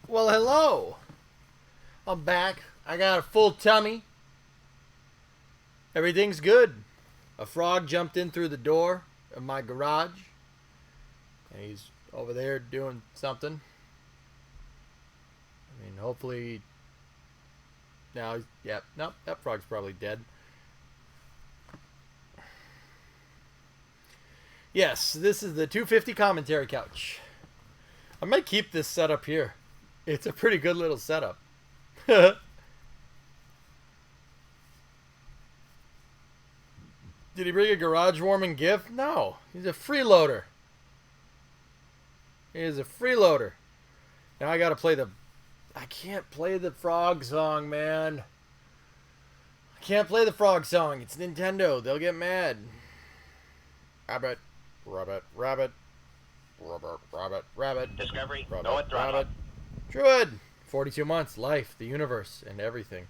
Well, hello. I'm back. I got a full tummy. Everything's good. A frog jumped in through the door of my garage. And he's over there doing something. I mean, hopefully... Now, yep. Nope, that frog's probably dead. Yes, this is the 250 commentary couch. I might keep this setup here. It's a pretty good little setup. Did he bring a garage warming gift? No. He's a freeloader. He is a freeloader. Now I gotta play the... I can't play the frog song, man. I can't play the frog song. It's Nintendo. They'll get mad. Rabbit. Rabbit. Rabbit. Rabbit. Rabbit. Rabbit. Discovery. Rabbit. No throttle. Rabbit. Druid. 42 months. Life. The universe. And everything.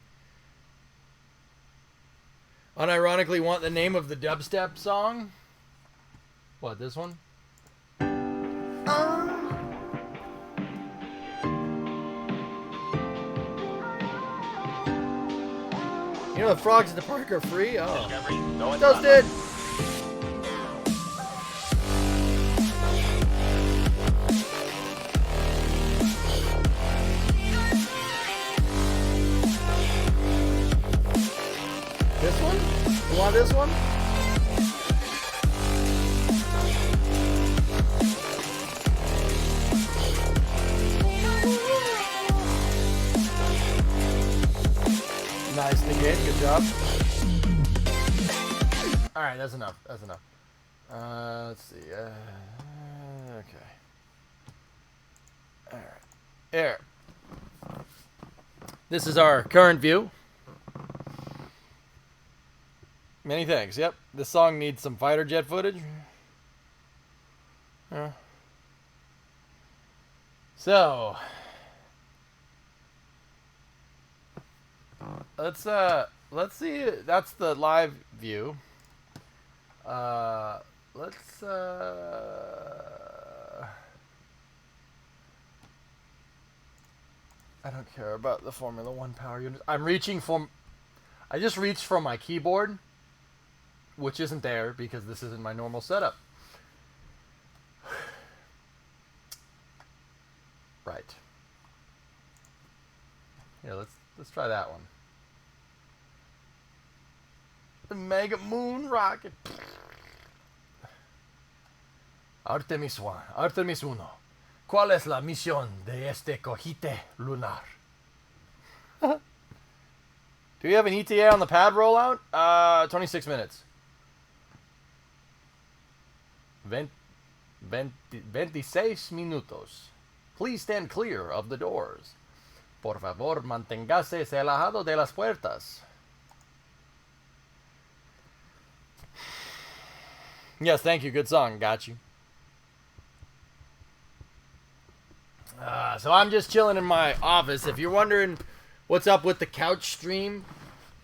Unironically want the name of the dubstep song? What, this one? You know the frogs at the park are free? Oh. Discovery. No Toasted! This one? You want this one? Nice, Nick. Good job. Alright, that's enough. That's enough. Let's see. Okay. Alright. There. This is our current view. Many thanks. Yep. This song needs some fighter jet footage. So let's see. That's the live view. I don't care about the Formula One power unit. I just reached for my keyboard, which isn't there because this isn't my normal setup. Right. Here, let's try that one. The Mega Moon Rocket. Artemis I. Artemis I. ¿Cuál es la misión de este cohete lunar? Do we have an ETA on the pad rollout? 26 minutes. 26 minutos. Please stand clear of the doors. Por favor, manténgase alejado de las puertas. Yes, thank you. Good song. Got you. So I'm just chilling in my office. If you're wondering what's up with the couch stream,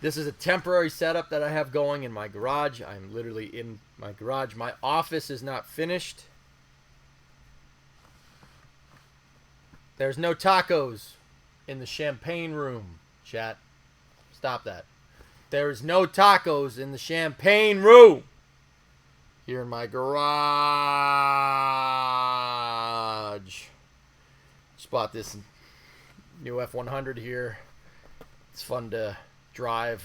this is a temporary setup that I have going in my garage. I'm literally in my garage. My office is not finished. There's no tacos in the champagne room, chat. Stop that. There's no tacos in the champagne room. Here in my garage. Just bought this new F100 here. It's fun to drive.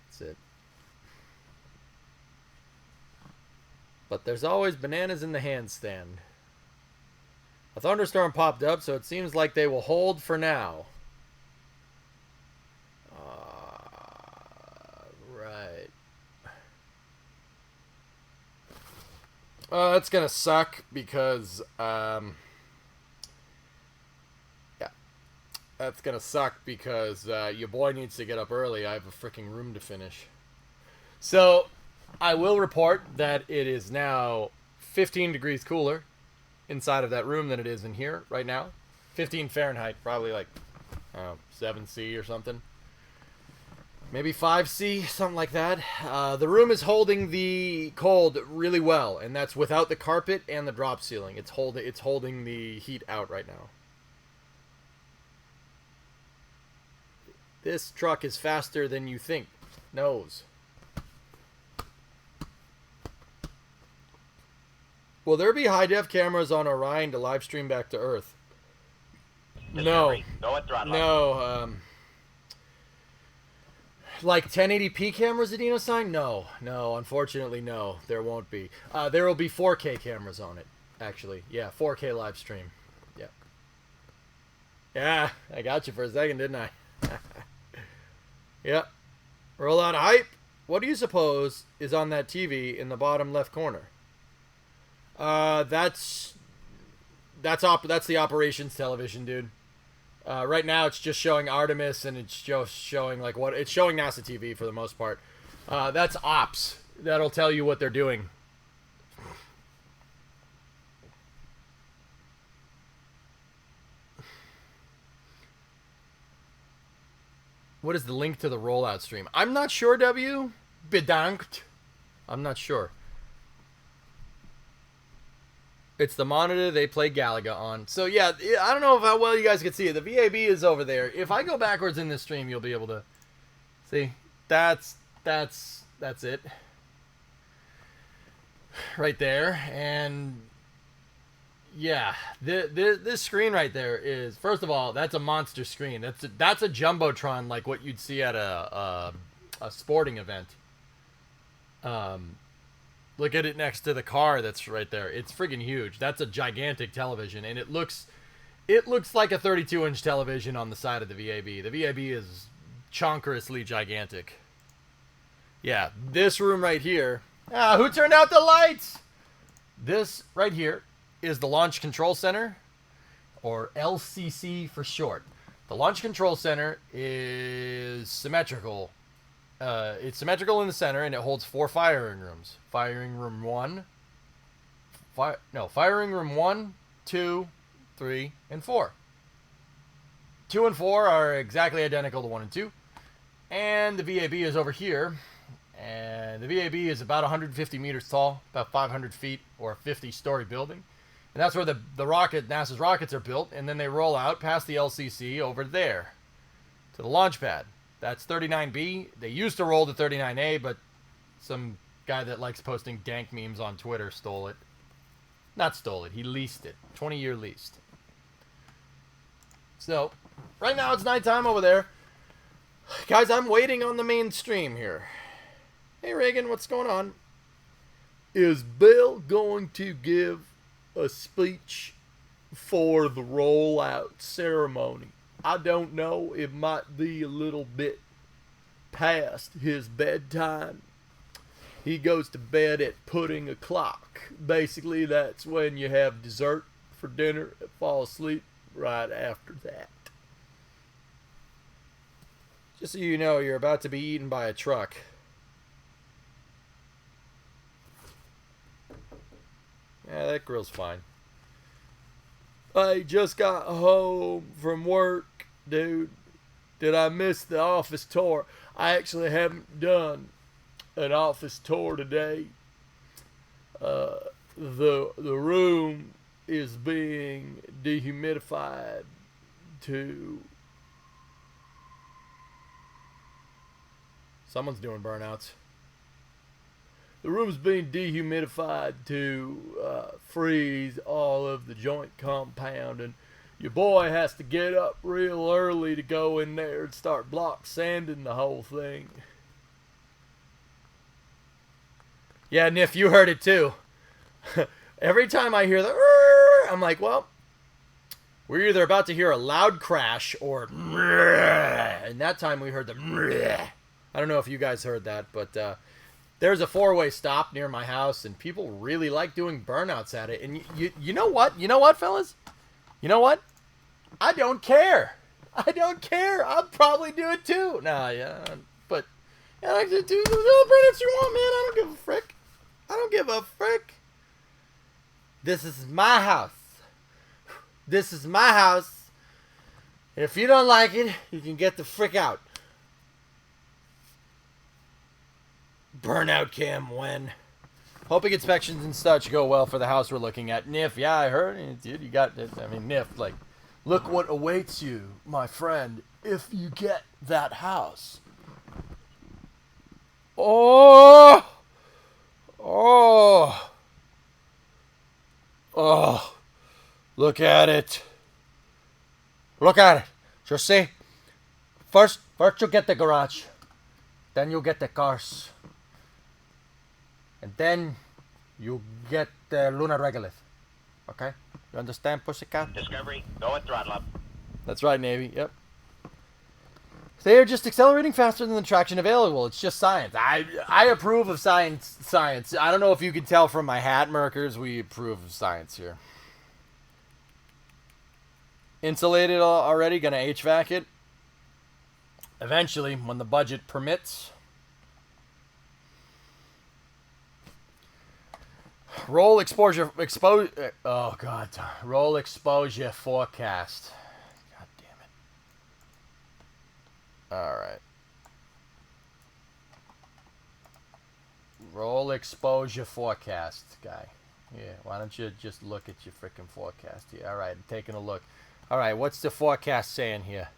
That's it. But there's always bananas in the handstand. A thunderstorm popped up, so it seems like they will hold for now. Right. That's gonna suck because, yeah. That's gonna suck because your boy needs to get up early. I have a freaking room to finish. So, I will report that it is now 15 degrees cooler inside of that room than it is in here right now. 15 Fahrenheit, probably like 7 C or something. Maybe 5C, something like that. The room is holding the cold really well, and that's without the carpet and the drop ceiling. It's holding the heat out right now. This truck is faster than you think. Knows. Will there be high-def cameras on Orion to live stream back to Earth? No. No. Like 1080p cameras at Sign? No. No, unfortunately, no. There won't be. There will be 4K cameras on it, actually. Yeah, 4K live stream. Yeah. Yeah, I got you for a second, didn't I? Yeah. Rollout hype. What do you suppose is on that TV in the bottom left corner? That's the operations television, dude. Right now it's just showing Artemis, and it's just showing like what it's showing NASA TV for the most part. That's ops. That'll tell you what they're doing. What is the link to the rollout stream? I'm not sure, W. Bedankt. I'm not sure. It's the monitor they play Galaga on. So, yeah, I don't know how well you guys can see it. The VAB is over there. If I go backwards in this stream, you'll be able to see. That's it. Right there. And, yeah, this screen right there is, first of all, that's a monster screen. That's a Jumbotron like what you'd see at a sporting event. Look at it next to the car that's right there. It's friggin' huge. That's a gigantic television, and it looks like a 32-inch television on the side of the VAB. The VAB is chonkerously gigantic. Yeah, this room right here. Who turned out the lights? This right here is the Launch Control Center, or LCC for short. The Launch Control Center is symmetrical. It's symmetrical in the center, and it holds 4 firing rooms. Firing room 1, 2, 3, and 4. 2 and 4 are exactly identical to 1 and 2. And the VAB is over here. And the VAB is about 150 meters tall, about 500 feet, or a 50-story building. And that's where NASA's rockets are built, and then they roll out past the LCC over there to the launch pad. That's 39B. They used to roll to 39A, but some guy that likes posting dank memes on Twitter stole it. Not stole it. He leased it. 20-year leased. So, right now it's nighttime over there. Guys, I'm waiting on the main stream here. Hey, Reagan, what's going on? Is Bill going to give a speech for the rollout ceremony? I don't know. It might be a little bit past his bedtime. He goes to bed at pudding o'clock. Basically, that's when you have dessert for dinner and fall asleep right after that. Just so you know, you're about to be eaten by a truck. Yeah, that grill's fine. I just got home from work, dude. Did I miss the office tour? I actually haven't done an office tour today. The room is being dehumidified to... Someone's doing burnouts. The room's being dehumidified to freeze all of the joint compound, and your boy has to get up real early to go in there and start block sanding the whole thing. Yeah, Niff, you heard it too. Every time I hear the I'm like, well, we're either about to hear a loud crash or and that time we heard the I don't know if you guys heard that, but there's a 4-way stop near my house, and people really like doing burnouts at it. And you know what? You know what, fellas? You know what? I don't care. I don't care. I'll probably do it too. Nah, yeah, but yeah, I can do the burnouts you want, man. I don't give a frick. I don't give a frick. This is my house. This is my house. If you don't like it, you can get the frick out. Burnout cam when? Hoping inspections and such go well for the house we're looking at. Niff, yeah, I heard. Dude, you got it. I mean, Niff, like, look what awaits you, my friend, if you get that house. Oh! Oh! Oh! Look at it. Look at it. Just see. First you get the garage. Then you get the cars. And then you get the lunar regolith. Okay? You understand, pussycat? Discovery, go at throttle up. That's right, Navy. Yep. They are just accelerating faster than the traction available. It's just science. I approve of science. I don't know if you can tell from my hat markers. We approve of science here. Insulated already. Gonna HVAC it. Eventually, when the budget permits. Roll exposure oh god. Roll exposure forecast. God damn it. Alright. Roll exposure forecast, guy. Yeah, why don't you just look at your freaking forecast here? Alright, I'm taking a look. Alright, what's the forecast saying here?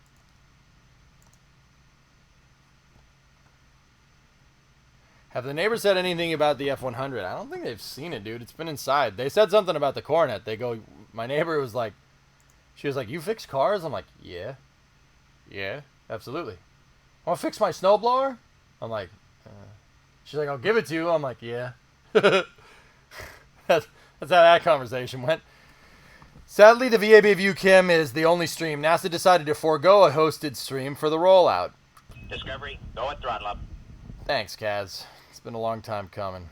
Have the neighbors said anything about the F100? I don't think they've seen it, dude. It's been inside. They said something about the Coronet. They go, my neighbor was like, she was like, you fix cars? I'm like, yeah. Yeah, absolutely. Want to fix my snowblower? I'm like, she's like, I'll give it to you. I'm like, yeah. That's how that conversation went. Sadly, the VAB View Kim is the only stream. NASA decided to forego a hosted stream for the rollout. Discovery, go at throttle up. Thanks, Kaz. It's been a long time coming.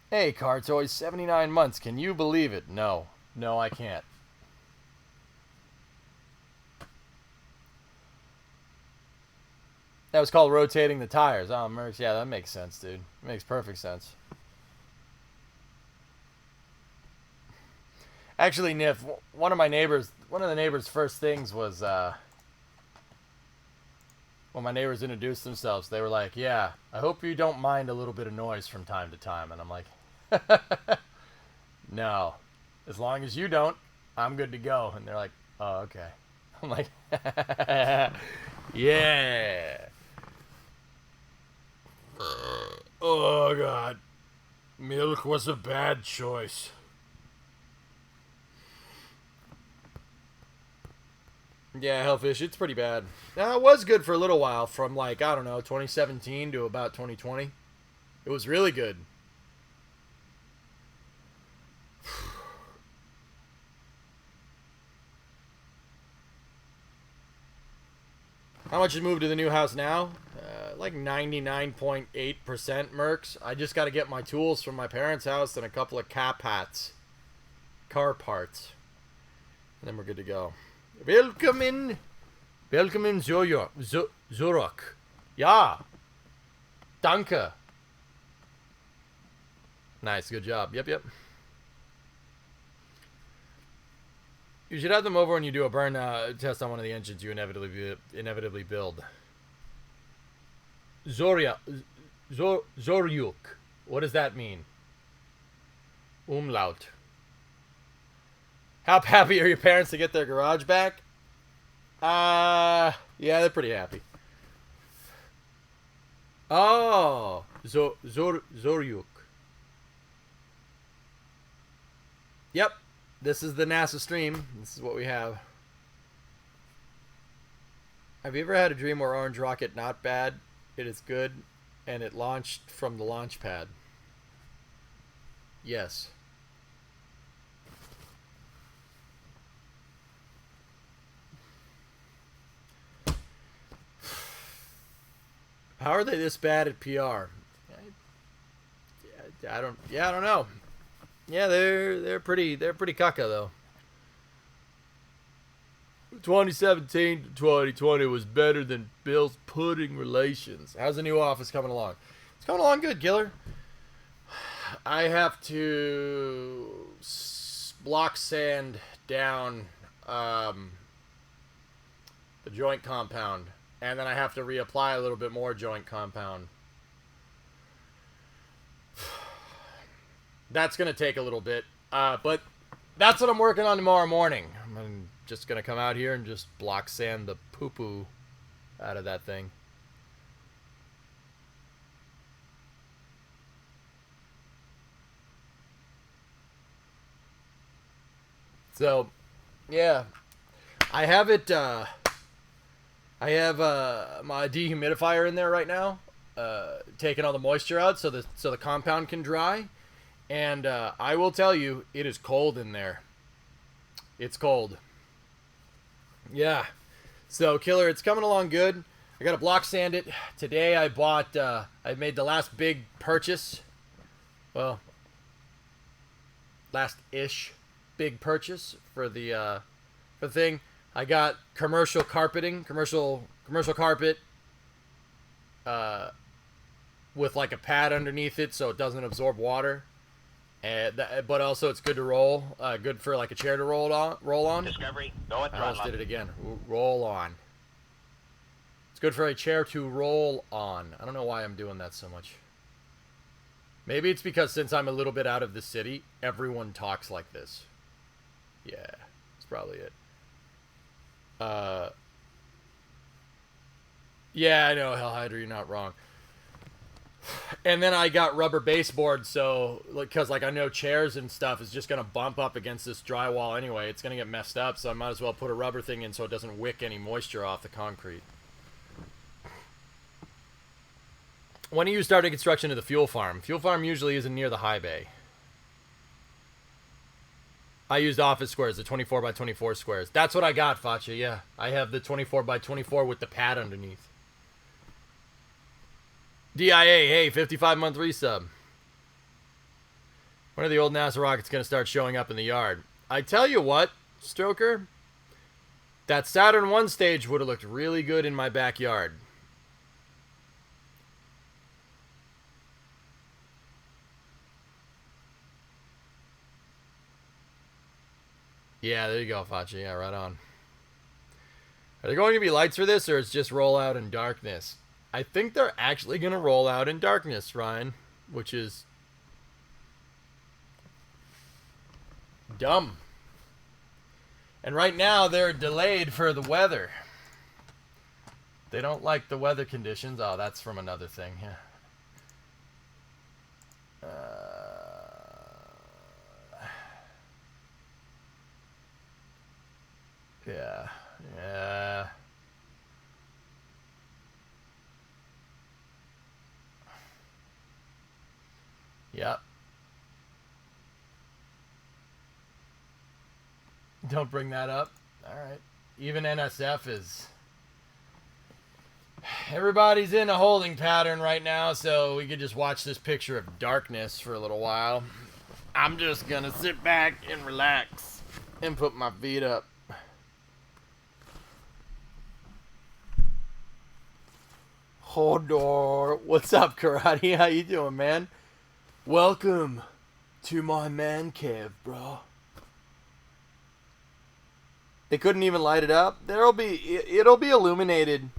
Hey, Car Toys, 79 months. Can you believe it? No. No, I can't. That was called rotating the tires. Oh, Mercs. Yeah, that makes sense, dude. It makes perfect sense. Actually, Niff, one of the neighbors' first things was, when my neighbors introduced themselves, they were like, yeah, I hope you don't mind a little bit of noise from time to time. And I'm like, no, as long as you don't, I'm good to go. And they're like, oh, okay. I'm like, yeah. Oh, God. Milk was a bad choice. Yeah, Hellfish, it's pretty bad. Now, it was good for a little while, from like, I don't know, 2017 to about 2020. It was really good. How much has moved to the new house now? Like 99.8% Mercs. I just got to get my tools from my parents' house and a couple of cap hats. Car parts. And then we're good to go. Welcome in Zurich. Ja. Danke. Nice, good job. Yep. You should have them over when you do a burn test on one of the engines you inevitably build. Zoryuk. What does that mean? Umlaut. How happy are your parents to get their garage back? Yeah, they're pretty happy. Oh, Zoryuk. Yep, this is the NASA stream. This is what we have. Have you ever had a dream where Orange Rocket not bad? It is good, and it launched from the launch pad. Yes. How are they this bad at PR? I don't know. Yeah, they're pretty caca though. 2017 to 2020 was better than Bill's pudding relations. How's the new office coming along? It's coming along good, Killer. I have to block sand down the joint compound and then I have to reapply a little bit more joint compound. That's going to take a little bit, but that's what I'm working on tomorrow morning. I'm just going to come out here and just block sand the poo-poo out of that thing. So, yeah, I have it. I have my dehumidifier in there right now, taking all the moisture out so the compound can dry. And I will tell you, it is cold in there. It's cold. Yeah. So, Killer, it's coming along good. I got to block sand it. Today I bought, I made the last big purchase. Well, last-ish big purchase for the thing. I got commercial carpeting, commercial carpet, with like a pad underneath it so it doesn't absorb water. But also it's good to roll, good for like a chair to roll on. Discovery, go at I throttle almost up. did it again. Roll on. It's good for a chair to roll on. I don't know why I'm doing that so much. Maybe it's because since I'm a little bit out of the city, everyone talks like this. Yeah, that's probably it. Yeah, I know, Hell Hydra, you're not wrong. And then I got rubber baseboards, so because like I know chairs and stuff is just gonna bump up against this drywall anyway. It's gonna get messed up, so I might as well put a rubber thing in so it doesn't wick any moisture off the concrete. When are you starting construction of the fuel farm? Fuel farm usually isn't near the high bay. I used office squares, the 24 by 24 squares. That's what I got, Facha. Yeah, I have the 24 by 24 with the pad underneath. DIA, hey, 55-month resub. When are the old NASA rockets going to start showing up in the yard? I tell you what, Stroker, that Saturn 1 stage would have looked really good in my backyard. Yeah, there you go, Fachi. Yeah, right on. Are there going to be lights for this, or it's just roll out in darkness? I think they're actually going to roll out in darkness, Ryan, which is dumb. And right now, they're delayed for the weather. They don't like the weather conditions. Oh, that's from another thing. Yeah. Yeah. Yeah. Yep. Don't bring that up. All right. Even NSF is... Everybody's in a holding pattern right now, so we could just watch this picture of darkness for a little while. I'm just going to sit back and relax and put my feet up. Hodor. What's up, Karate? How you doing, man? Welcome to my man cave, bro. They couldn't even light it up. It'll be illuminated,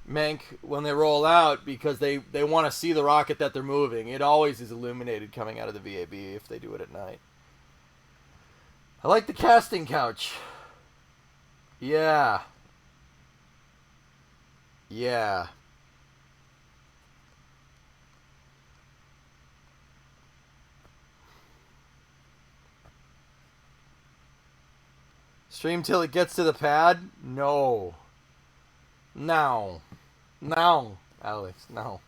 Mank, when they roll out, because they want to see the rocket that they're moving. It always is illuminated coming out of the VAB if they do it at night. I like the casting couch. Yeah. Yeah. Stream till it gets to the pad? No. No. No, Alex, no.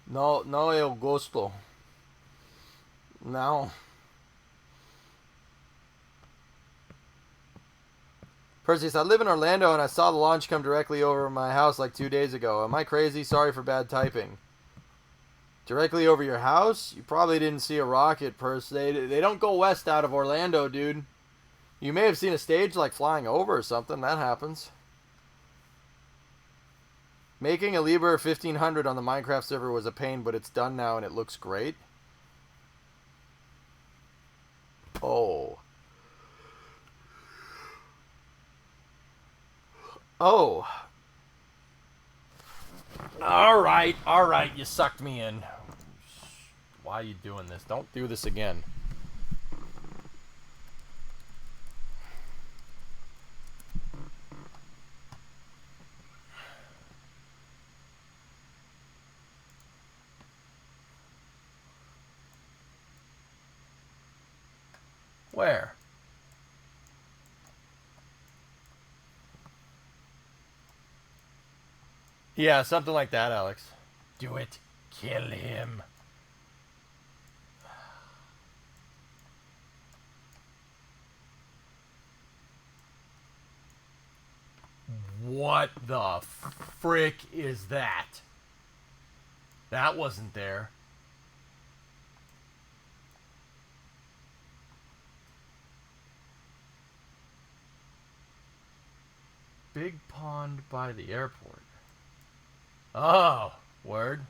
No, no el gusto. No. Perseus, I live in Orlando and I saw the launch come directly over my house like 2 days ago. Am I crazy? Sorry for bad typing. Directly over your house? You probably didn't see a rocket, Perse. They don't go west out of Orlando, dude. You may have seen a stage like flying over or something. That happens. Making a Liber 1500 on the Minecraft server was a pain, but it's done now and it looks great. Oh. Oh. All right, you sucked me in. Why are you doing this? Don't do this again. Where? Yeah, something like that, Alex. Do it. Kill him. What the frick is that? That wasn't there. Big pond by the airport. Oh, word.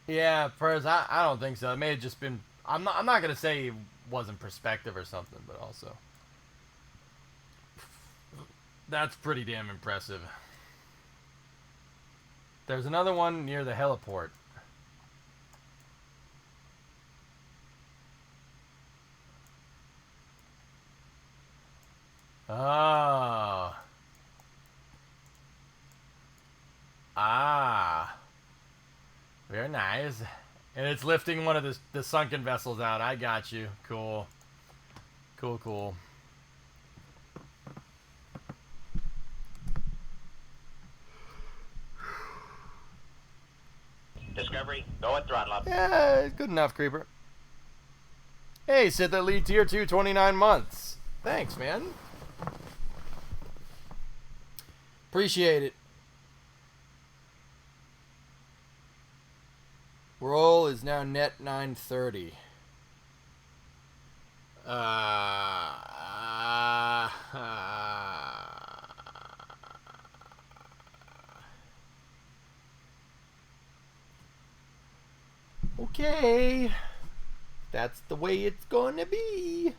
Yeah, first, I don't think so. It may have just been. I'm not gonna say it wasn't perspective or something, but also that's pretty damn impressive. There's another one near the heliport. Oh. Ah. Very nice. And it's lifting one of the sunken vessels out. I got you. Cool. Cool, cool. Discovery, go at throttle up. Yeah, good enough, Creeper. Hey, Sith Elite Tier 2, 29 months. Thanks, man. Appreciate it. Roll is now net 930. Okay. That's the way it's gonna be.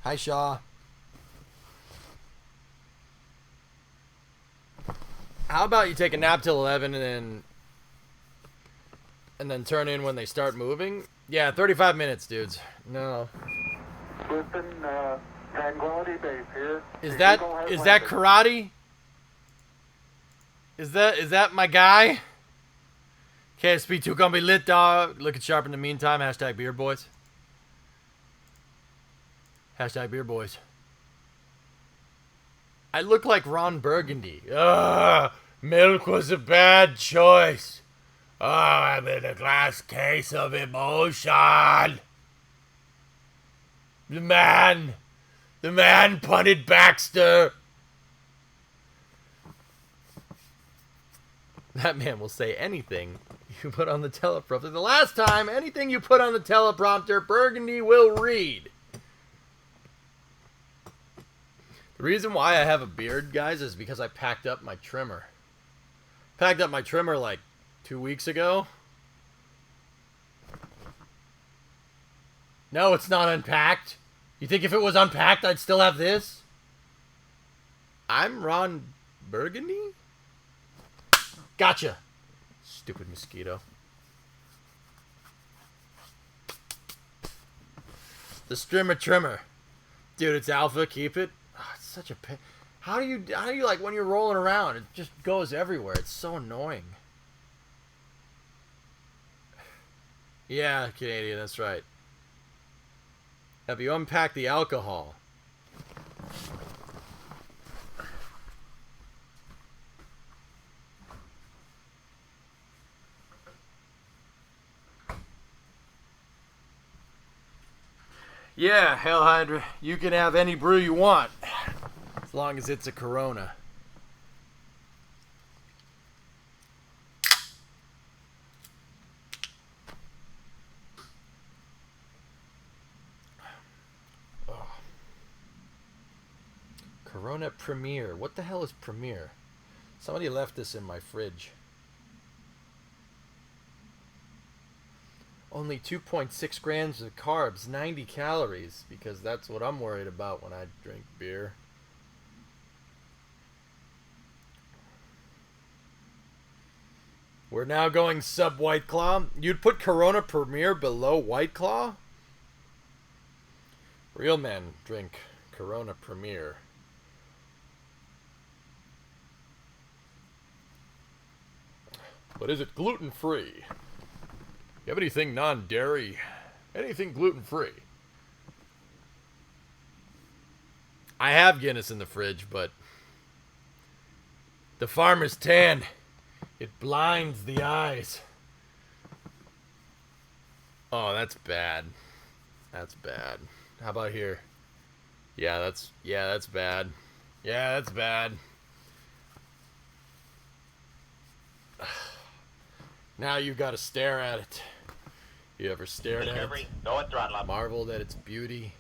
Hi, Shaw. How about you take a nap till 11 and then turn in when they start moving? Yeah, 35 minutes, dudes. No. Listen, Tranquility Base here. Is that karate? Is that my guy? KSP2 gonna be lit, dog. Looking sharp in the meantime. Hashtag beer boys. Hashtag beer boys. I look like Ron Burgundy. Ugh, milk was a bad choice. Oh, I'm in a glass case of emotion. The man punted Baxter. That man will say anything you put on the teleprompter. The last time, anything you put on the teleprompter, Burgundy will read. The reason why I have a beard, guys, is because I packed up my trimmer. Packed up my trimmer like 2 weeks ago. No, it's not unpacked. You think if it was unpacked, I'd still have this? I'm Ron Burgundy? Gotcha. Stupid mosquito. The strimmer trimmer. Dude, it's alpha. Keep it. Oh, it's such a pain. How do you like when you're rolling around? It just goes everywhere. It's so annoying. Yeah, Canadian, that's right. Have you unpacked the alcohol? Yeah, Hell Hydra, you can have any brew you want, as long as it's a Corona. Oh. Corona Premier. What the hell is Premier? Somebody left this in my fridge. Only 2.6 grams of carbs, 90 calories, because that's what I'm worried about when I drink beer. We're now going sub White Claw. You'd put Corona Premier below White Claw? Real men drink Corona Premier. But is it gluten-free? You have anything non-dairy? Anything gluten-free? I have Guinness in the fridge, but the farmer's tan, it blinds the eyes. Oh, that's bad. That's bad. How about here? Yeah, that's bad. Yeah, that's bad. Now you've got to stare at it. You ever stared at Discovery, it? go at throttle up. Marveled at its beauty,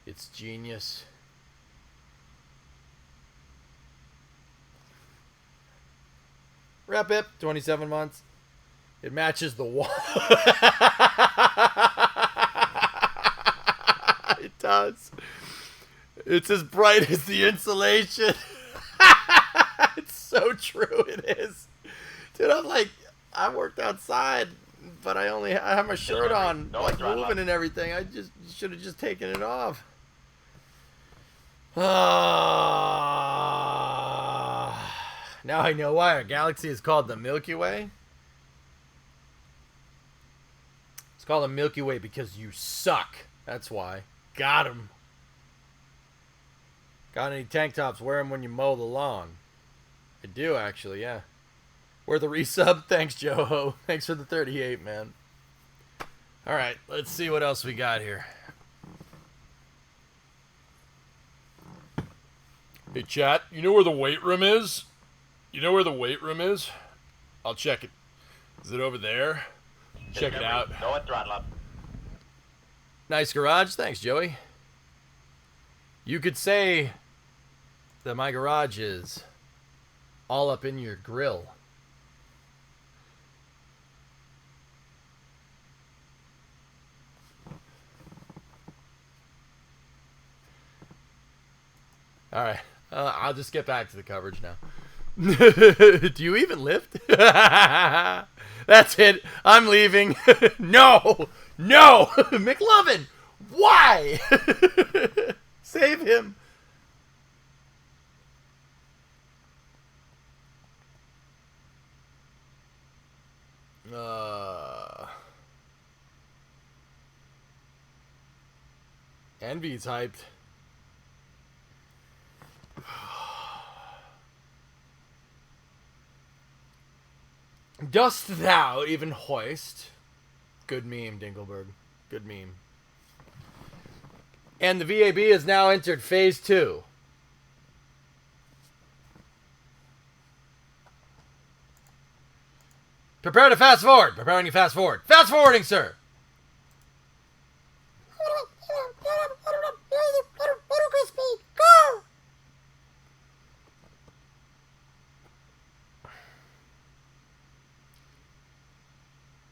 its genius. Rep it, 27 months. It matches the wall. It does. It's as bright as the insulation. It's so true, it is. Dude, I worked outside, but I have my shirt on, like moving and everything. I just should have just taken it off. Now I know why our galaxy is called the Milky Way. It's called the Milky Way because you suck. That's why. Got him. Got any tank tops? Wear them when you mow the lawn. I do, actually, yeah. We're the resub. Thanks, Joho. Thanks for the 38, man. All right, let's see what else we got here. Hey, chat, you know where the weight room is? You know where the weight room is? I'll check it. Is it over there? Check it out. Go at throttle up. Nice garage. Thanks, Joey. You could say that my garage is all up in your grill. All right. I'll just get back to the coverage now. Do you even lift? That's it. I'm leaving. No. No. McLovin. Why? Save him. Envy's hyped. Dost thou even hoist? Good meme, Dinkelberg. Good meme. And the VAB has now entered phase 2. Prepare to fast forward. Preparing to fast forward. Fast forwarding, sir.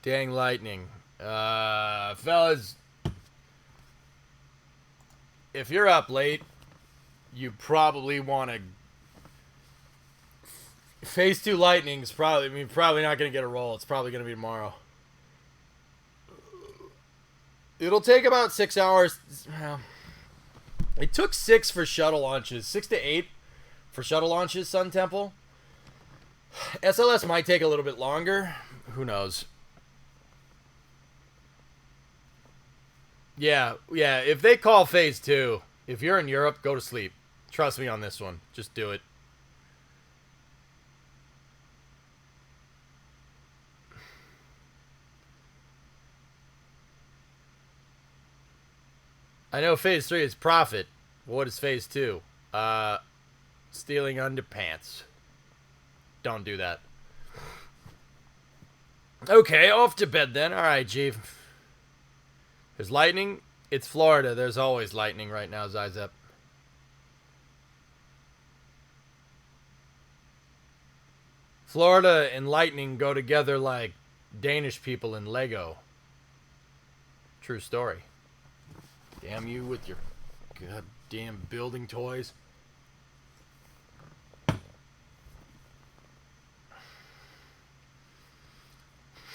Dang lightning. Fellas, if you're up late, you probably want to... Phase 2 lightning's probably not going to get a roll. It's probably going to be tomorrow. It'll take about 6 hours. Well, it took 6 for shuttle launches. 6 to 8 for shuttle launches, Sun Temple. SLS might take a little bit longer. Who knows? Yeah. If they call phase 2, if you're in Europe, go to sleep. Trust me on this one. Just do it. I know phase 3 is profit. What is phase 2? Stealing underpants. Don't do that. Okay, off to bed then. Alright, Chief. There's lightning. It's Florida. There's always lightning right now, Zf5. Florida and lightning go together like Danish people and Lego. True story. Damn you with your goddamn building toys.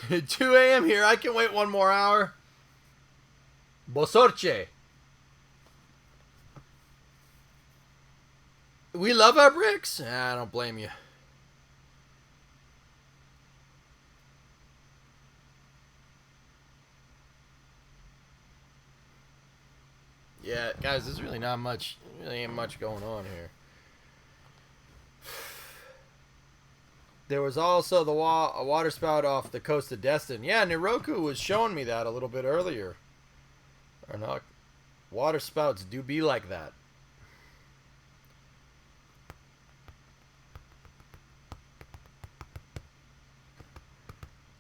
At 2 a.m. here. I can wait one more hour. Bosorche. We love our bricks. I don't blame you. Yeah, guys, there's really not much. Really ain't much going on here. There was also the a water spout off the coast of Destin. Yeah, Niroku was showing me that a little bit earlier. Or not. Water spouts do be like that.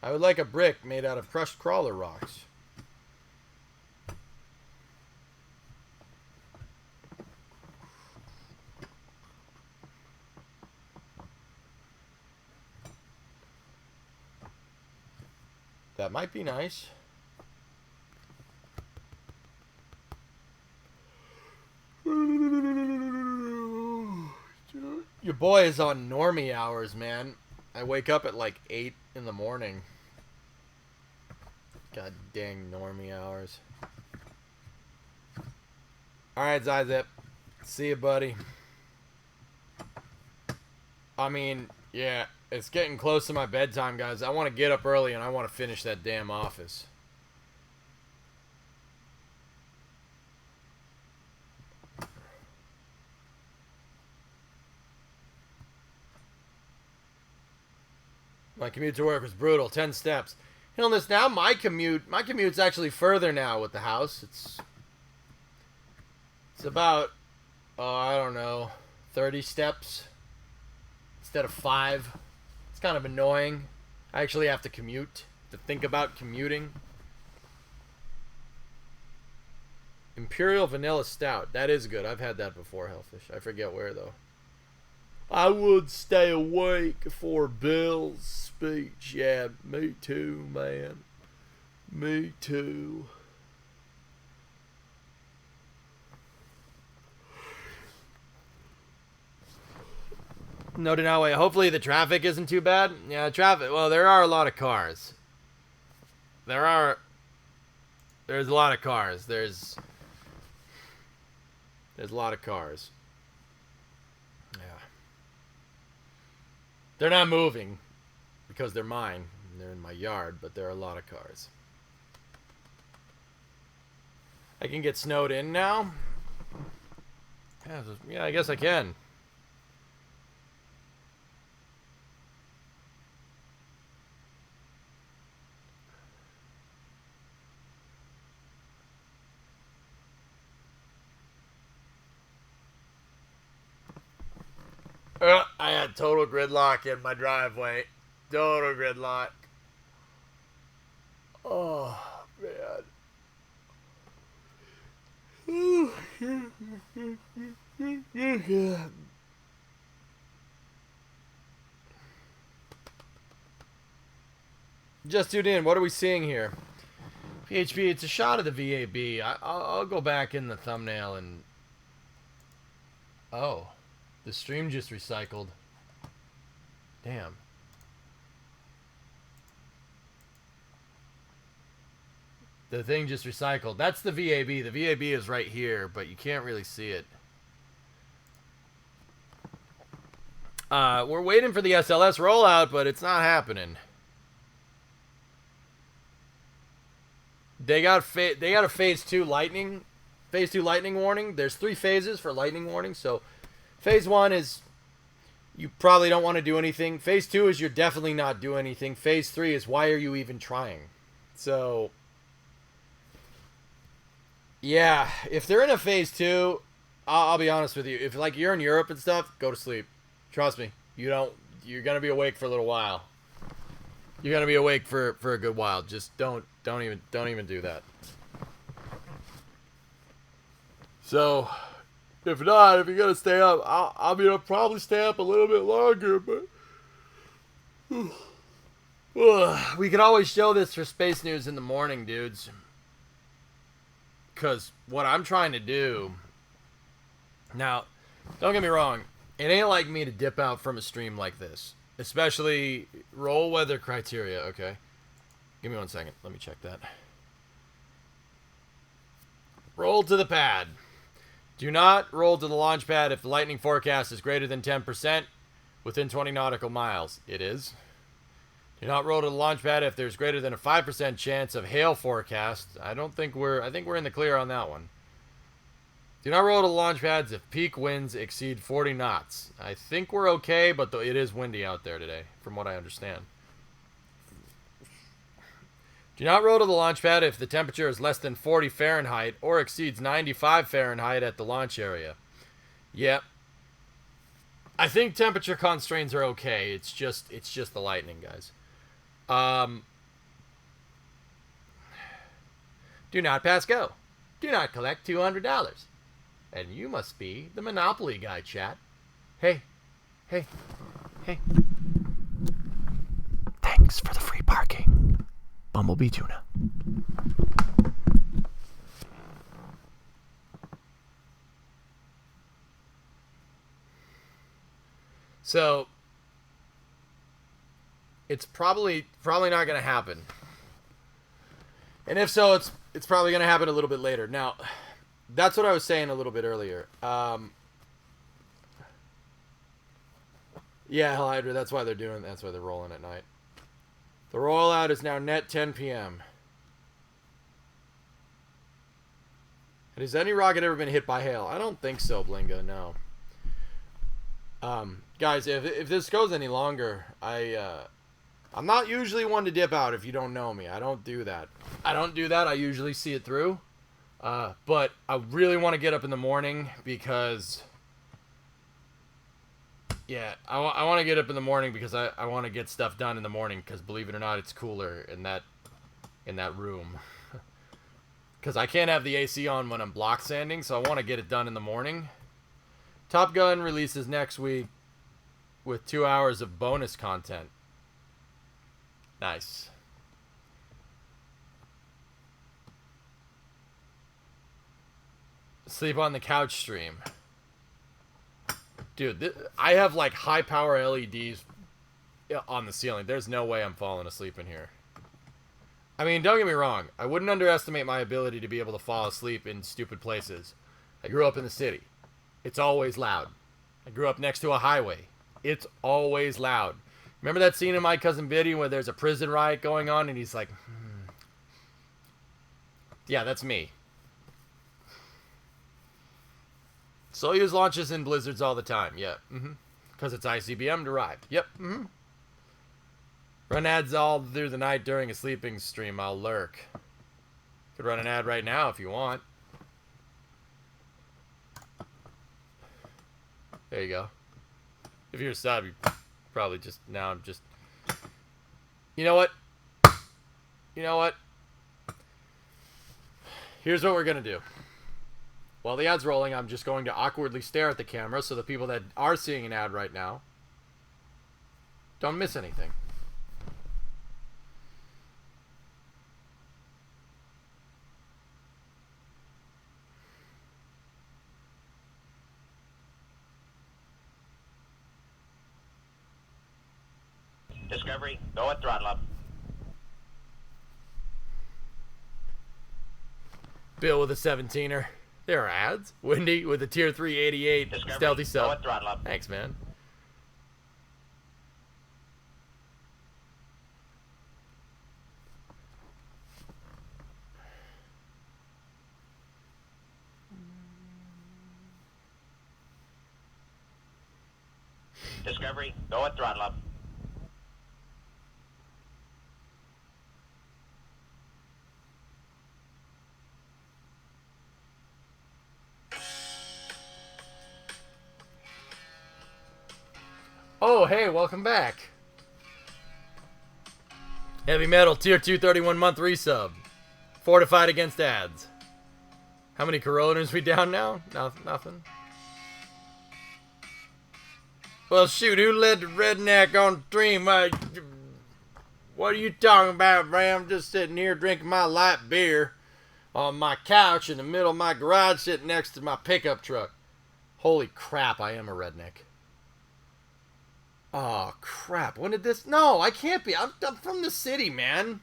I would like a brick made out of crushed crawler rocks. That might be nice. Your boy is on normie hours, man. I wake up at like 8 in the morning. God dang normie hours. Alright, Zf5. See you, buddy. I mean, yeah, it's getting close to my bedtime, guys. I want to get up early and I want to finish that damn office. My commute to work was brutal. 10 steps. Illness now, my commute's actually further now with the house. It's about, I don't know, 30 steps instead of 5. It's kind of annoying. I actually have to commute, to think about commuting. Imperial Vanilla Stout. That is good. I've had that before, Hellfish. I forget where, though. I would stay awake for Bill's speech. Yeah, me too, man. Me too. No, no, wait. Hopefully the traffic isn't too bad. Yeah, traffic. Well, there are a lot of cars. There's a lot of cars. There's a lot of cars. Yeah. They're not moving because they're mine. They're in my yard, but there are a lot of cars. I can get snowed in now? Yeah, I guess I can. I had total gridlock in my driveway. Total gridlock. Oh, man. Just tuned in. What are we seeing here? PHP, it's a shot of the VAB. I'll go back in the thumbnail and... Oh. The stream just recycled. Damn. The thing just recycled. That's the VAB. The VAB is right here, but you can't really see it. We're waiting for the SLS rollout, but it's not happening. They got a phase 2 lightning warning. There's 3 phases for lightning warning, so phase 1 is you probably don't want to do anything. Phase 2 is you're definitely not doing anything. Phase 3 is why are you even trying? So, yeah, if they're in a phase 2, I'll be honest with you. If like you're in Europe and stuff, go to sleep. Trust me. You're gonna be awake for a little while. You're gonna be awake for a good while. Just don't even do that. So, if not, if you're gonna stay up, I'll probably stay up a little bit longer, but we can always show this for Space News in the morning, dudes. Because what I'm trying to do... Now, don't get me wrong. It ain't like me to dip out from a stream like this. Especially roll weather criteria, okay? Give me 1 second. Let me check that. Roll to the pad. Do not roll to the launch pad if the lightning forecast is greater than 10% within 20 nautical miles. It is. Do not roll to the launch pad if there's greater than a 5% chance of hail forecast. I think we're in the clear on that one. Do not roll to the launch pads if peak winds exceed 40 knots. I think we're okay, but it is windy out there today, from what I understand. Do not roll to the launch pad if the temperature is less than 40 Fahrenheit or exceeds 95 Fahrenheit at the launch area. Yep. I think temperature constraints are okay. It's just the lightning, guys. Do not pass go. Do not collect $200. And you must be the Monopoly guy, chat. Hey. Thanks for the free parking. Bumblebee Tuna. So, it's probably not going to happen. And if so, it's probably going to happen a little bit later. Now, that's what I was saying a little bit earlier. Yeah, Hell Hydra, that's why they're rolling at night. The rollout is now net 10 p.m. Has any rocket ever been hit by hail? I don't think so, Blinga, no. Guys, if this goes any longer, I'm not usually one to dip out if you don't know me. I don't do that. I usually see it through. But I really want to get up in the morning because... Yeah, I want to get up in the morning because I want to get stuff done in the morning because, believe it or not, it's cooler in that room. Because I can't have the AC on when I'm block sanding, so I want to get it done in the morning. Top Gun releases next week with 2 hours of bonus content. Nice. Sleep on the couch stream. Dude, I have like high power LEDs on the ceiling. There's no way I'm falling asleep in here. I mean, don't get me wrong. I wouldn't underestimate my ability to be able to fall asleep in stupid places. I grew up in the city. It's always loud. I grew up next to a highway. It's always loud. Remember that scene in My Cousin Biddy where there's a prison riot going on and he's like, Yeah, that's me. Soyuz launches in blizzards all the time. Yeah. Because it's ICBM derived. Yep. Run ads all through the night during a sleeping stream. I'll lurk. Could run an ad right now if you want. There you go. If you're a sub, you probably just... Now I'm just... You know what? Here's what we're going to do. While the ad's rolling, I'm just going to awkwardly stare at the camera so the people that are seeing an ad right now don't miss anything. Discovery, go at throttle up. Bill with a 17er. There are ads. Wendy with a tier 388 Discovery, stealthy go sub. at throttle up. Thanks, man. Discovery, go at throttle up. Oh, hey, welcome back. Heavy Metal, tier 2, 31-month resub. Fortified against ads. How many Coronas we down now? Nothing. Well, shoot, who led the redneck on stream? What are you talking about, Bram? I'm just sitting here drinking my light beer. on my couch in the middle of my garage sitting next to my pickup truck. Holy crap, I am a redneck. Oh, crap. When did this... No, I can't be. I'm from the city, man.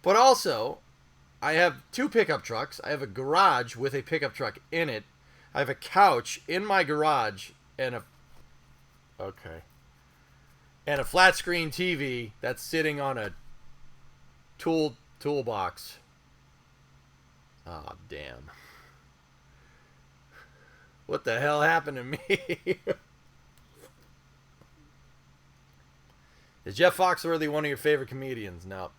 But also, I have 2 pickup trucks. I have a garage with a pickup truck in it. I have a couch in my garage and a... Okay. And a flat screen TV that's sitting on a toolbox. Oh, damn. What the hell happened to me? Is Jeff Foxworthy one of your favorite comedians? No.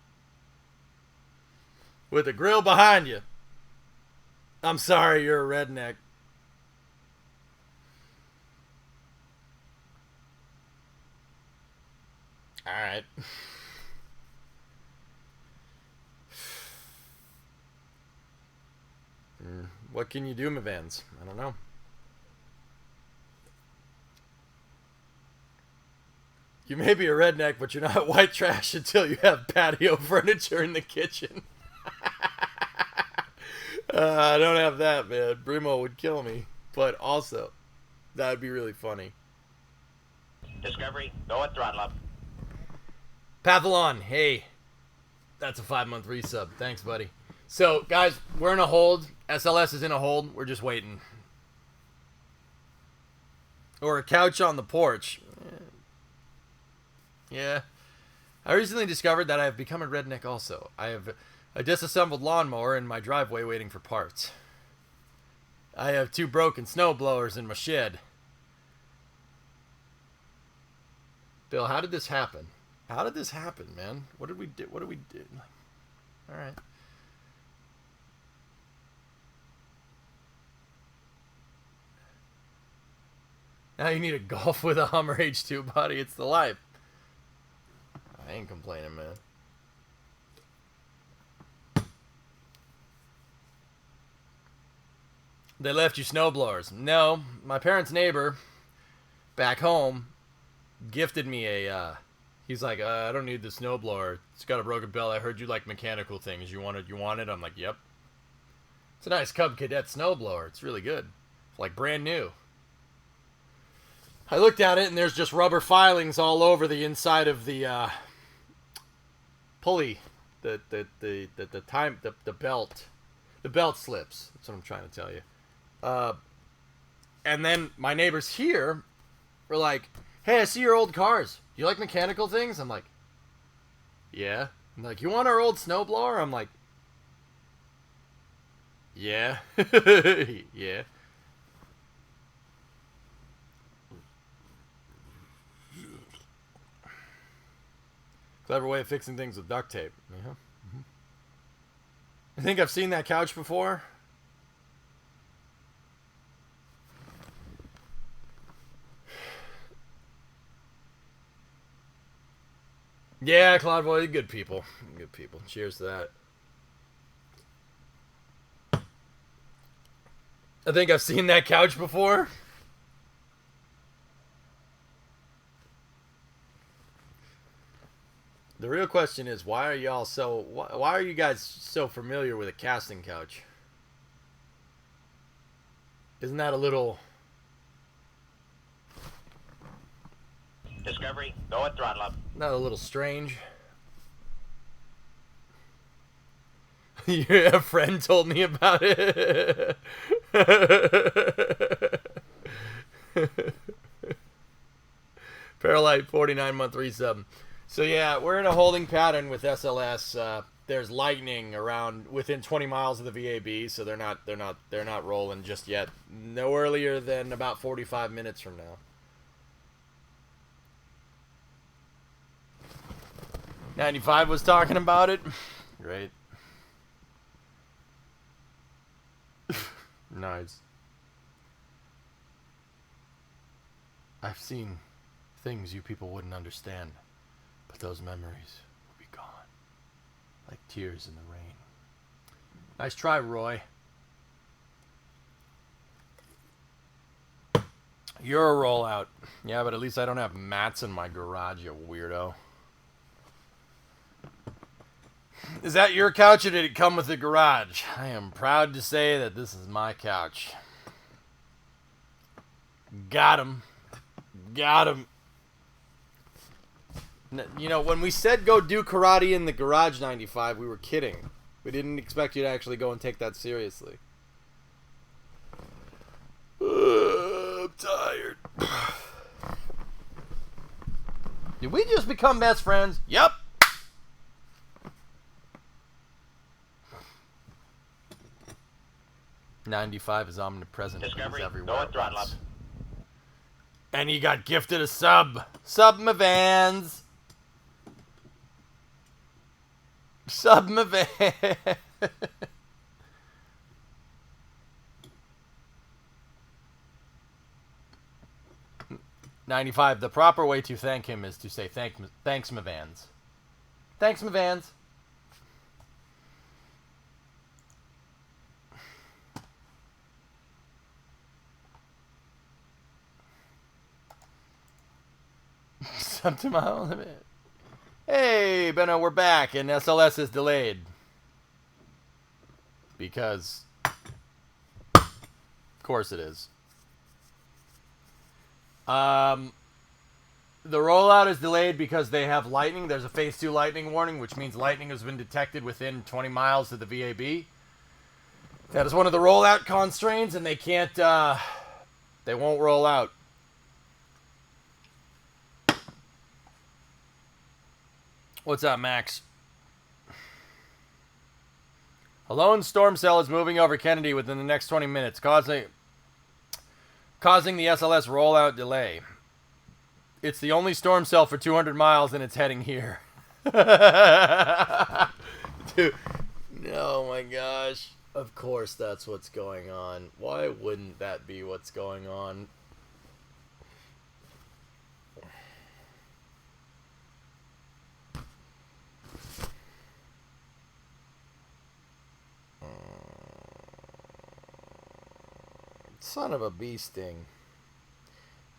With a grill behind you. I'm sorry, you're a redneck. Alright. What can you do, my Vans? I don't know. You may be a redneck, but you're not white trash until you have patio furniture in the kitchen. I don't have that, man. Brimo would kill me. But also, that would be really funny. Discovery, go at throttle up. Pathalon, hey. That's a 5-month resub. Thanks, buddy. So, guys, we're in a hold. SLS is in a hold. We're just waiting. Or a couch on the porch. Yeah. I recently discovered that I have become a redneck also. I have a disassembled lawnmower in my driveway waiting for parts. I have 2 broken snow blowers in my shed. Bill, how did this happen? How did this happen, man? What did we do? What did we do? All right. Now you need a Golf with a Hummer H2 body. It's the life. I ain't complaining, man. They left you snowblowers. No, my parents' neighbor back home gifted me a, he's like, I don't need the snowblower. It's got a broken belt. I heard you like mechanical things. You want it? I'm like, yep. It's a nice Cub Cadet snowblower. It's really good. It's like brand new. I looked at it and there's just rubber filings all over the inside of the pulley, the belt. The belt slips. That's what I'm trying to tell you. And then my neighbors here were like, hey, I see your old cars. You like mechanical things? I'm like, yeah. I'm like, you want our old snowblower? I'm like, yeah. Yeah. Clever way of fixing things with duct tape. Yeah. Mm-hmm. I think I've seen that couch before. Yeah, Cloud Boy, good people. Good people. Cheers to that. I think I've seen that couch before. The real question is, why are y'all so... Why are you guys so familiar with a casting couch? Isn't that a little... Discovery, go at throttle up. Not a little strange? Your friend told me about it. Paralyte 49-month resub. So yeah, we're in a holding pattern with SLS. There's lightning around within 20 miles of the VAB, so they're not rolling just yet. No earlier than about 45 minutes from now. 95 was talking about it. Great. Nice. I've seen things you people wouldn't understand, but those memories will be gone, like tears in the rain. Nice try, Roy. You're a rollout. Yeah, but at least I don't have mats in my garage, you weirdo. Is that your couch or did it come with the garage? I am proud to say that this is my couch. Got him. Got him. You know, when we said go do karate in the garage 95, we were kidding. We didn't expect you to actually go and take that seriously. I'm tired. Did we just become best friends? Yep. '95 is omnipresent. Discovery, He's everywhere. go at throttle up. And he got gifted a sub. Sub my vans. Sub my van. 95. The proper way to thank him is to say thanks my vans. Thanks my vans. Sub to my own limit. Hey, Benno, we're back, and SLS is delayed. Because, of course it is. The rollout is delayed because they have lightning. There's a phase 2 lightning warning, which means lightning has been detected within 20 miles of the VAB. That is one of the rollout constraints, and they can't, they won't roll out. What's up, Max? A lone storm cell is moving over Kennedy within the next 20 minutes, causing the SLS rollout delay. It's the only storm cell for 200 miles, and it's heading here. Dude, oh my gosh. Of course that's what's going on. Why wouldn't that be what's going on? Son of a bee sting.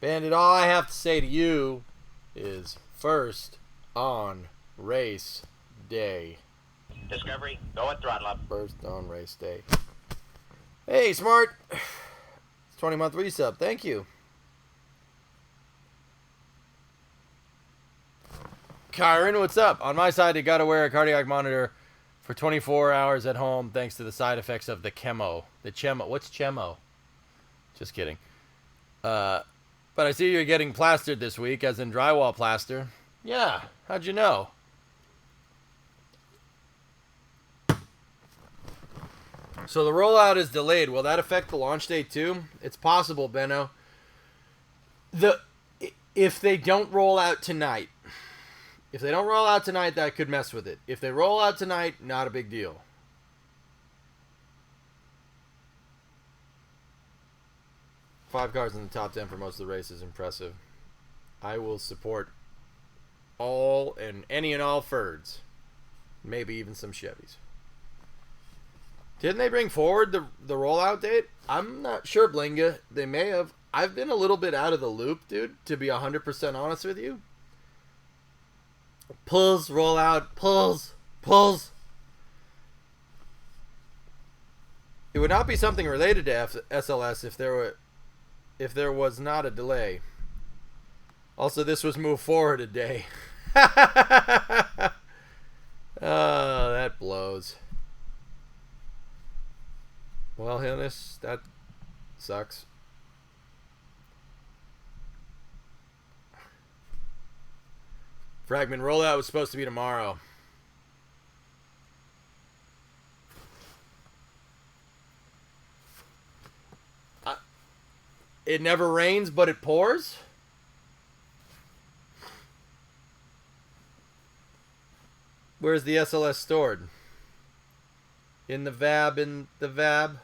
Bandit, all I have to say to you is first on race day. Discovery, go at throttle up. First on race day. Hey, Smart. 20-month resub. Thank you. Kyron, what's up? On my side, you got to wear a cardiac monitor for 24 hours at home thanks to the side effects of the chemo. The chemo. What's chemo? Just kidding. But I see you're getting plastered this week, as in drywall plaster. Yeah, how'd you know? So the rollout is delayed. Will that affect the launch date too? It's possible, Benno. If they don't roll out tonight, that could mess with it. If they roll out tonight, not a big deal. Five cars in the top 10 for most of the race is impressive. I will support all and any and all Fords. Maybe even some Chevys. Didn't they bring forward the rollout date? I'm not sure, Blinga. They may have. I've been a little bit out of the loop, dude, to be 100% honest with you. Pulls, rollout, pulls. It would not be something related to SLS if there was not a delay. Also, this was moved forward a day. Oh, that blows. Well, Hilnis, that sucks. Fragment rollout was supposed to be tomorrow. It never rains, but it pours? Where's the SLS stored? In the VAB.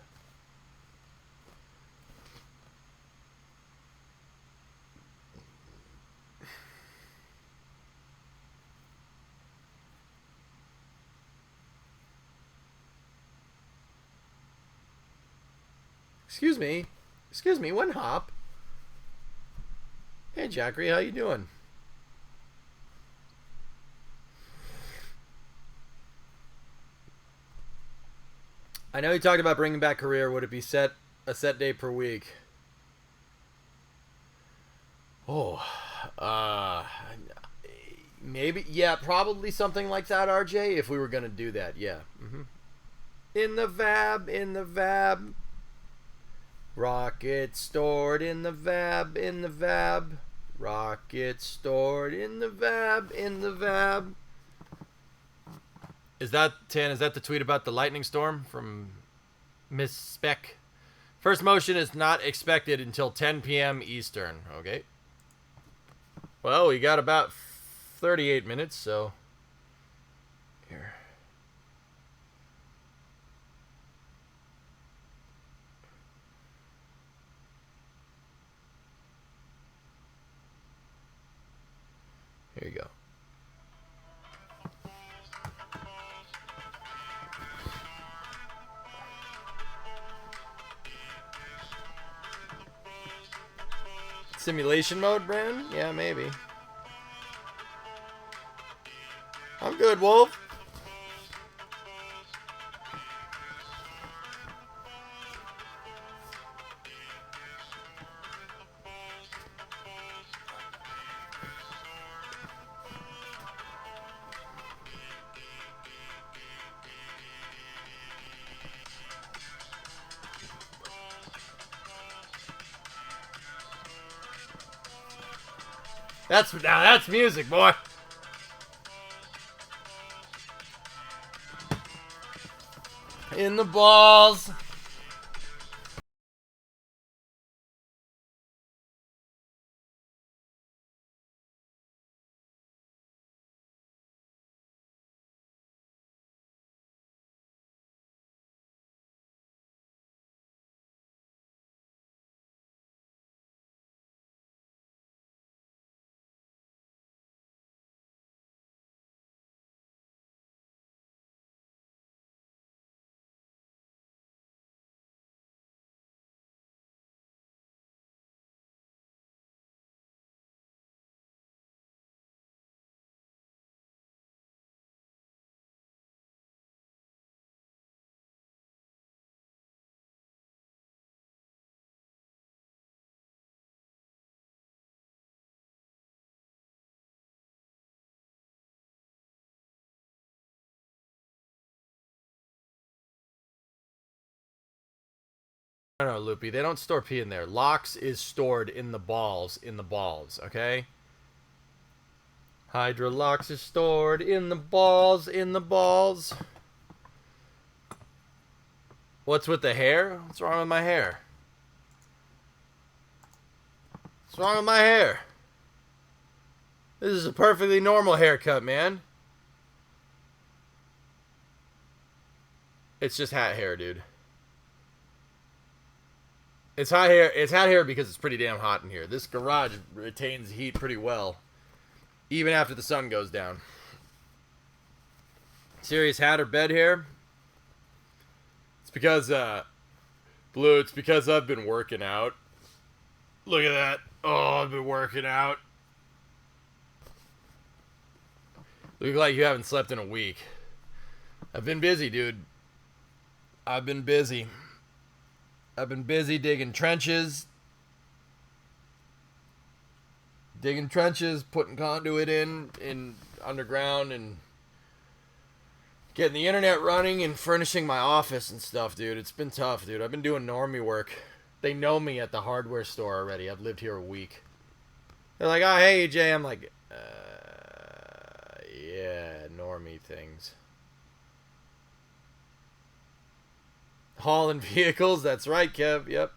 Excuse me, one hop. Hey, Jackery, how you doing? I know you talked about bringing back career. Would it be a set day per week? Oh, maybe. Yeah, probably something like that, RJ. If we were gonna do that, yeah. In the VAB, in the VAB. Rocket stored in the VAB, in the VAB. Rocket stored in the VAB, in the VAB. Is that, Tan, is that the tweet about the lightning storm from Miss Spec? First motion is not expected until 10 p.m. Eastern. Okay. Well, we got about 38 minutes, so... Here. Here you go. Simulation mode, Brandon? Yeah, maybe. I'm good, Wolf. That's music, boy. In the balls. No, Loopy. They don't store pee in there. Locks is stored in the balls. Okay? Hydrolox is stored in the balls. What's with the hair? What's wrong with my hair? What's wrong with my hair? This is a perfectly normal haircut, man. It's just hat hair, dude. It's hot hair. It's hot hair because it's pretty damn hot in here. This garage retains heat pretty well, even after the sun goes down. Serious hat or bed hair? It's because, Blue, it's because I've been working out. Look at that. Oh, I've been working out. Look like you haven't slept in a week. I've been busy, dude. I've been busy digging trenches. Putting conduit in underground, and getting the internet running and furnishing my office and stuff, dude. It's been tough, dude. I've been doing normie work. They know me at the hardware store already. I've lived here a week. They're like, oh, hey, Jay. I'm like, yeah, normie things. Hauling vehicles, that's right, Kev. Yep.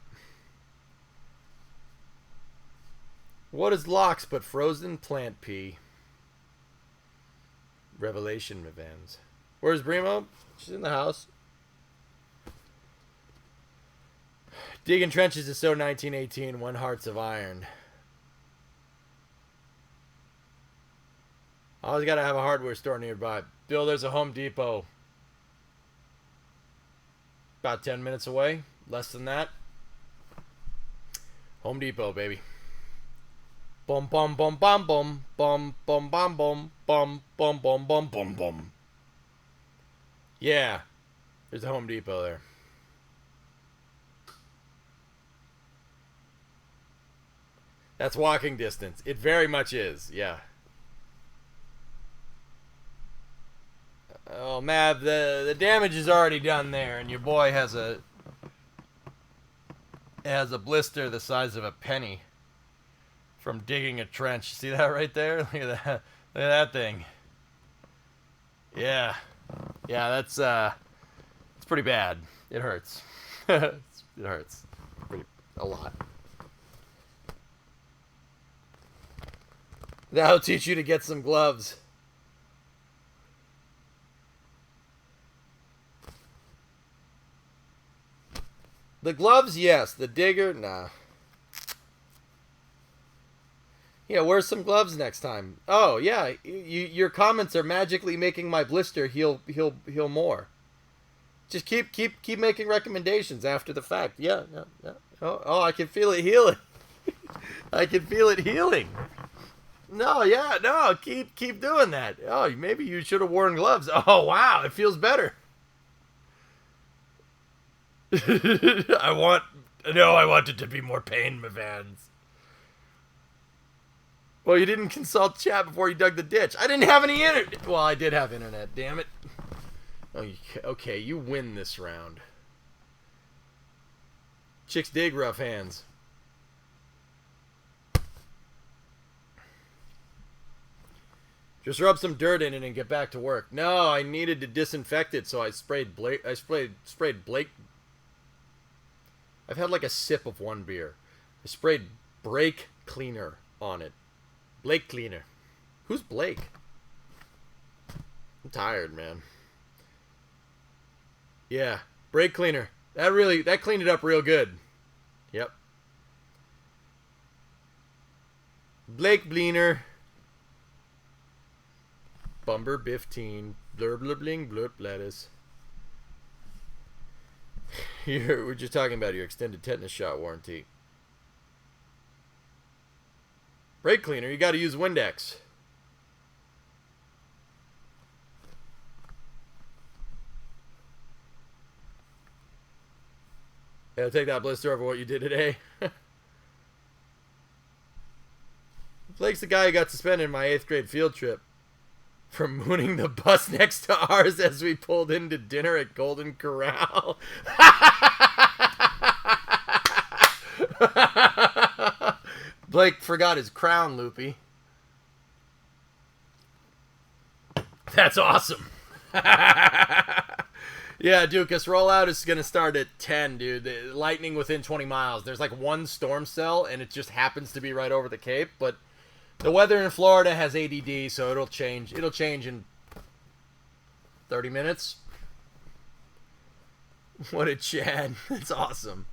What is locks but frozen plant pee? Revelation events. Where's Brimo? She's in the house. Digging trenches is so 1918. When hearts of iron. Always gotta have a hardware store nearby. Bill, there's a Home Depot. About 10 minutes away. Less than that. Home Depot, baby. Bum bum bum bum bum bum bum bum bum bum bum bum bum bum bum. Yeah. There's a Home Depot there. That's walking distance. It very much is, yeah. Oh, Mav, the damage is already done there, and your boy has a blister the size of a penny from digging a trench. See that right there? Look at that. Look at that thing. Yeah. Yeah, that's it's pretty bad. It hurts. It hurts. A lot. That'll teach you to get some gloves. The gloves, yes. The digger, nah. Yeah, wear some gloves next time. Oh, yeah. Your comments are magically making my blister heal more. Just keep making recommendations after the fact. Yeah. Oh, I can feel it healing. I can feel it healing. No, keep doing that. Oh, maybe you should have worn gloves. Oh, wow, it feels better. I want it to be more pain, my fans. Well, you didn't consult chat before you dug the ditch. I didn't have any internet. Well, I did have internet, damn it. Oh, okay, you win this round. Chicks dig rough hands. Just rub some dirt in it and get back to work. No, I needed to disinfect it, so I sprayed Blake. I've had like a sip of one beer. I sprayed brake cleaner on it. Blake cleaner. Who's Blake? I'm tired, man. Yeah, brake cleaner. That cleaned it up real good. Yep. Blake Bleener. Bumber biff teen. Blur blur bling blurp lettuce. We're just talking about your extended tetanus shot warranty. Brake cleaner, you got to use Windex. Yeah, take that blister over what you did today. Blake's the guy who got suspended in my 8th grade field trip for mooning the bus next to ours as we pulled into dinner at Golden Corral. Blake forgot his crown, Loopy. That's awesome. Yeah, Dukas, rollout is going to start at 10, dude. The lightning within 20 miles. There's like one storm cell, and it just happens to be right over the Cape, but the weather in Florida has ADD, so it'll change. It'll change in 30 minutes. What a Chad. That's awesome.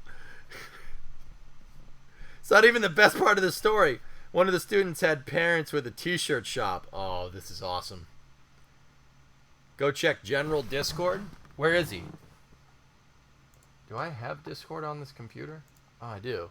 It's not even the best part of the story. One of the students had parents with a t-shirt shop. Oh, this is awesome. Go check General Discord. Where is he? Do I have Discord on this computer? Oh, I do.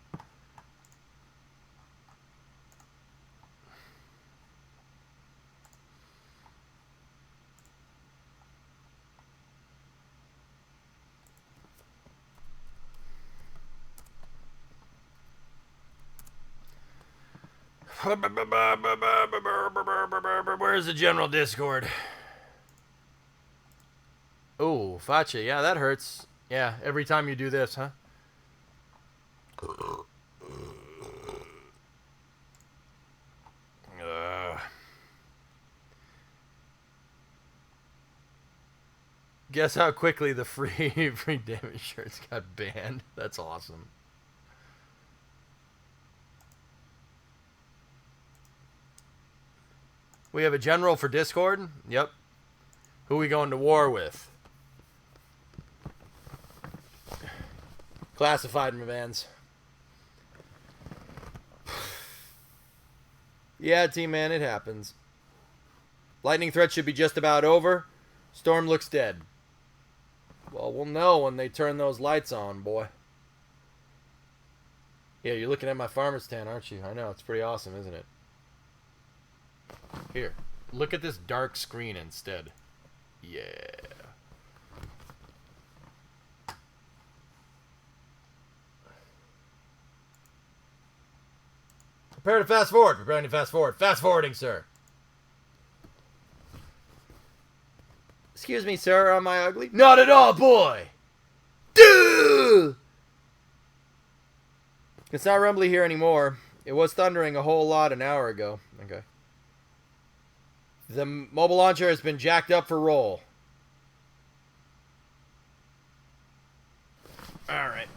Where's the general Discord? Oh, Facha. Yeah, that hurts. Yeah, every time you do this, huh? Guess how quickly the free damage shirts got banned? That's awesome. We have a general for Discord. Yep. Who are we going to war with? Classified, my vans. Yeah, team man, it happens. Lightning threat should be just about over. Storm looks dead. Well, we'll know when they turn those lights on, boy. Yeah, you're looking at my farmer's tent, aren't you? I know, it's pretty awesome, isn't it? Here, look at this dark screen instead. Yeah. Prepare to fast forward. Preparing to fast forward. Fast forwarding, sir. Excuse me, sir. Am I ugly? Not at all, boy. Dude! It's not rumbly here anymore. It was thundering a whole lot an hour ago. Okay. The mobile launcher has been jacked up for roll. Alright.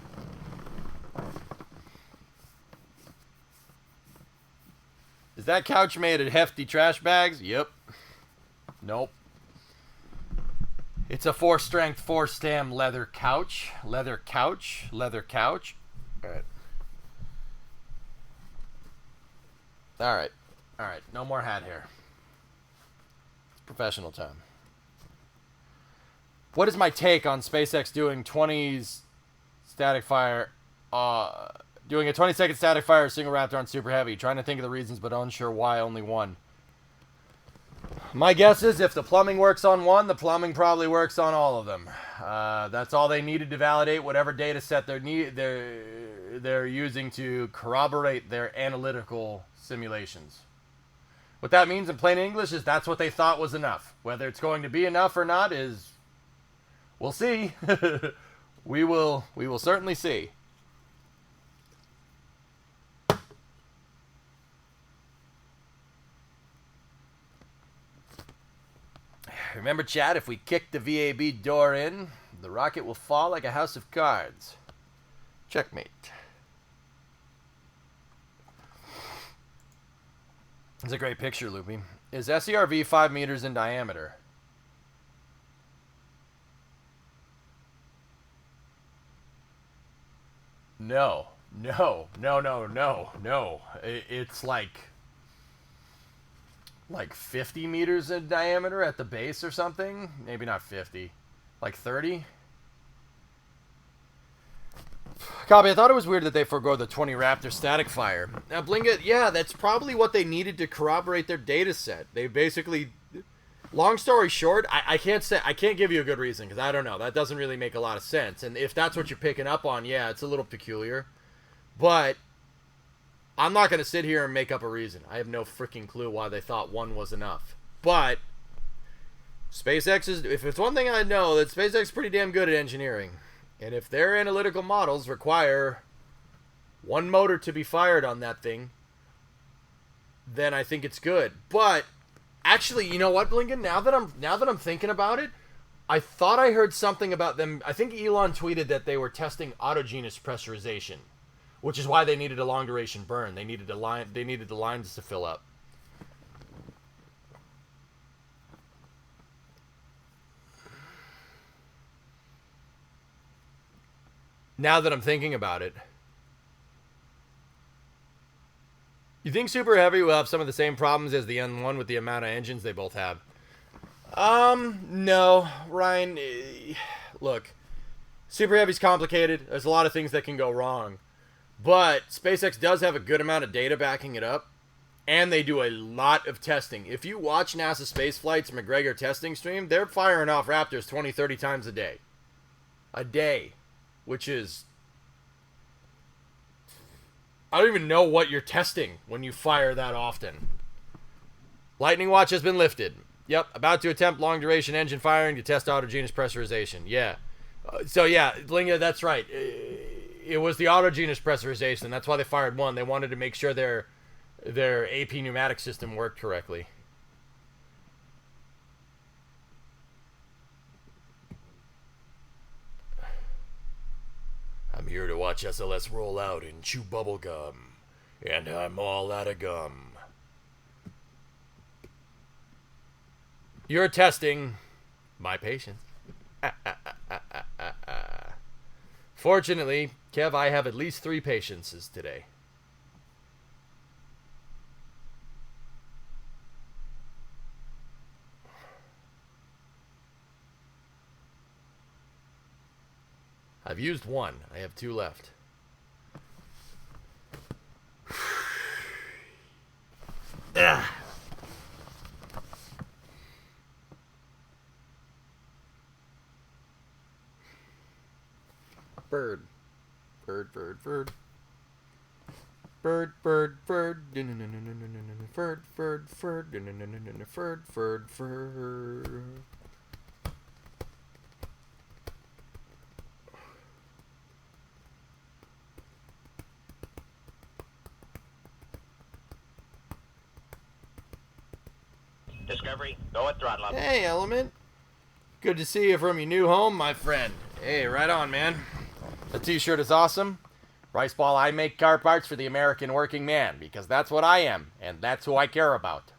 Is that couch made of hefty trash bags? Yep. Nope. It's a 4-strength, 4-stem leather couch. Leather couch. Leather couch. Alright. Alright. Alright. No more hat hair. It's professional time. What is my take on SpaceX doing 20s static fire? Doing a 20-second static fire single Raptor on Super Heavy. Trying to think of the reasons, but unsure why only one. My guess is if the plumbing works on one, the plumbing probably works on all of them. That's all they needed to validate whatever data set they're using to corroborate their analytical simulations. What that means in plain English is that's what they thought was enough. Whether it's going to be enough or not is... we'll see. we will certainly see. Remember, chat, if we kick the VAB door in, the rocket will fall like a house of cards. Checkmate. It's a great picture, Loopy. Is SERV 5 meters in diameter? No. No. No, no, no, no. It's like 50 meters in diameter at the base or something. Maybe not 50. Like 30? Copy, I thought it was weird that they forego the 20 Raptor static fire. Now, Blinga, yeah, that's probably what they needed to corroborate their data set. They basically... Long story short, I can't give you a good reason, because I don't know. That doesn't really make a lot of sense. And if that's what you're picking up on, yeah, it's a little peculiar. But... I'm not going to sit here and make up a reason. I have no freaking clue why they thought one was enough. But SpaceX is, if it's one thing I know, that SpaceX is pretty damn good at engineering. And if their analytical models require one motor to be fired on that thing, then I think it's good. But actually, you know what, Blinken? Now that I'm thinking about it, I thought I heard something about them. I think Elon tweeted that they were testing autogenous pressurization, which is why they needed a long duration burn. They needed the lines to fill up. Now that I'm thinking about it, you think Super Heavy will have some of the same problems as the N1 with the amount of engines they both have? No, Ryan. Look, Super Heavy's complicated. There's a lot of things that can go wrong. But SpaceX does have a good amount of data backing it up, and they do a lot of testing. If you watch NASA Spaceflight's McGregor testing stream, they're firing off Raptors 20, 30 times a day. A day. Which is... I don't even know what you're testing when you fire that often. Lightning watch has been lifted. Yep, about to attempt long-duration engine firing to test autogenous pressurization. Yeah. So yeah, Linga, that's right. It was the autogenous pressurization. That's why they fired one. They wanted to make sure their AP pneumatic system worked correctly. I'm here to watch SLS roll out and chew bubble gum. And I'm all out of gum. You're testing my patience. Fortunately, Kev, I have at least 3 patiences today. I've used 1. I have 2 left. Ugh. Bird. Bird, bird, bird. Bird, bird, bird. Bird, bird, bird. Bird, bird, bird. Discovery, go at throttle up. Hey, Element. Good to see you from your new home, my friend. Hey, right on, man. The t-shirt is awesome. Rice Ball, I make car parts for the American working man, because that's what I am, and that's who I care about.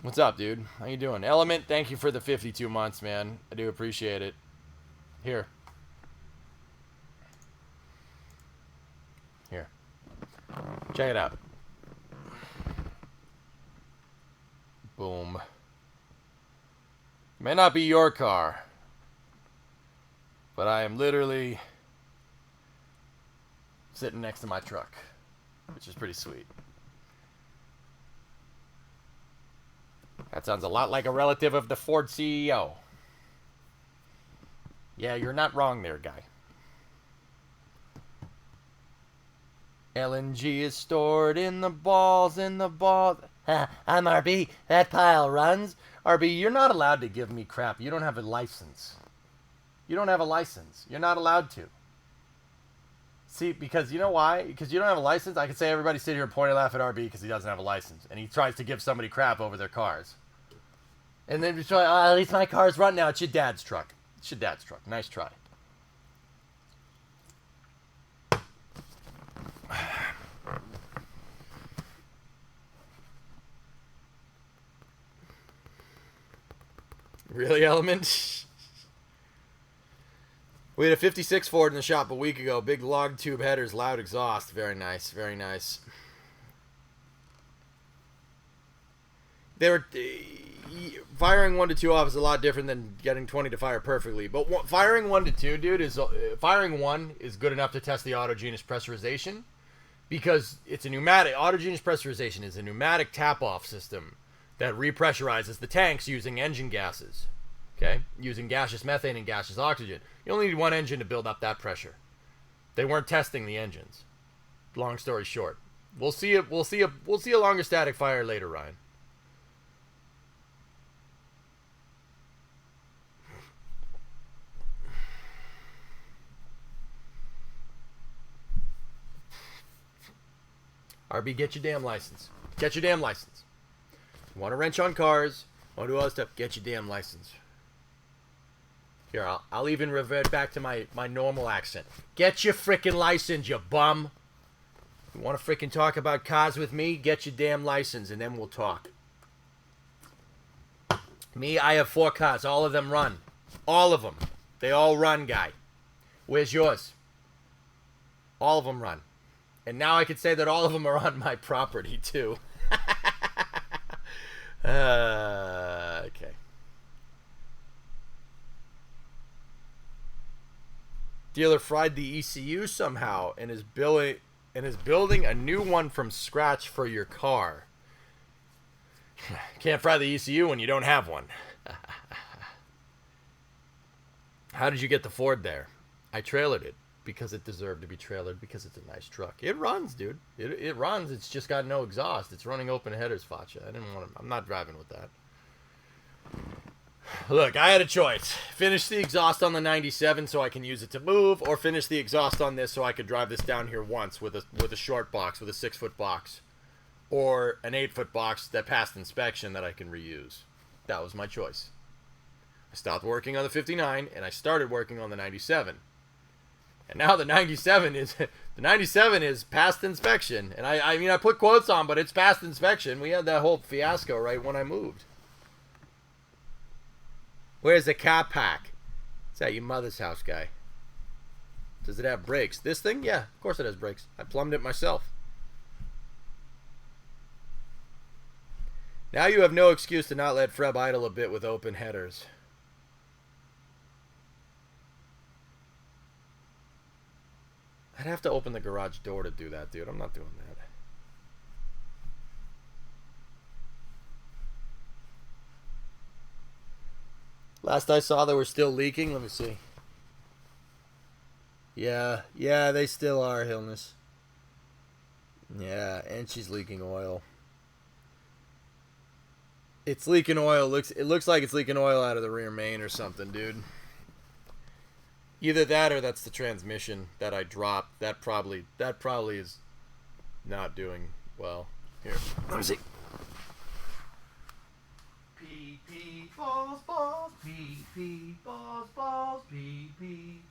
What's up, dude? How you doing? Element, thank you for the 52 months, man. I do appreciate it. Here. Here. Check it out. Boom. May not be your car, but I am literally sitting next to my truck, which is pretty sweet. That sounds a lot like a relative of the Ford CEO. Yeah, you're not wrong there, guy. LNG is stored in the balls, I'm RB. That pile runs. RB, you're not allowed to give me crap. You don't have a license. You don't have a license. You're not allowed to. See, because you know why? Because you don't have a license. I could say everybody sit here and point and laugh at RB because he doesn't have a license. And he tries to give somebody crap over their cars. And then just try, at least my car's run now. It's your dad's truck. It's your dad's truck. Nice try. Really, Element? We had a 56 Ford in the shop a week ago. Big log tube headers, loud exhaust. Very nice, very nice. They were... firing 1 to 2 off is a lot different than getting 20 to fire perfectly. But firing 1 to 2, dude, is... firing 1 is good enough to test the autogenous pressurization. Because it's a pneumatic... Autogenous pressurization is a pneumatic tap-off system that repressurizes the tanks using engine gases, okay? Using gaseous methane and gaseous oxygen. You only need one engine to build up that pressure. They weren't testing the engines. Long story short, we'll see a longer static fire later, Ryan. RB, get your damn license. Get your damn license. Want to wrench on cars, want to do all this stuff, get your damn license. Here, I'll even revert back to my normal accent. Get your frickin' license, you bum. You want to frickin' talk about cars with me? Get your damn license, and then we'll talk. Me, I have 4 cars. All of them run. All of them. They all run, guy. Where's yours? All of them run. And now I could say that all of them are on my property, too. Okay. Dealer fried the ECU somehow and is building a new one from scratch for your car. Can't fry the ECU when you don't have one. How did you get the Ford there? I trailered it because it deserved to be trailered because it's a nice truck. It runs, dude. It runs. It's just got no exhaust. It's running open headers, Facha. I'm not driving with that. Look, I had a choice. Finish the exhaust on the 97 so I can use it to move, or finish the exhaust on this so I could drive this down here once with a short box, with a 6-foot box. Or an 8-foot box that passed inspection that I can reuse. That was my choice. I stopped working on the 59 and I started working on the 97. And now the 97 is past inspection. And I mean I put quotes on, but it's past inspection. We had that whole fiasco right when I moved. Where's the car pack? It's at your mother's house, guy. Does it have brakes? This thing? Yeah, of course it has brakes. I plumbed it myself. Now you have no excuse to not let Freb idle a bit with open headers. I'd have to open the garage door to do that, dude. I'm not doing that. Last I saw, they were still leaking. Let me see. Yeah, they still are, Hillness. Yeah, and she's leaking oil. It's leaking oil. It looks like it's leaking oil out of the rear main or something, dude. Either that or that's the transmission that I dropped. That probably is not doing well. Here, let me see. Pee pee balls balls pee pee balls balls pee pee.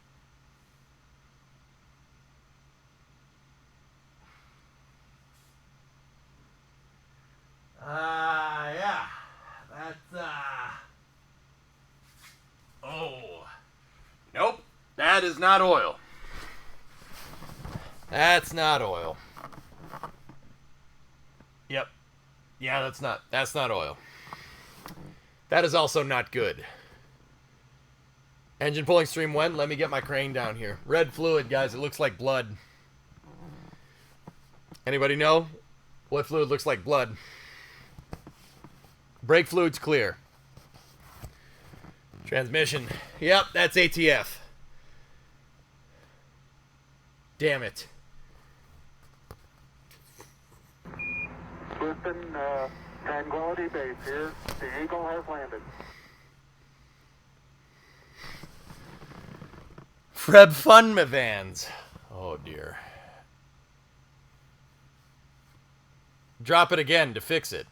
Yeah. That's Oh. Nope. That is not oil. That's not oil. Yep. Yeah, that's not oil. That is also not good. Engine pulling stream when? Let me get my crane down here. Red fluid, guys. It looks like blood. Anybody know what fluid looks like blood? Brake fluid's clear. Transmission. Yep, that's ATF. Damn it. Houston, Tranquility Base here. The Eagle has landed. Freb Funma vans. Oh dear. Drop it again to fix it.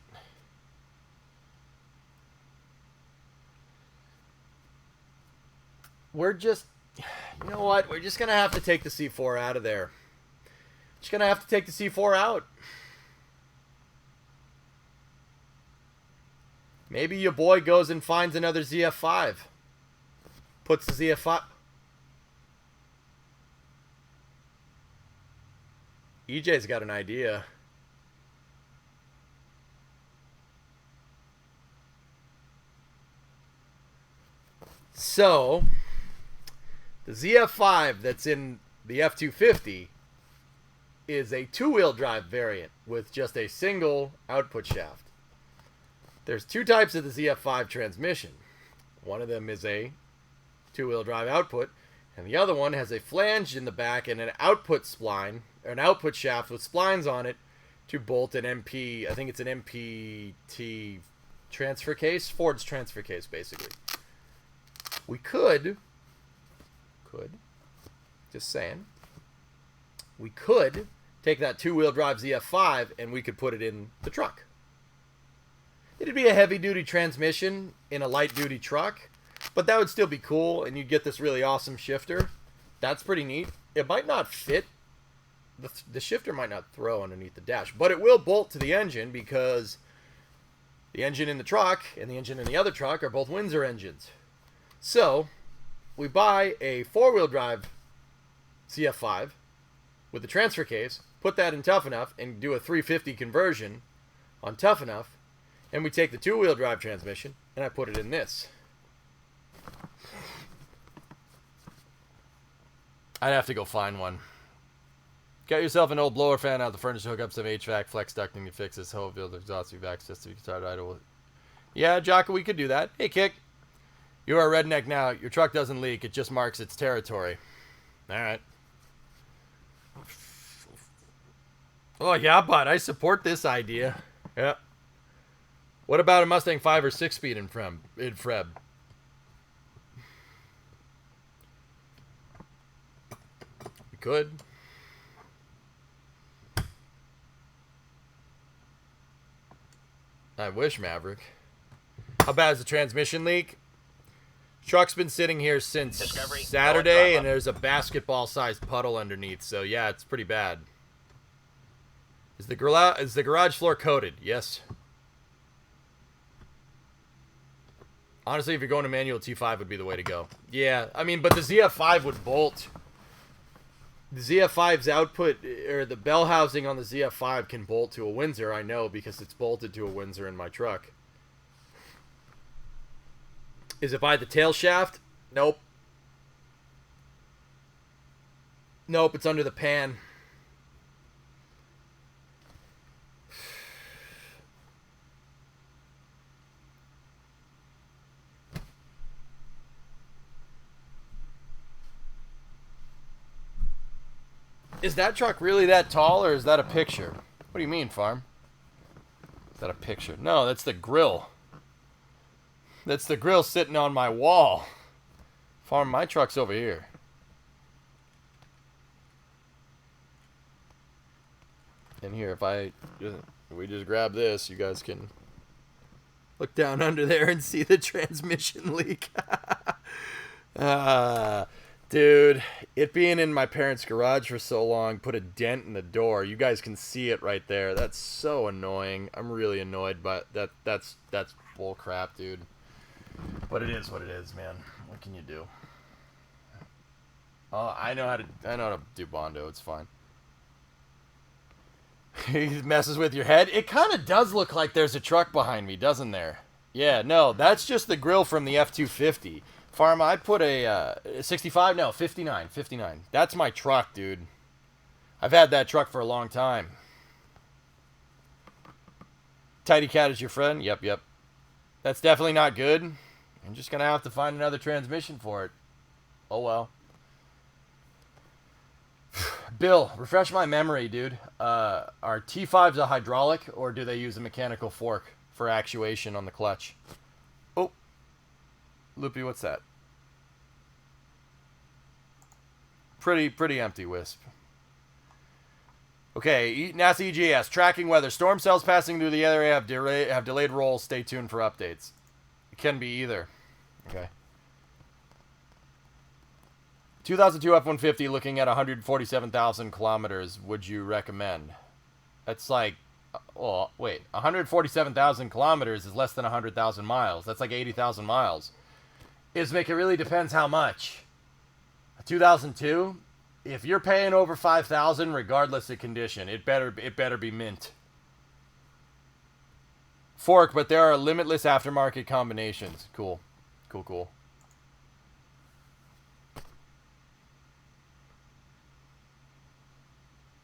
We're just, you know what? We're just going to have to take the C4 out of there. Just going to have to take the C4 out. Maybe your boy goes and finds another Zf5. Puts the Zf5. EJ's got an idea. So, the Zf5 that's in the F250 is a two-wheel drive variant with just a single output shaft. There's two types of the Zf5 transmission. One of them is a two-wheel drive output, and the other one has a flange in the back and an output spline, or an output shaft with splines on it to bolt an MP, I think it's an MPT transfer case, Ford's transfer case, basically. We could, just saying, we could take that two-wheel drive ZF5 and we could put it in the truck. It'd be a heavy-duty transmission in a light-duty truck, but that would still be cool, and you'd get this really awesome shifter. That's pretty neat. It might not fit. The shifter might not throw underneath the dash, but it will bolt to the engine because the engine in the truck and the engine in the other truck are both Windsor engines. So, we buy a four-wheel drive CF5 with the transfer case, put that in Tough Enough, and do a 350 conversion on Tough Enough, and we take the two-wheel drive transmission, and I put it in this. I'd have to go find one. Get yourself an old blower fan out of the furnace, hook up some HVAC, flex ducting to fix this whole field exhaust vac just to be started idle. Yeah, Jocko, we could do that. Hey, Kick. You are a redneck now. Your truck doesn't leak. It just marks its territory. All right. Oh, yeah, bud. I support this idea. Yeah. What about a Mustang 5 or 6-speed in Freb? We could. I wish, Maverick. How bad is the transmission leak? Truck's been sitting here since Saturday, and there's a basketball-sized puddle underneath. So, yeah, it's pretty bad. Is the garage floor coated? Yes. Honestly, if you're going to manual, T5 would be the way to go. Yeah, I mean, but the ZF5 would bolt. The ZF5's output, or the bell housing on the ZF5 can bolt to a Windsor, I know, because it's bolted to a Windsor in my truck. Is it by the tail shaft? Nope. Nope, it's under the pan. Is that truck really that tall, or is that a picture? What do you mean, Farm? Is that a picture? No, that's the grill. That's the grill sitting on my wall. Farm, my truck's over here. And here, if we just grab this, you guys can look down under there and see the transmission leak. Dude, it being in my parents' garage for so long put a dent in the door. You guys can see it right there. That's so annoying. I'm really annoyed, but that's bull crap, dude. But it is what it is, man. What can you do? Oh, I know how to do Bondo. It's fine. He messes with your head. It kind of does look like there's a truck behind me, doesn't there? Yeah, no, that's just the grill from the F-250. Farm, I put a 65, no, 59. That's my truck, dude. I've had that truck for a long time. Tidy Cat is your friend? Yep. That's definitely not good. I'm just going to have to find another transmission for it. Oh, well. Bill, refresh my memory, dude. Are T5s a hydraulic, or do they use a mechanical fork for actuation on the clutch? Oh. Loopy, what's that? Pretty empty, Wisp. Okay, NASA EGS, tracking weather. Storm cells passing through the area have delayed rolls. Stay tuned for updates. It can be either. Okay. 2002 F-150 looking at 147,000 kilometers. Would you recommend? That's like, well, wait, 147,000 kilometers is less than 100,000 miles. That's like 80,000 miles. Ismic, it really depends how much. 2002, if you're paying over 5,000, regardless of condition, it better be mint. Fork, but there are limitless aftermarket combinations. Cool.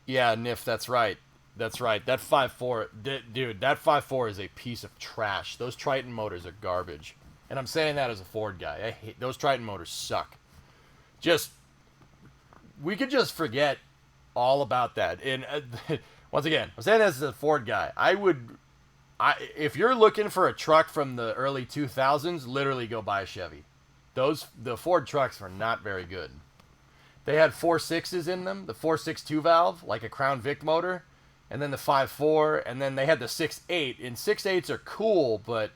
Yeah, Nif, that's right. That 5.4, dude, that 5.4 is a piece of trash. Those Triton motors are garbage. And I'm saying that as a Ford guy. I hate those Triton motors. Suck. We could just forget all about that. And once again, I'm saying this as a Ford guy. If you're looking for a truck from the early 2000s, literally go buy a Chevy. The Ford trucks were not very good. They had 4.6s in them, the 4.6 2-valve, like a Crown Vic motor, and then the 5.4, and then they had the 6.8. And 6.8s are cool, but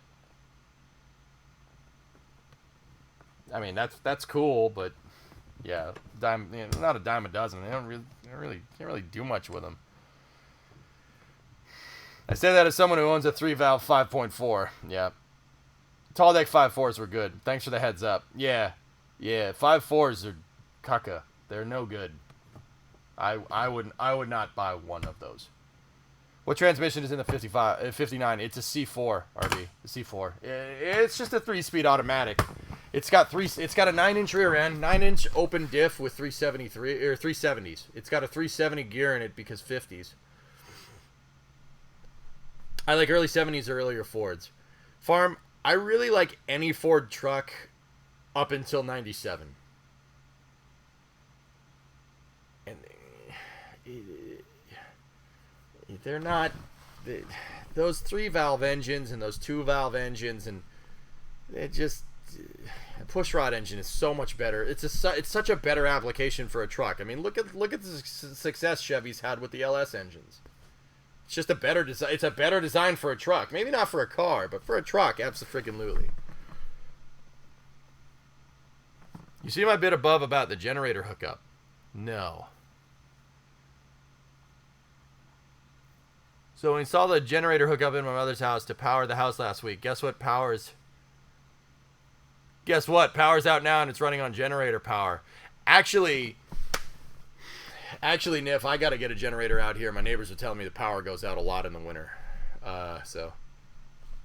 I mean that's cool, but yeah, not a dime a dozen. They can't really do much with them. I say that as someone who owns a 3-valve 5.4. Yeah, tall deck 5.4s were good. Thanks for the heads up. Yeah, 5.4s are caca. They're no good. I would not buy one of those. What transmission is in the 59? It's a C4, RB. The C4. It's just a 3-speed automatic. It's got a 9-inch rear end, 9-inch open diff with 373 or 370s. It's got a 370 gear in it because 50s. I like early 70s or earlier Fords. Farm, I really like any Ford truck up until 97. And they're not those 3-valve engines and those 2-valve engines, and it just a pushrod engine is so much better. It's such a better application for a truck. I mean, look at the success Chevy's had with the LS engines. It's just a better design. It's a better design for a truck. Maybe not for a car, but for a truck, abso-freaking-lutely. You see my bit above about the generator hookup? No. So we installed a generator hookup in my mother's house to power the house last week. Guess what? Power's out now, and it's running on generator power. Actually, Nif, I got to get a generator out here. My neighbors are telling me the power goes out a lot in the winter. So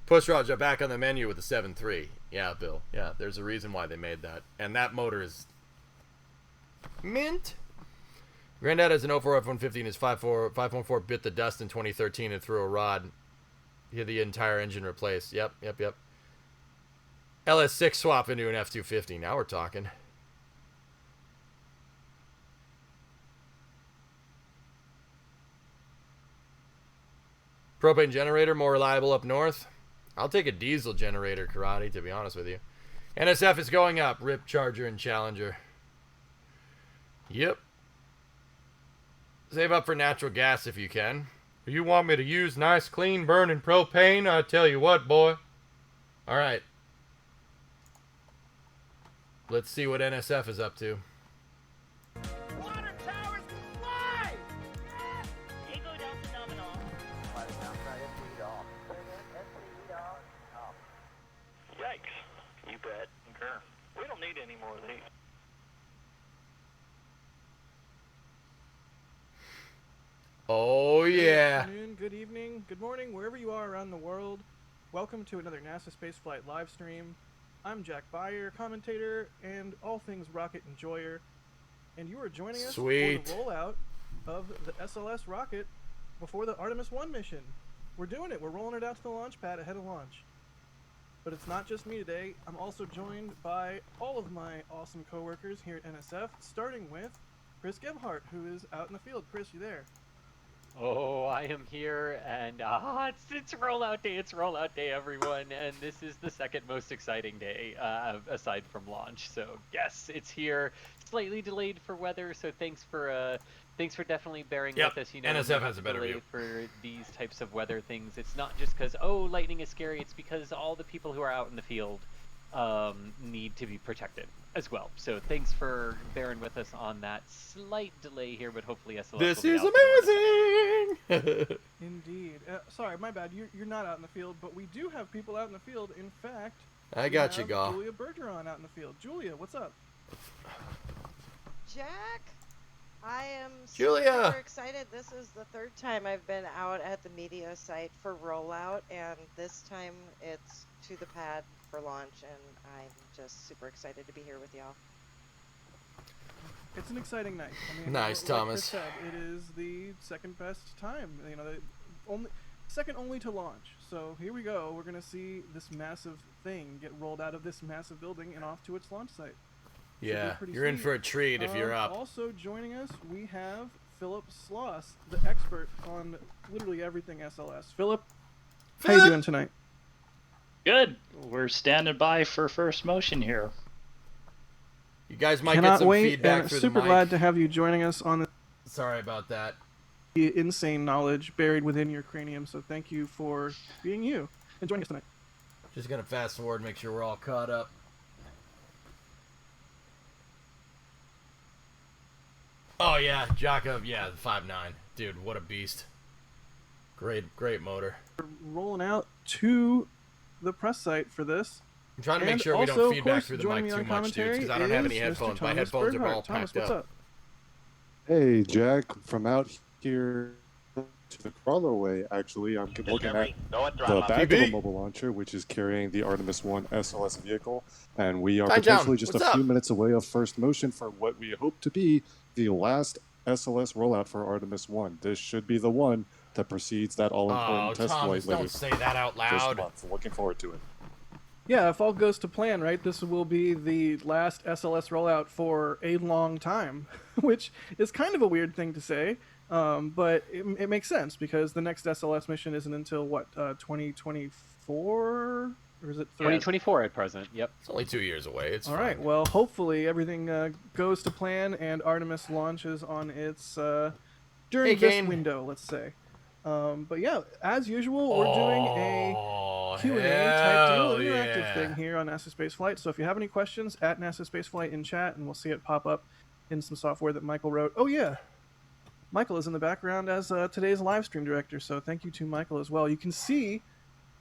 push rods are back on the menu with the 7.3. Yeah, Bill. Yeah, there's a reason why they made that. And that motor is mint. Granddad has an 04 F-150 and his 5.4 bit the dust in 2013 and threw a rod. He had the entire engine replaced. Yep. LS6 swap into an F-250. Now we're talking. Propane generator, more reliable up north. I'll take a diesel generator, Karate, to be honest with you. NSF is going up. Rip, Charger, and Challenger. Yep. Save up for natural gas if you can. You want me to use nice, clean, burning propane? I tell you what, boy. All right. Let's see what NSF is up to. Water towers, fly! Echo down phenomenal. Yikes. You bet. Okay. We don't need any more of these. Oh, yeah. Good afternoon, good evening, good morning, wherever you are around the world. Welcome to another NASA Spaceflight live stream. I'm Jack Beyer, commentator and all things rocket enjoyer. And you are joining us Sweet. for the rollout of the SLS rocket before the Artemis I mission. We're doing it. We're rolling it out to the launch pad ahead of launch. But it's not just me today. I'm also joined by all of my awesome coworkers here at NSF, starting with Chris Gebhardt, who is out in the field. Chris, you there? Oh, I am here, and it's rollout day, everyone, and this is the second most exciting day, aside from launch. So yes, it's here, slightly delayed for weather. So thanks for definitely bearing with us. You know, NSF has a better view for these types of weather things. It's not just because lightning is scary. It's because all the people who are out in the field need to be protected as well. So thanks for bearing with us on that slight delay here, but hopefully SLS This will be is out amazing! Indeed. Sorry, my bad. You're not out in the field, but we do have people out in the field. In fact, I we got you, have Gaw. Julia Bergeron out in the field. Julia, what's up? Jack, I am Julia! super excited. This is the third time I've been out at the media site for rollout, and this time it's to the pad for launch, and I'm just super excited to be here with y'all. It's an exciting night. I mean, Nice, like Thomas. Chris said, it is the second best time. You know, second only to launch. So here we go. We're gonna see this massive thing get rolled out of this massive building and off to its launch site. Yeah, pretty you're in sweet. for a treat if you're up. Also joining us, we have Philip Sloss, the expert on literally everything SLS. Philip, how you doing tonight? Good. We're standing by for first motion here. You guys might get Cannot some wait, feedback and through super the mic. glad to have you joining us on Sorry about that. the insane knowledge buried within your cranium. So thank you for being you and joining us tonight. Just gonna fast forward, make sure we're all caught up. Oh yeah, Jakob, yeah, the 5.9. Dude, what a beast. Great motor. We're rolling out to the press site for this. I'm trying to make And sure we also, don't of feedback course, through the joining mic me too on much, dudes, commentary because I don't have any is Mr. headphones. My Thomas headphones are Berghardt. all Thomas, packed what's up. up? Hey, Jack, from out here to the crawler way, actually, I'm looking at Discovery, go at the throttle up. back of a PB. mobile launcher, which is carrying the Artemis I SLS vehicle, and we are Hi, potentially John. just What's a few up? minutes away of first motion for what we hope to be the last SLS rollout for Artemis I. This should be the one that precedes that all-important Oh, test Thomas, flight later don't say that out this loud. month. Looking forward to it. Yeah, if all goes to plan, right, this will be the last SLS rollout for a long time, which is kind of a weird thing to say, but it makes sense because the next SLS mission isn't until, what, 2024? Or is it 2024 at present. Yep. It's only 2 years away. It's All fine. right, well, hopefully everything goes to plan and Artemis launches on its, during Hey, this Kane. window, let's say. But yeah, as usual, we're doing a Oh, Q&A type deal, hell interactive yeah. thing here on NASA Spaceflight. So if you have any questions, at NASA Spaceflight in chat, and we'll see it pop up in some software that Michael wrote. Oh yeah, Michael is in the background as today's live stream director. So thank you to Michael as well. You can see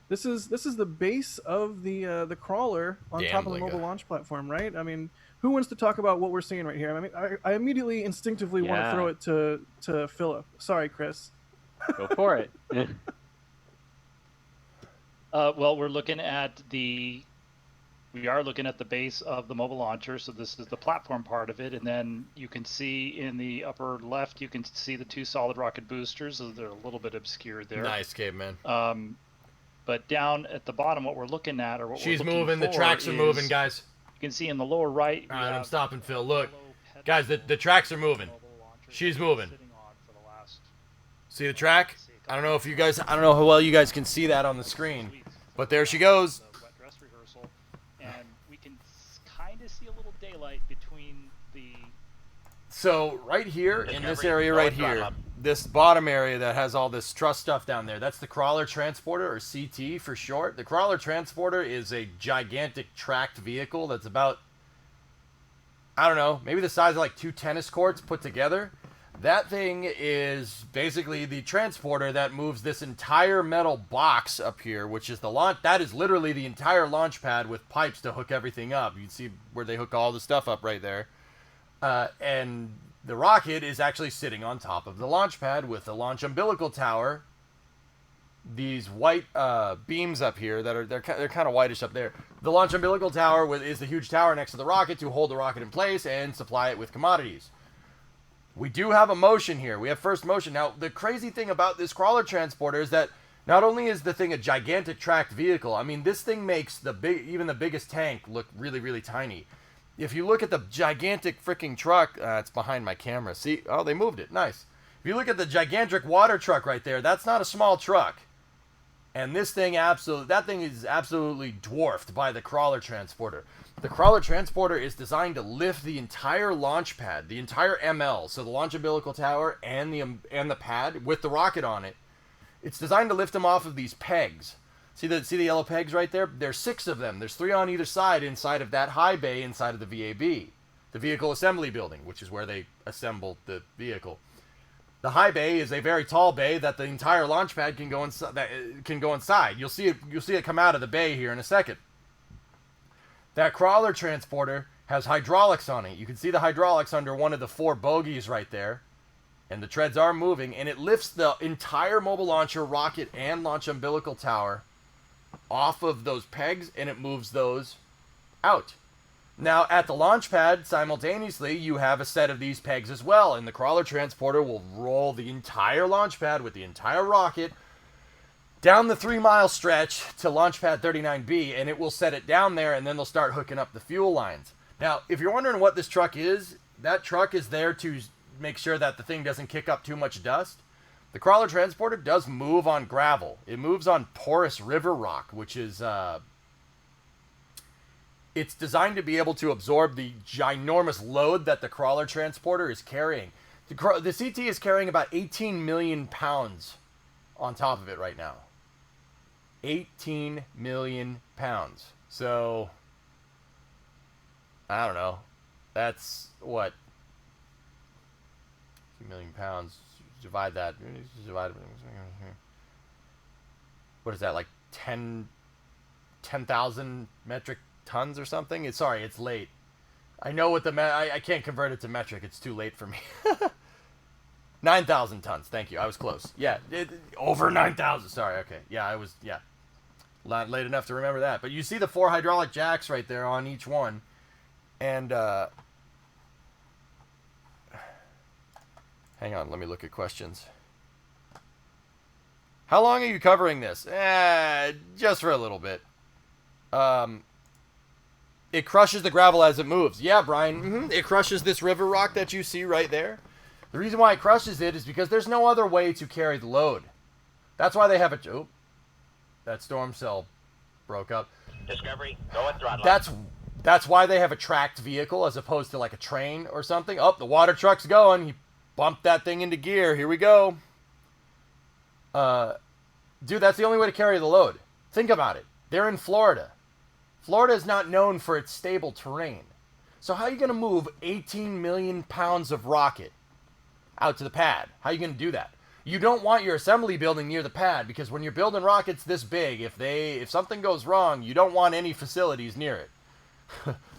this is the base of the crawler on Damn, top of the Linga. mobile launch platform, right? I mean, who wants to talk about what we're seeing right here? I mean, I immediately instinctively want to Yeah. throw it to Philip. Sorry, Chris. Go for it. Well, we are looking at the base of the mobile launcher, so this is the platform part of it, and then you can see in the upper left, you can see the two solid rocket boosters. So they're a little bit obscured there. Nice, caveman. But down at the bottom, what we're looking at, or what She's we're looking moving. The for tracks are is- moving, guys. You can see in the lower right. All right, I'm stopping, Phil. Look, guys, the tracks are moving. She's moving. See the track? I don't know if you guys, I don't know how well you guys can see that on the screen, but there she goes. The wet dress rehearsal, and we can kind of see a little daylight between the. So right here in this area right here, this bottom area that has all this truss stuff down there, that's the crawler transporter, or CT for short. The crawler transporter is a gigantic tracked vehicle that's about, I don't know, maybe the size of like 2 tennis courts put together. That thing is basically the transporter that moves this entire metal box up here, which is the launch. That is literally the entire launch pad with pipes to hook everything up. You can see where they hook all the stuff up right there. And the rocket is actually sitting on top of the launch pad with the launch umbilical tower. These white beams up here that are they're kind of whitish up there. The launch umbilical tower is the huge tower next to the rocket to hold the rocket in place and supply it with commodities. We do have a motion here. We have first motion. Now, the crazy thing about this crawler transporter is that not only is the thing a gigantic tracked vehicle, I mean, this thing makes even the biggest tank look really, really tiny. If you look at the gigantic freaking truck, it's behind my camera. See? Oh, they moved it. Nice. If you look at the gigantic water truck right there, that's not a small truck. And this thing that thing is absolutely dwarfed by the crawler transporter. The crawler transporter is designed to lift the entire launch pad, the entire ML, so the launch umbilical tower and the pad with the rocket on it. It's designed to lift them off of these pegs. See the yellow pegs right there? There's 6 of them. There's 3 on either side inside of that high bay inside of the VAB, the vehicle assembly building, which is where they assemble the vehicle. The high bay is a very tall bay that the entire launch pad can go inside. You'll see it come out of the bay here in a second. That crawler transporter has hydraulics on it. You can see the hydraulics under one of the 4 bogies right there. And the treads are moving, and it lifts the entire mobile launcher, rocket, and launch umbilical tower off of those pegs, and it moves those out. Now, at the launch pad, simultaneously, you have a set of these pegs as well, and the crawler transporter will roll the entire launch pad with the entire rocket down the 3-mile stretch to launch pad 39B, and it will set it down there, and then they'll start hooking up the fuel lines. Now, if you're wondering what this truck is, that truck is there to make sure that the thing doesn't kick up too much dust. The crawler transporter does move on gravel. It moves on porous river rock, which is it's designed to be able to absorb the ginormous load that the crawler transporter is carrying. The CT is carrying about 18 million pounds on top of it right now. 18 million pounds. So, I don't know. That's what? 2 million pounds. Divide that. What is that, like 10,000 metric tons or something? It's late. I know what I can't convert it to metric. It's too late for me. 9,000 tons. Thank you. I was close. Yeah, over 9,000. Sorry. Okay. Yeah, I was. Yeah, late enough to remember that. But you see the 4 hydraulic jacks right there on each one, and hang on. Let me look at questions. How long are you covering this? Just for a little bit. It crushes the gravel as it moves. Yeah, Brian. It crushes this river rock that you see right there. The reason why it crushes it is because there's no other way to carry the load. That's why they have a... Oh, that storm cell broke up. Discovery, go at throttle. That's why they have a tracked vehicle as opposed to like a train or something. Oh, the water truck's going. He bumped that thing into gear. Here we go. Dude, that's the only way to carry the load. Think about it. They're in Florida. Florida is not known for its stable terrain. So how are you going to move 18 million pounds of rocket out to the pad? How are you going to do that? You don't want your assembly building near the pad because when you're building rockets this big, if something goes wrong, you don't want any facilities near it.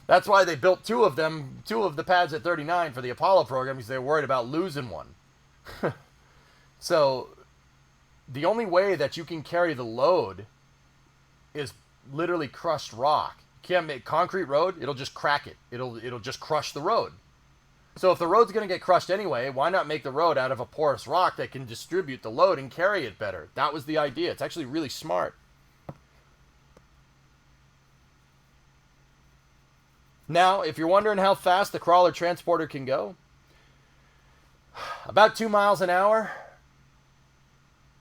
That's why they built 2 of the pads at 39 for the Apollo program because they were worried about losing one. So the only way that you can carry the load is literally crushed rock. You can't make concrete road, it'll just crack it. It'll just crush the road. So if the road's going to get crushed anyway, why not make the road out of a porous rock that can distribute the load and carry it better? That was the idea. It's actually really smart. Now, if you're wondering how fast the crawler transporter can go, about 2 miles an hour.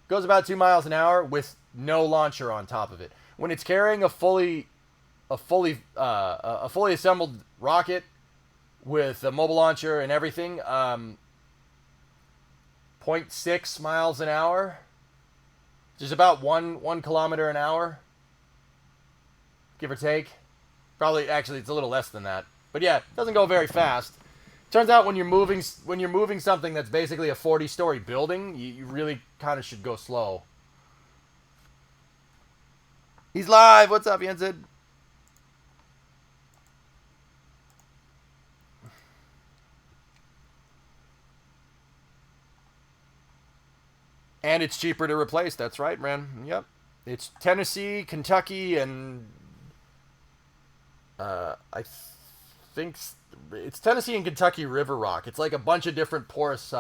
Goes about 2 miles an hour with no launcher on top of it. When it's carrying a fully assembled rocket with a mobile launcher and everything, 0.6 miles an hour, which is about 1 kilometer an hour, give or take. Probably, actually, it's a little less than that. But yeah, it doesn't go very fast. Turns out when you're moving something that's basically a 40-story building, you really kind of should go slow. He's live. What's up, Yensid? And it's cheaper to replace. That's right, man. Yep. It's Tennessee, Kentucky, and I think it's Tennessee and Kentucky river rock. It's like a bunch of different porous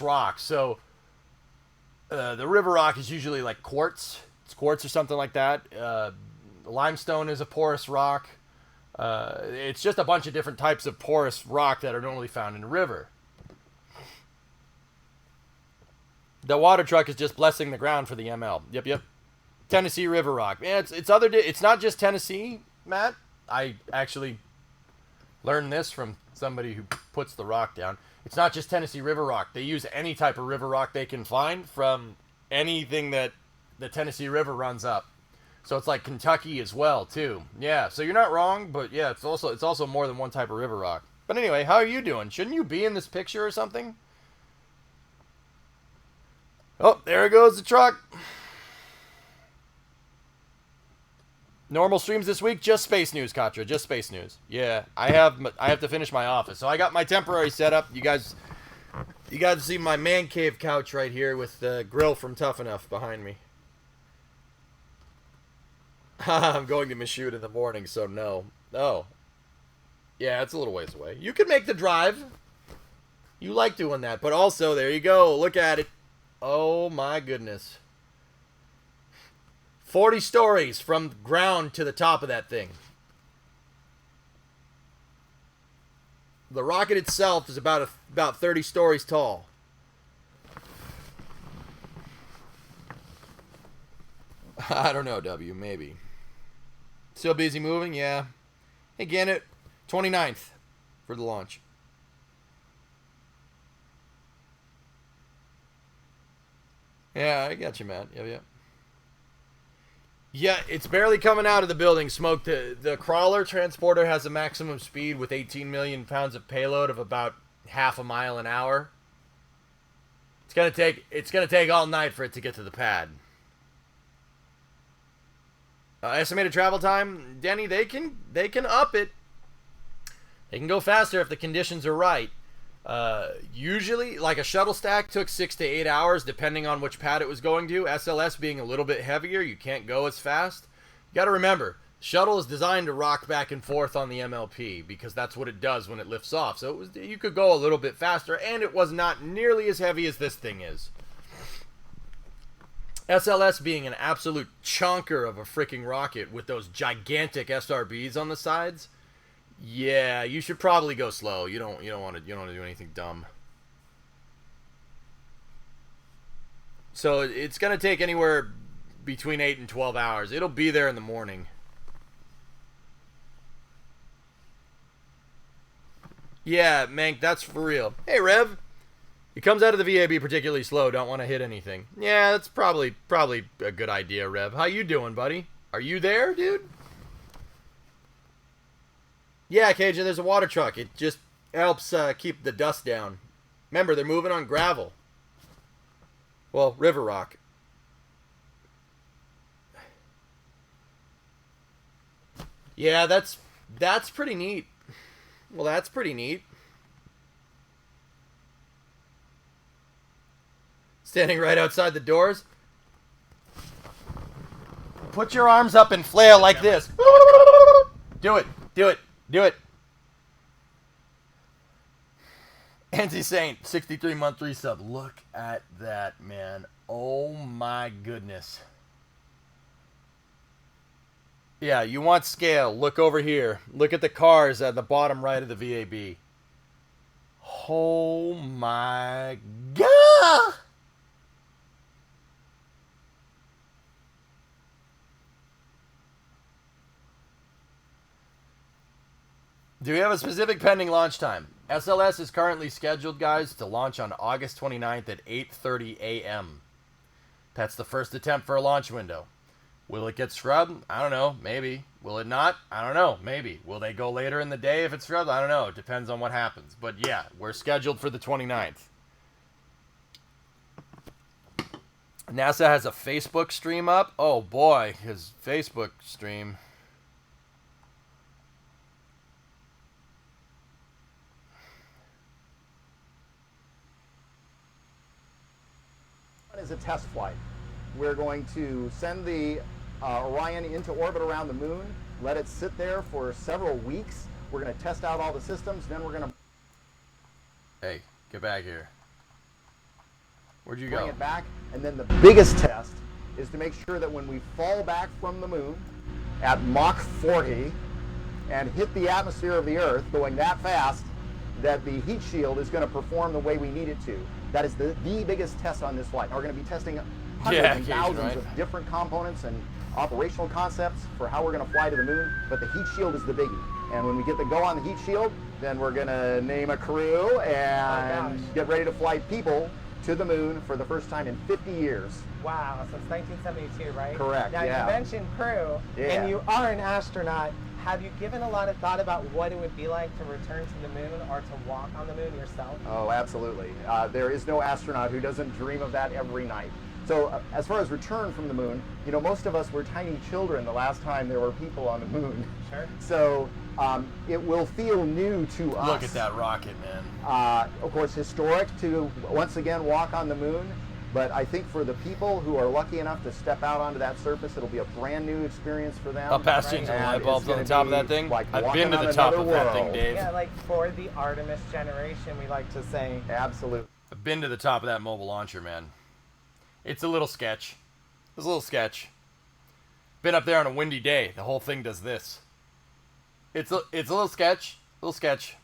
rocks. So the river rock is usually like quartz. It's quartz or something like that. Limestone is a porous rock. It's just a bunch of different types of porous rock that are normally found in a river. The water truck is just blessing the ground for the ML. Yep. Tennessee river rock. Man, it's not just Tennessee, Matt. I actually learned this from somebody who puts the rock down. It's not just Tennessee river rock. They use any type of river rock they can find from anything that the Tennessee River runs up. So it's like Kentucky as well, too. Yeah, so you're not wrong, but yeah, it's also more than one type of river rock. But anyway, how are you doing? Shouldn't you be in this picture or something? Oh, there goes the truck. Normal streams this week, just space news, Katra, just space news. Yeah, I have to finish my office, so I got my temporary setup. You guys see my man cave couch right here with the grill from Tough Enough behind me. I'm going to Michoud in the morning, so no. Oh, yeah, it's a little ways away. You can make the drive. You like doing that, but also there you go. Look at it. Oh my goodness. 40 stories from ground to the top of that thing. The rocket itself is about 30 stories tall. I don't know, W, maybe. Still busy moving? Yeah. Hey, Gannett, 29th for the launch. Yeah, I got you, Matt. Yep. Yeah, it's barely coming out of the building. Smoke. The crawler transporter has a maximum speed with 18 million pounds of payload of about half a mile an hour. It's gonna take all night for it to get to the pad. Estimated travel time, Denny. They can up it. They can go faster if the conditions are right. Usually, like a shuttle stack took 6 to 8 hours, depending on which pad it was going to. SLS being a little bit heavier, you can't go as fast. You got to remember, shuttle is designed to rock back and forth on the MLP because that's what it does when it lifts off. So you could go a little bit faster, and it was not nearly as heavy as this thing is. SLS being an absolute chunker of a freaking rocket with those gigantic SRBs on the sides. Yeah, you should probably go slow. You don't want to do anything dumb. So it's gonna take anywhere between 8 and 12 hours. It'll be there in the morning. Yeah, Mank, that's for real. Hey, Rev. It comes out of the VAB particularly slow. Don't want to hit anything. Yeah, that's probably a good idea, Rev. How you doing, buddy? Are you there, dude? Yeah, KJ, there's a water truck. It just helps keep the dust down. Remember, they're moving on gravel. Well, river rock. Yeah, that's pretty neat. Well, that's pretty neat. Standing right outside the doors. Put your arms up and flail like this. Do it. Do it. Do it. Anti-Saint, 63-month resub. Look at that, man. Oh my goodness. Yeah, you want scale. Look over here. Look at the cars at the bottom right of the VAB. Oh my God. Do we have a specific pending launch time? SLS is currently scheduled, guys, to launch on August 29th at 8:30 a.m. That's the first attempt for a launch window. Will it get scrubbed? I don't know. Maybe. Will it not? I don't know. Maybe. Will they go later in the day if it's scrubbed? I don't know. It depends on what happens. But yeah, we're scheduled for the 29th. NASA has a Facebook stream up. Oh boy, his Facebook stream. Is a test flight. We're going to send the Orion into orbit around the moon, let it sit there for several weeks. We're going to test out all the systems, then we're going to... Hey, get back here. Where'd you bring go? it back, and then the biggest test is to make sure that when we fall back from the moon at Mach 40 and hit the atmosphere of the Earth going that fast, that the heat shield is going to perform the way we need it to. That is the biggest test on this flight. Now, we're going to be testing hundreds and thousands of different components and operational concepts for how we're going to fly to the moon, but the heat shield is the biggie. And when we get the go on the heat shield, then we're going to name a crew and get ready to fly people to the moon for the first time in 50 years. Wow, since 1972, right? Correct, now, yeah. you mentioned crew, and you are an astronaut. Have you given a lot of thought about what it would be like to return to the moon or to walk on the moon yourself? Oh, absolutely. There is no astronaut who doesn't dream of that every night. So as far as return from the moon, you know, most of us were tiny children the last time there were people on the moon. Sure. So it will feel new to us. Look at that rocket, man. Of course, historic to once again walk on the moon. But I think for the people who are lucky enough to step out onto that surface, it'll be a brand new experience for them. I'll pass changing the light bulbs on the top of that thing. Like I've been to the top of that thing, Dave. Yeah, like for the Artemis generation, we like to say. Absolutely. I've been to the top of that mobile launcher, man. It's a little sketch. It's a little sketch. Been up there on a windy day. The whole thing does this. It's a little sketch. Little sketch.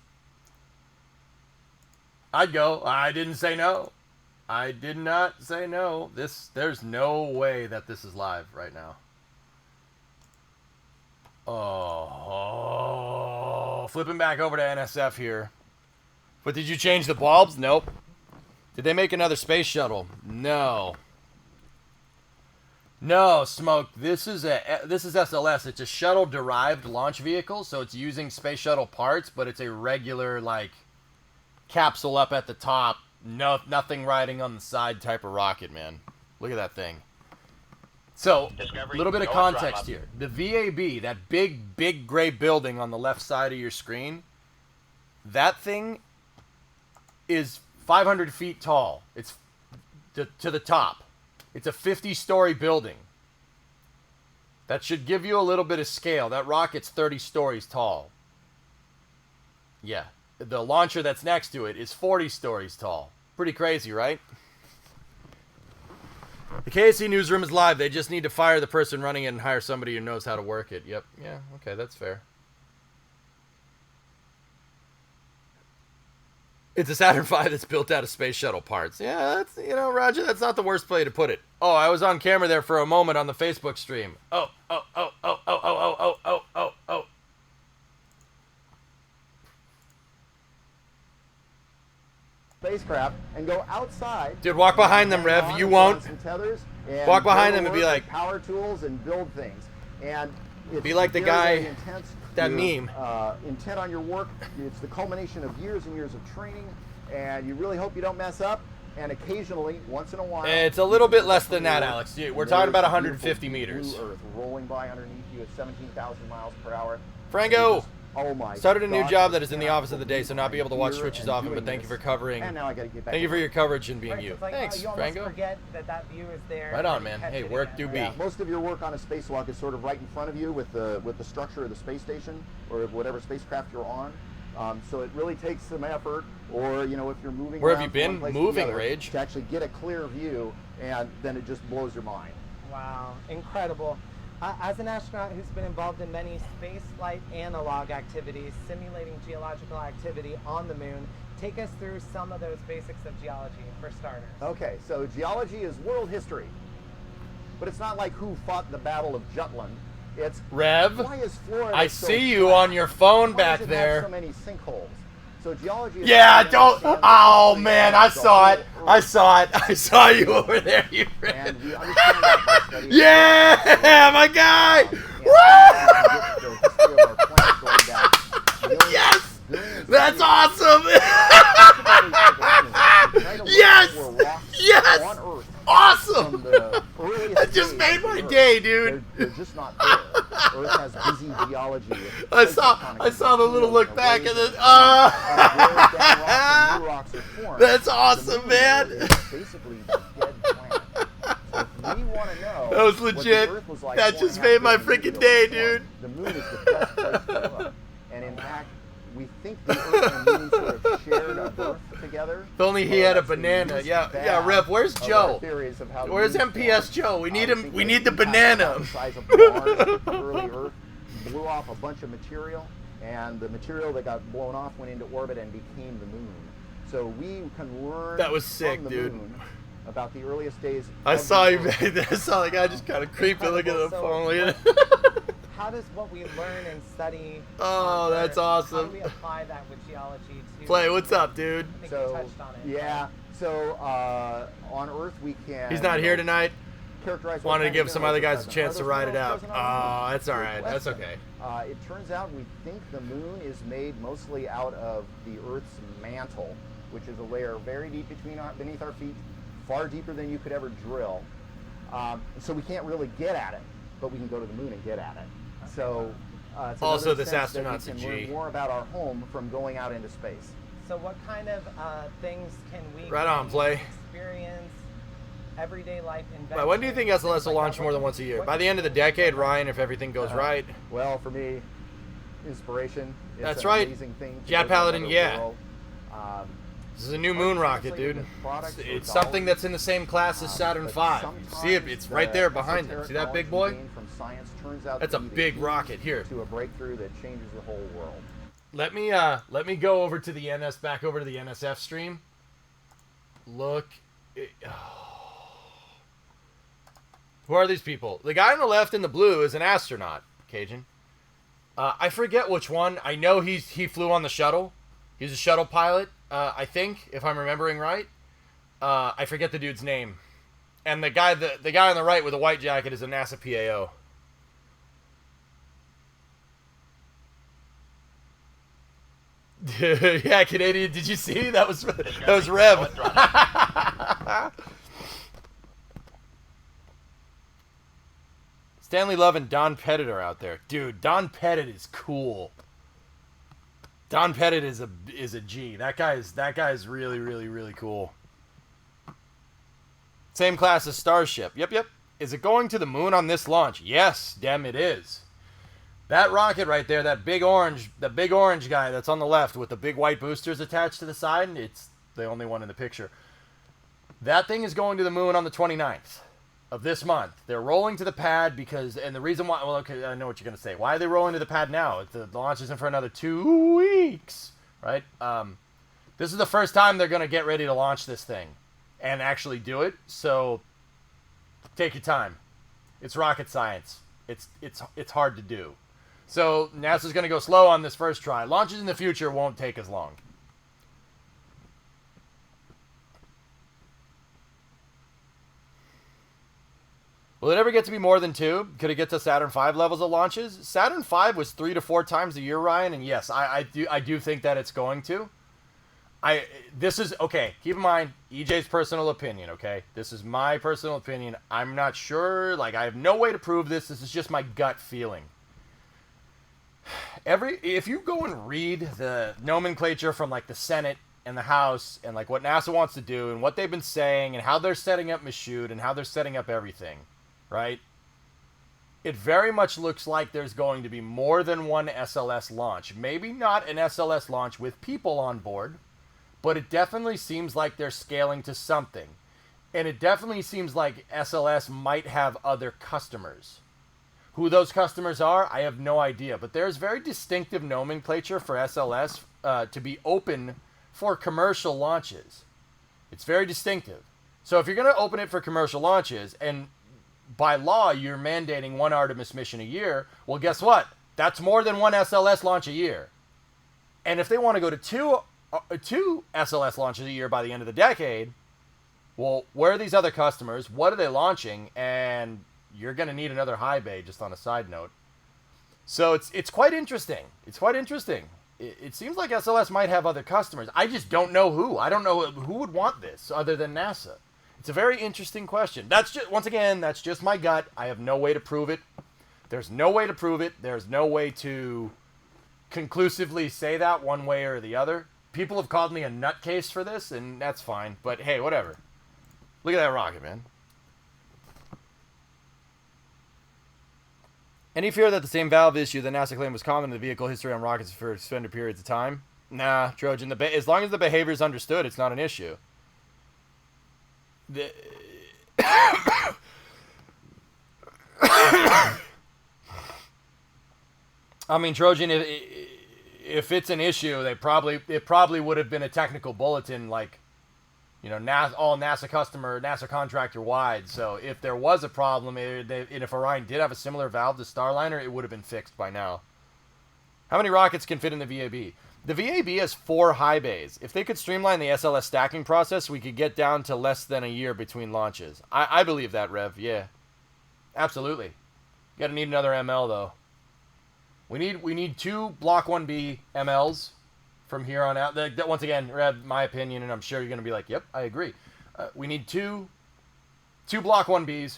I'd go. I didn't say no. I did not say no. There's no way that this is live right now. Oh, flipping back over to NSF here. But did you change the bulbs? Nope. Did they make another space shuttle? No. No, Smoke. This is SLS. It's a shuttle-derived launch vehicle, so it's using space shuttle parts, but it's a regular like capsule up at the top. No, nothing riding on the side type of rocket, man. Look at that thing. So, a little bit of context here. The VAB, that big gray building on the left side of your screen, that thing is 500 feet tall. It's to the top. It's a 50-story building. That should give you a little bit of scale. That rocket's 30 stories tall. Yeah. The launcher that's next to it is 40 stories tall. Pretty crazy, right? The KSC newsroom is live. They just need to fire the person running it and hire somebody who knows how to work it. Yep. Yeah, okay, that's fair. It's a Saturn V that's built out of space shuttle parts. Yeah, that's, you know, Roger, that's not the worst way to put it. Oh, I was on camera there for a moment on the Facebook stream. Oh. Spacecraft and go outside. Dude, walk behind them, Rev. You won't. Some tethers and walk behind them and be like power tools and build things. And it's be like the very, guy very intense. that You're, meme. Intent on your work. It's the culmination of years and years of training, and you really hope you don't mess up. And occasionally, once in a while, it's a little bit less than that, Alex. We're talking about 150 meters. Blue Earth rolling by underneath you at 17,000 miles per hour. Franco. Oh my! Started a new job that is in the office of the day, so not be able to watch Switches often. But thank you for covering. And now I gotta get back. Thank you for your coverage and being Right, you. it's like, Thanks, you almost Franco. forget that view is there. Right on, man. Hey, work do be. Yeah, most of your work on a spacewalk is sort of right in front of you with the structure of the space station or whatever spacecraft you're on. So it really takes some effort, or you know, if you're moving. Where have around you from been? one place to Moving, the other, Rage. To actually get a clear view, and then it just blows your mind. Wow, incredible. As an astronaut who's been involved in many spaceflight analog activities, simulating geological activity on the moon, take us through some of those basics of geology for starters. Okay, so geology is world history, but it's not like who fought the Battle of Jutland It's Rev, why is Florida I so see you flat? on your phone Why back does it have there. so many sinkholes? So geology is Yeah, trying to don't. understand the Oh history man, of I the saw it. whole I Earth. saw it. I saw you over there. You And we understand that by studying yeah, my guy. and Woo! the history of our planet going back millions, Yes, billions of that's years. awesome. Yes! Yes, yes, On Earth, from awesome. the earliest That just days made of the my Earth. day, dude. They're just not there. Earth has busy geology. With I saw the little look back and then. New rocks are formed. That's The awesome, moon man. is basically the dead planet. So if we want to know That was what the legit. Earth was like That 4.5 just made my billion years freaking ago, day, it's formed. dude. The moon is the best place to look. And in fact, we think the Earth and the moon sort of shared a birth together. If only he had a banana. Yeah, Rev. Where's Joe? Where's MPS Joe? We need him. We need the banana. The size of Mars, the early Earth blew off a bunch of material, and the material that got blown off went into orbit and became the moon. So we can learn That was sick, from the dude. moon about the earliest days. I of saw the you Earth. back there. I saw the guy just kind of creeping, looking at the phone. Look at it. How does what we learn and study? Oh, on that's Earth, awesome. How do we apply that with geology to? Play, what's up, dude? I think So you touched on it. yeah, so on Earth we can. He's not here tonight. Characterize. Wanted to what give kind some of other minerals guys a are chance to present. ride it Are out. those minerals present on the moon? Oh, that's all right. Good That's question. okay. It turns out we think the moon is made mostly out of the Earth's mantle, which is a layer very deep beneath our feet, far deeper than you could ever drill. So we can't really get at it, but we can go to the moon and get at it. So it's Also, another this sense that astronaut's a we G. can learn more about our home from going out into space. So what kind of things can we Right on, Play. experience, everyday life inventions? But when do you think SLS will launch more than once a year? By the end of the decade, Ryan, if everything goes right. Well, for me, inspiration. It's That's an right. Amazing thing to Jet go to Paladin, another yeah. world. This is a new moon rocket, dude. It's something that's in the same class as Saturn V. See it? It's right there behind him. See that big boy? That's a big rocket. Here. To a breakthrough that changes the whole world. Let me go over to the back over to the NSF stream. Look. Who are these people? The guy on the left in the blue is an astronaut, Cajun. I forget which one. I know he flew on the shuttle. He's a shuttle pilot, I think, if I'm remembering right. I forget the dude's name. And the guy on the right with the white jacket is a NASA PAO. Yeah, Canadian. Did you see that was Rev? Stanley Love and Don Pettit are out there, dude. Don Pettit is cool. Don Pettit is a G. That guy is really, really, really cool. Same class as Starship. Yep. Is it going to the moon on this launch? Yes, damn it is. That rocket right there, the big orange guy that's on the left with the big white boosters attached to the side, it's the only one in the picture. That thing is going to the moon on the 29th of this month. They're rolling to the pad because, and the reason why, well, okay, I know what you're going to say. Why are they rolling to the pad now? The launch isn't for another 2 weeks, right? This is the first time they're going to get ready to launch this thing and actually do it. So take your time. It's rocket science. It's hard to do. So NASA's going to go slow on this first try. Launches in the future won't take as long. Will it ever get to be more than 2? Could it get to Saturn V levels of launches? Saturn V was 3 to 4 times a year, Ryan, and yes, I do think that it's going to. This is, okay, keep in mind, EJ's personal opinion, okay? This is my personal opinion. I'm not sure, like, I have no way to prove this. This is just my gut feeling. If you go and read the nomenclature from, like, the Senate and the House and, like, what NASA wants to do and what they've been saying and how they're setting up Michoud and how they're setting up everything, right? It very much looks like there's going to be more than one SLS launch. Maybe not an SLS launch with people on board, but it definitely seems like they're scaling to something. And it definitely seems like SLS might have other customers. Who those customers are, I have no idea. But there's very distinctive nomenclature for SLS to be open for commercial launches. It's very distinctive. So if you're going to open it for commercial launches, and by law, you're mandating one Artemis mission a year. Well, guess what? That's more than one SLS launch a year. And if they want to go to two SLS launches a year by the end of the decade, well, where are these other customers? What are they launching? And you're going to need another high bay, just on a side note. So it's quite interesting. It's quite interesting. It seems like SLS might have other customers. I just don't know who. I don't know who would want this other than NASA. It's a very interesting question. That's just, once again, that's just my gut. I have no way to prove it. There's no way to prove it. There's no way to conclusively say that one way or the other. People have called me a nutcase for this, and that's fine. But hey, whatever. Look at that rocket, man. Any fear that the same valve issue that NASA claimed was common in the vehicle history on rockets for extended periods of time? Nah, Trojan. As long as the behavior is understood, it's not an issue. I mean, Trojan, if it's an issue, it probably would have been a technical bulletin, like, you know, all NASA contractor wide. So if there was a problem, and if Orion did have a similar valve to Starliner, it would have been fixed by now. How many rockets can fit in the VAB? The VAB has 4 high bays. If they could streamline the SLS stacking process, we could get down to less than a year between launches. I believe that, Rev. Yeah, absolutely. Gotta need another ML though. We need 2 Block 1B MLs from here on out. Once again, Rev, my opinion, and I'm sure you're gonna be like, yep, I agree. We need two Block 1Bs.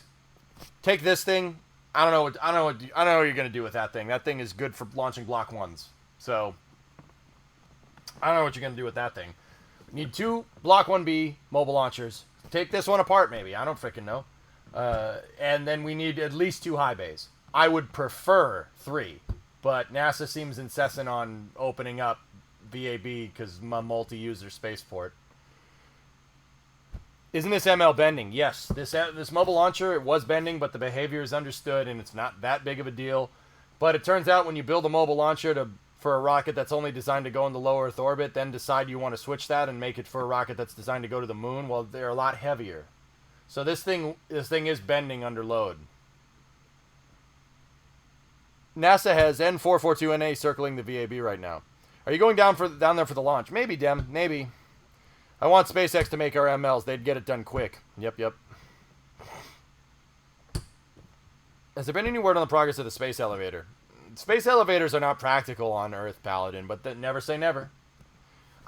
Take this thing. I don't know what you're gonna do with that thing. That thing is good for launching Block 1s. So I don't know what you're going to do with that thing. We need 2 Block 1B mobile launchers. Take this one apart, maybe. I don't freaking know. And then we need at least 2 high bays. I would prefer 3. But NASA seems incessant on opening up VAB because my multi-user spaceport. Isn't this ML bending? Yes. This mobile launcher, it was bending, but the behavior is understood, and it's not that big of a deal. But it turns out when you build a mobile launcher for a rocket that's only designed to go in the low Earth orbit, then decide you want to switch that and make it for a rocket that's designed to go to the moon, well, they're a lot heavier. So this thing is bending under load. NASA has N442NA circling the VAB right now. Are you going down there for the launch? Maybe, Dem. Maybe. I want SpaceX to make our MLs. They'd get it done quick. Yep. Has there been any word on the progress of the space elevator? Space elevators are not practical on Earth, Paladin, but never say never.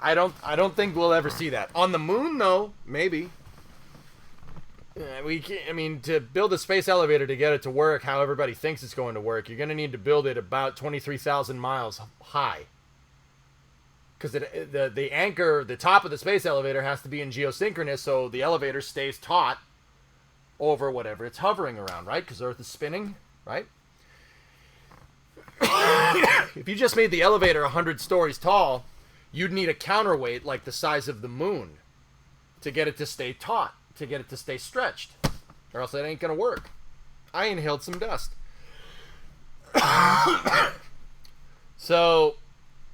I don't think we'll ever see that. On the moon, though, maybe. To build a space elevator to get it to work how everybody thinks it's going to work, you're going to need to build it about 23,000 miles high. Because the anchor, the top of the space elevator has to be in geosynchronous, so the elevator stays taut over whatever it's hovering around, right? Because Earth is spinning, right? If you just made the elevator 100 stories tall, you'd need a counterweight like the size of the moon to get it to stay taut, to get it to stay stretched, or else it ain't gonna work. I inhaled some dust. So,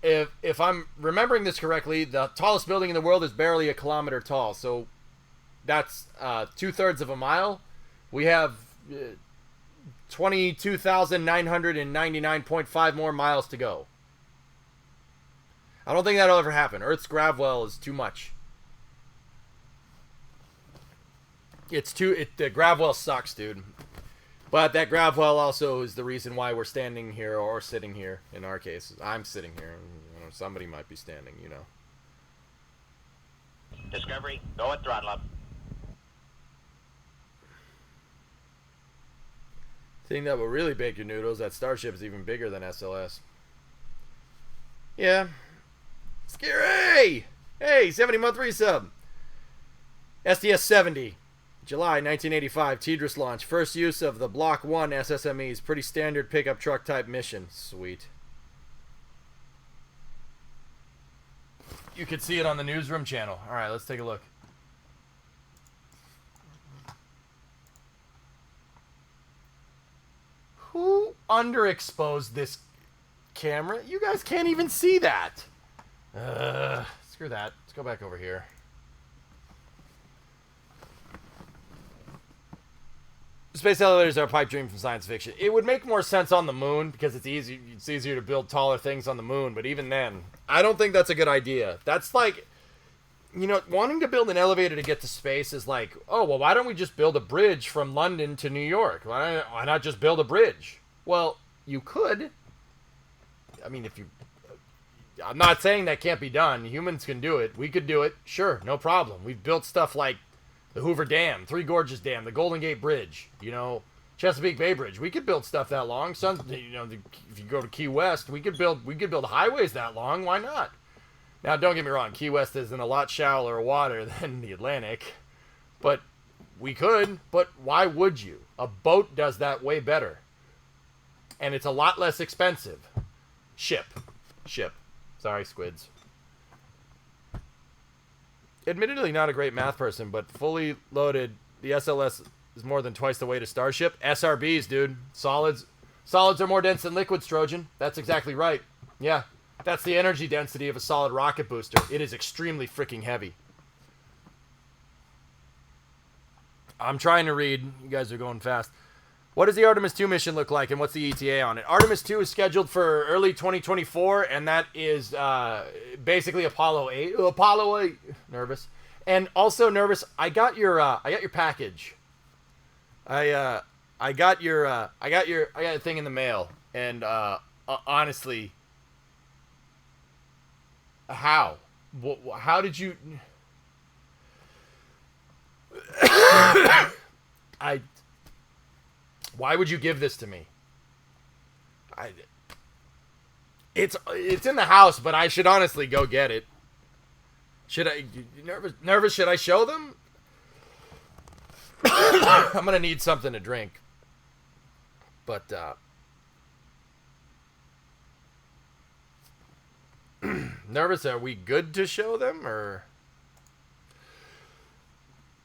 if I'm remembering this correctly, the tallest building in the world is barely 1 kilometer tall. So that's 2/3 of a mile. We have 22,999.5 more miles to go. I don't think that'll ever happen. Earth's grav well is too much. The grav well sucks, dude. But that grav well also is the reason why we're standing here or sitting here. In our case, I'm sitting here. You know, somebody might be standing, you know. Discovery, go at throttle up. Thing that will really bake your noodles, that Starship is even bigger than SLS. Yeah. Scary! Hey, 70-month resub. STS-70. July 1985, TDRS launch. First use of the Block 1 SSMEs. Pretty standard pickup truck type mission. Sweet. You could see it on the Newsroom channel. Alright, let's take a look. Who underexposed this camera? You guys can't even see that. Screw that. Let's go back over here. space elevators are a pipe dream from science fiction. It would make more sense on the moon because it's easy. It's easier to build taller things on the moon. But even then, I don't think that's a good idea. That's like, you know, wanting to build an elevator to get to space is like, oh, well, why don't we just build a bridge from London to New York? Why not just build a bridge? Well, you could. I mean, if you... I'm not saying that can't be done. Humans can do it. We could do it. Sure, no problem. We've built stuff like the Hoover Dam, Three Gorges Dam, the Golden Gate Bridge, you know, Chesapeake Bay Bridge. We could build stuff that long. If you go to Key West, we could build highways that long. Why not? Now, don't get me wrong. Key West is in a lot shallower water than the Atlantic, but we could. But why would you? A boat does that way better, and it's a lot less expensive. Ship. Sorry, squids. Admittedly not a great math person, but fully loaded, the SLS is more than twice the weight of Starship. SRBs, dude. Solids are more dense than liquids, Trojan. That's exactly right. Yeah, that's the energy density of a solid rocket booster. It is extremely freaking heavy. I'm trying to read. You guys are going fast. What does the Artemis II mission look like, and what's the ETA on it? Artemis II is scheduled for early 2024, and that is basically Apollo 8. Apollo 8. Nervous. And also nervous. I got your package. I got a thing in the mail, and honestly, how did you? Why would you give this to me? It's in the house, but I should honestly go get it. Should I? Nervous? Should I show them? I'm gonna need something to drink. But nervous? Are we good to show them, or?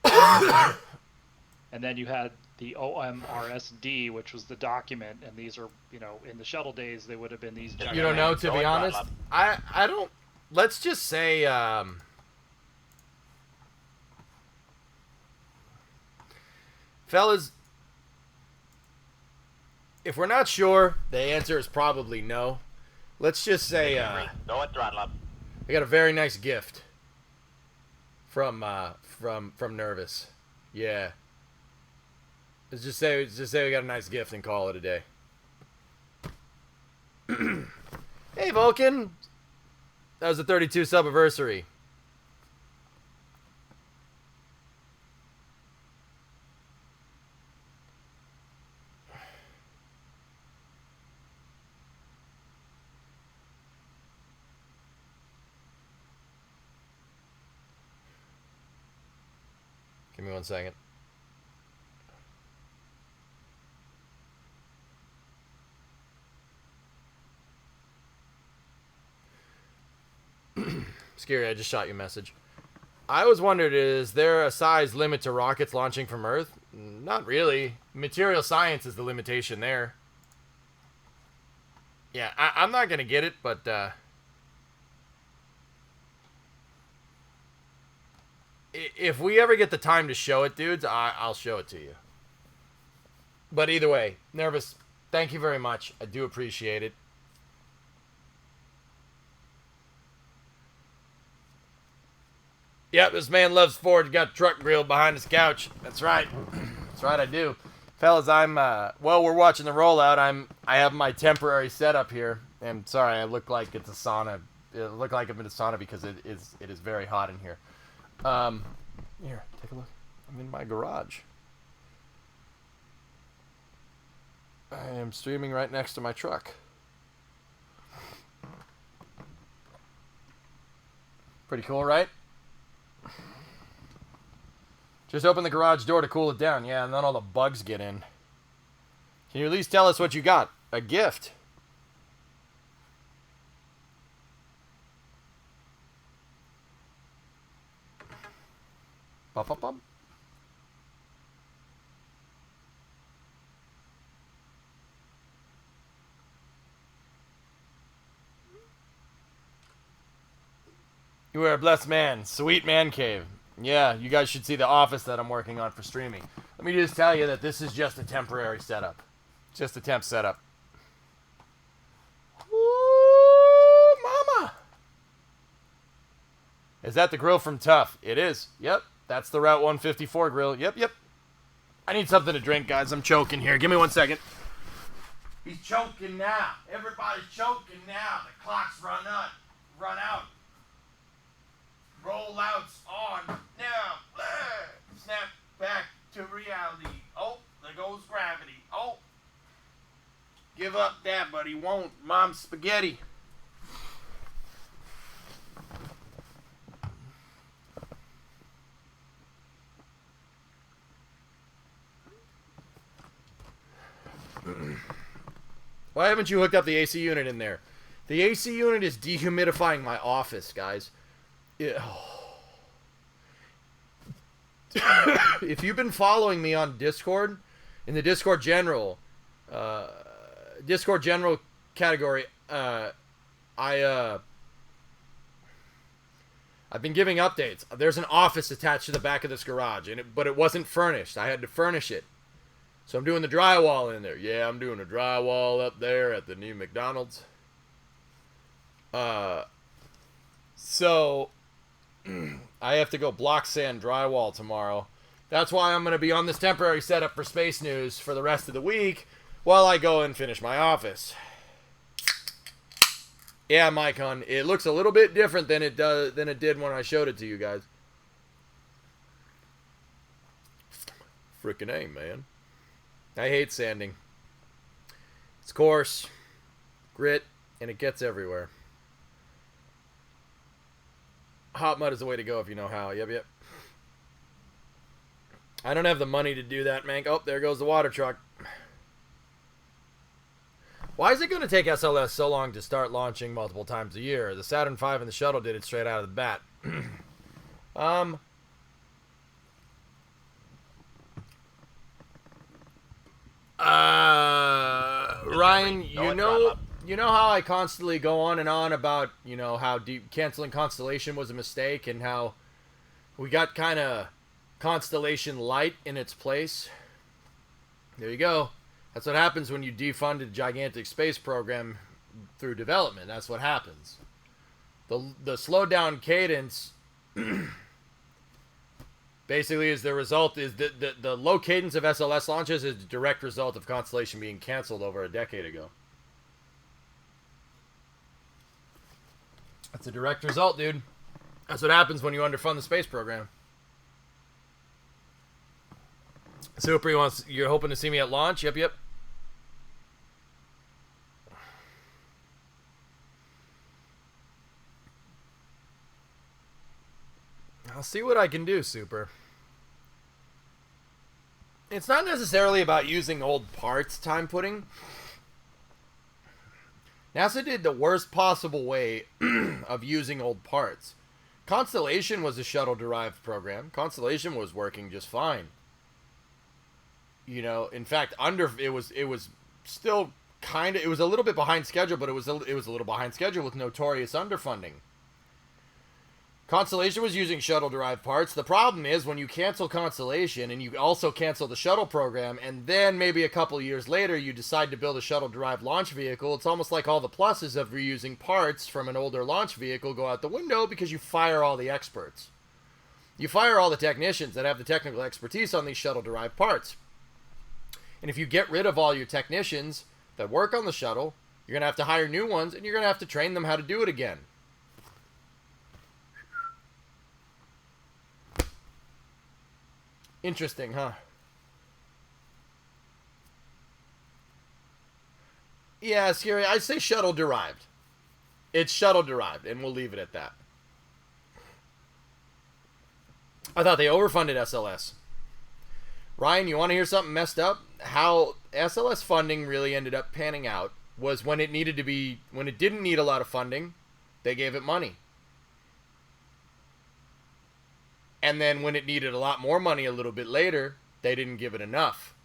And then you had the OMRSD, which was the document, and these are, you know, in the shuttle days, they would have been these giant... You don't know, to be honest? I don't... Let's just say, fellas, if we're not sure, the answer is probably no. Let's just say, Go at throttle up. I got a very nice gift from Nervous. Yeah. Let's just say we got a nice gift and call it a day. Hey, Vulcan. That was the 32 sub-anniversary. Give me 1 second. Scary, I just shot you a message. I was wondering, is there a size limit to rockets launching from Earth? Not really. Material science is the limitation there. Yeah, I'm not going to get it, but... if we ever get the time to show it, dudes, I'll show it to you. But either way, Nervous, thank you very much. I do appreciate it. Yep, this man loves Ford. Got a truck grill behind his couch. That's right. That's right, I do. Fellas, I'm, well, we're watching the rollout. I have my temporary setup here. And sorry, I look like it's a sauna. It look like I'm in a sauna because it is very hot in here. Here, take a look. I'm in my garage. I am streaming right next to my truck. Pretty cool, right? Just open the garage door to cool it down. Yeah, and then all the bugs get in. Can you at least tell us what you got? A gift. Bum, bum, bum. You are a blessed man. Sweet man cave. Yeah, you guys should see the office that I'm working on for streaming. Let me just tell you that this is just a temporary setup. Just a temp setup. Ooh, mama. Is that the grill from Tough? It is. Yep. That's the Route 154 grill. Yep. I need something to drink, guys. I'm choking here. Give me 1 second. He's choking now. Everybody's choking now. The clock's run out. Rollouts on now. Snap back to reality. Oh, there goes gravity. Oh. Give up that, but he won't. Mom's spaghetti. Why haven't you hooked up the AC unit in there? The AC unit is dehumidifying my office, guys. If you've been following me on Discord, in the Discord general category, I've been giving updates. There's an office attached to the back of this garage, but it wasn't furnished. I had to furnish it. So I'm doing the drywall in there. Yeah, I'm doing the drywall up there at the new McDonald's. So I have to go block sand drywall tomorrow. That's why I'm going to be on this temporary setup for Space News for the rest of the week while I go and finish my office. Yeah, Mycon, it looks a little bit different than it did when I showed it to you guys. Frickin' A, man. I hate sanding. It's coarse, grit, and it gets everywhere. Hot mud is the way to go if you know how. Yep. I don't have the money to do that, man. Oh, there goes the water truck. Why is it going to take SLS so long to start launching multiple times a year? The Saturn V and the shuttle did it straight out of the bat. Ryan, you know how I constantly go on and on about, how canceling Constellation was a mistake and how we got kind of Constellation Light in its place? There you go. That's what happens when you defund a gigantic space program through development. That's what happens. The slowed down cadence basically is the result, is the low cadence of SLS launches is a direct result of Constellation being canceled over a decade ago. That's a direct result, dude. That's what happens when you underfund the space program. Super, you're hoping to see me at launch? Yep. I'll see what I can do, Super. It's not necessarily about using old parts, time putting. NASA did the worst possible way of using old parts. Constellation was a shuttle-derived program. Constellation was working just fine. In fact, it was still kind of, it was a little bit behind schedule, but it was a little behind schedule with notorious underfunding. Constellation was using shuttle-derived parts. The problem is when you cancel Constellation and you also cancel the shuttle program, and then maybe a couple years later you decide to build a shuttle-derived launch vehicle, it's almost like all the pluses of reusing parts from an older launch vehicle go out the window because you fire all the experts. You fire all the technicians that have the technical expertise on these shuttle-derived parts. And if you get rid of all your technicians that work on the shuttle, you're going to have to hire new ones, and you're going to have to train them how to do it again. Interesting, huh? Yeah, Scary, I'd say shuttle-derived. It's shuttle-derived, and we'll leave it at that. I thought they overfunded SLS. Ryan, you want to hear something messed up? How SLS funding really ended up panning out was when it didn't need a lot of funding, they gave it money. And then when it needed a lot more money a little bit later, they didn't give it enough.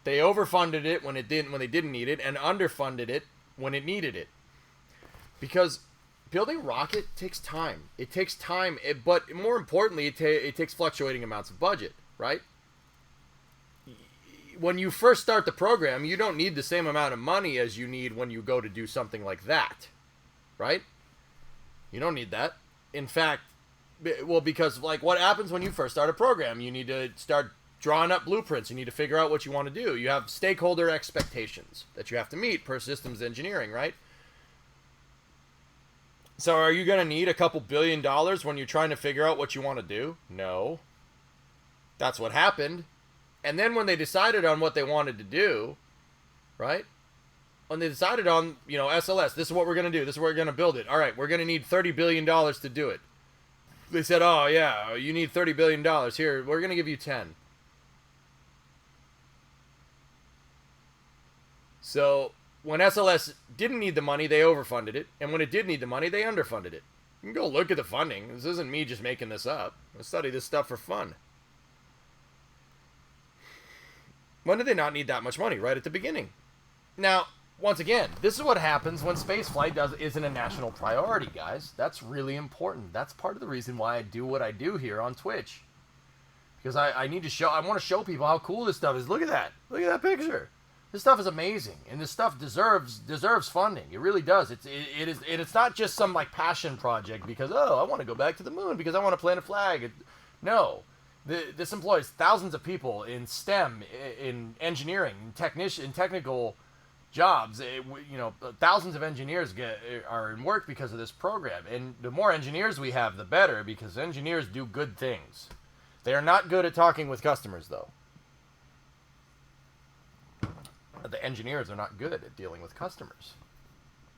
They overfunded it when they didn't need it, and underfunded it when it needed it. Because building rocket takes time. It takes time, but more importantly, it takes fluctuating amounts of budget, right? when you first start the program, you don't need the same amount of money as you need when you go to do something like that, right? You don't need that. In fact, well, because like what happens when you first start a program? You need to start drawing up blueprints. You need to figure out what you want to do. You have stakeholder expectations that you have to meet per systems engineering, right? So are you going to need a couple $1 billion when you're trying to figure out what you want to do? No. That's what happened. And then when they decided on what they wanted to do, right? When they decided on, you know, SLS, this is what we're going to do. This is where we're going to build it. All right, we're going to need $30 billion to do it. They said, oh, yeah, you need $30 billion. Here, we're going to give you 10. So when SLS didn't need the money, they overfunded it. And when it did need the money, they underfunded it. You can go look at the funding. This isn't me just making this up. I study this stuff for fun. When did they not need that much money? Right at the beginning. Now, once again, this is what happens when spaceflight isn't a national priority, guys. That's really important. That's part of the reason why I do what I do here on Twitch. Because I need to show, I want to show people how cool this stuff is. Look at that. Look at that picture. This stuff is amazing, and this stuff deserves funding. It really does. It's not just some like passion project because I want to go back to the moon because I want to plant a flag. No, this employs thousands of people in STEM, in engineering, in technical jobs. Thousands of engineers are in work because of this program, and the more engineers we have, the better, because engineers do good things. They are not good at talking with customers, though. The engineers are not good at dealing with customers.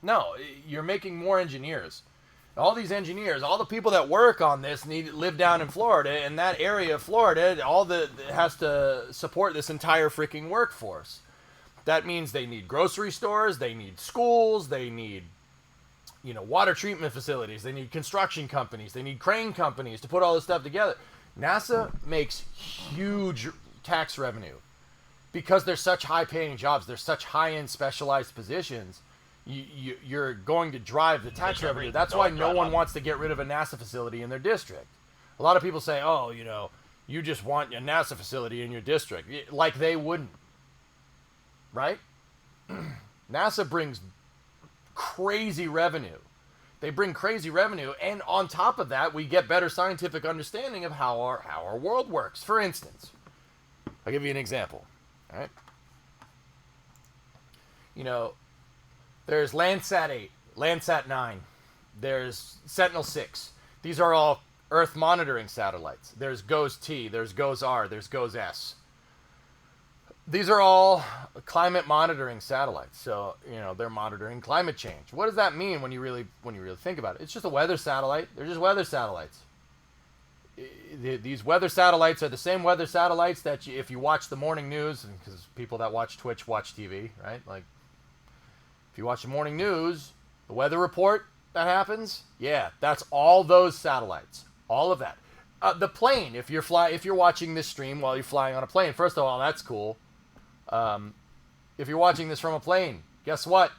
No, you're making more engineers. All these engineers, all the people that work on this live down in Florida, and that area of Florida, has to support this entire freaking workforce. That means they need grocery stores, they need schools, they need, water treatment facilities, they need construction companies, they need crane companies to put all this stuff together. NASA makes huge tax revenue. Because they're such high-paying jobs, they're such high-end specialized positions, you're going to drive the tax revenue. That's why no one wants to get rid of a NASA facility in their district. A lot of people say, you just want a NASA facility in your district. Like they wouldn't. Right? NASA brings crazy revenue. They bring crazy revenue, and on top of that, we get better scientific understanding of how our world works. For instance, I'll give you an example. All right. There's Landsat 8, Landsat 9, there's Sentinel-6. These are all Earth monitoring satellites. There's GOES-T, there's GOES-R, there's GOES-S. These are all climate monitoring satellites. So, they're monitoring climate change. What does that mean when you really think about it? It's just a weather satellite. They're just weather satellites. These weather satellites are the same weather satellites that if you watch the morning news, because people that watch Twitch watch TV, right? Like, if you watch the morning news, the weather report that happens, yeah, that's all those satellites, all of that. The plane, if you're watching this stream while you're flying on a plane, first of all, that's cool. If you're watching this from a plane, guess what?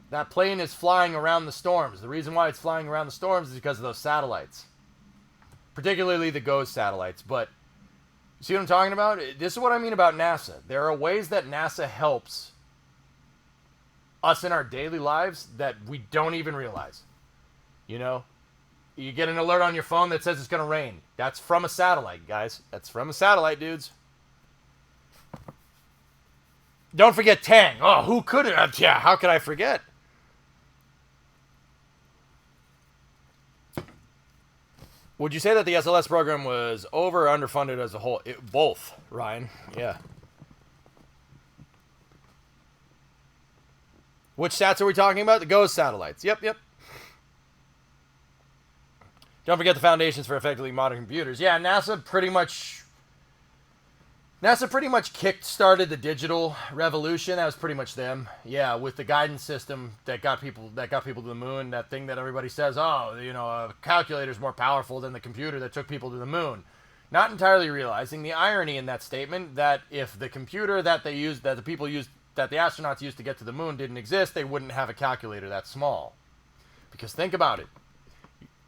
That plane is flying around the storms. The reason why it's flying around the storms is because of those satellites. Particularly the GOES satellites. But see what I'm talking about? This is what I mean about NASA. There are ways that NASA helps us in our daily lives that we don't even realize. You get an alert on your phone that says it's going to rain. That's from a satellite, guys. That's from a satellite, dudes. Don't forget Tang. Oh, who could have? Yeah, how could I forget? Would you say that the SLS program was over or underfunded as a whole? Both, Ryan. Yeah. Which sats are we talking about? The GOES satellites. Yep. Don't forget the foundations for effectively modern computers. Yeah, NASA pretty much kick-started the digital revolution. That was pretty much them. Yeah, with the guidance system that got people to the moon. That thing that everybody says, a calculator's more powerful than the computer that took people to the moon. Not entirely realizing the irony in that statement that if the computer that the astronauts used to get to the moon didn't exist, they wouldn't have a calculator that small. Because think about it.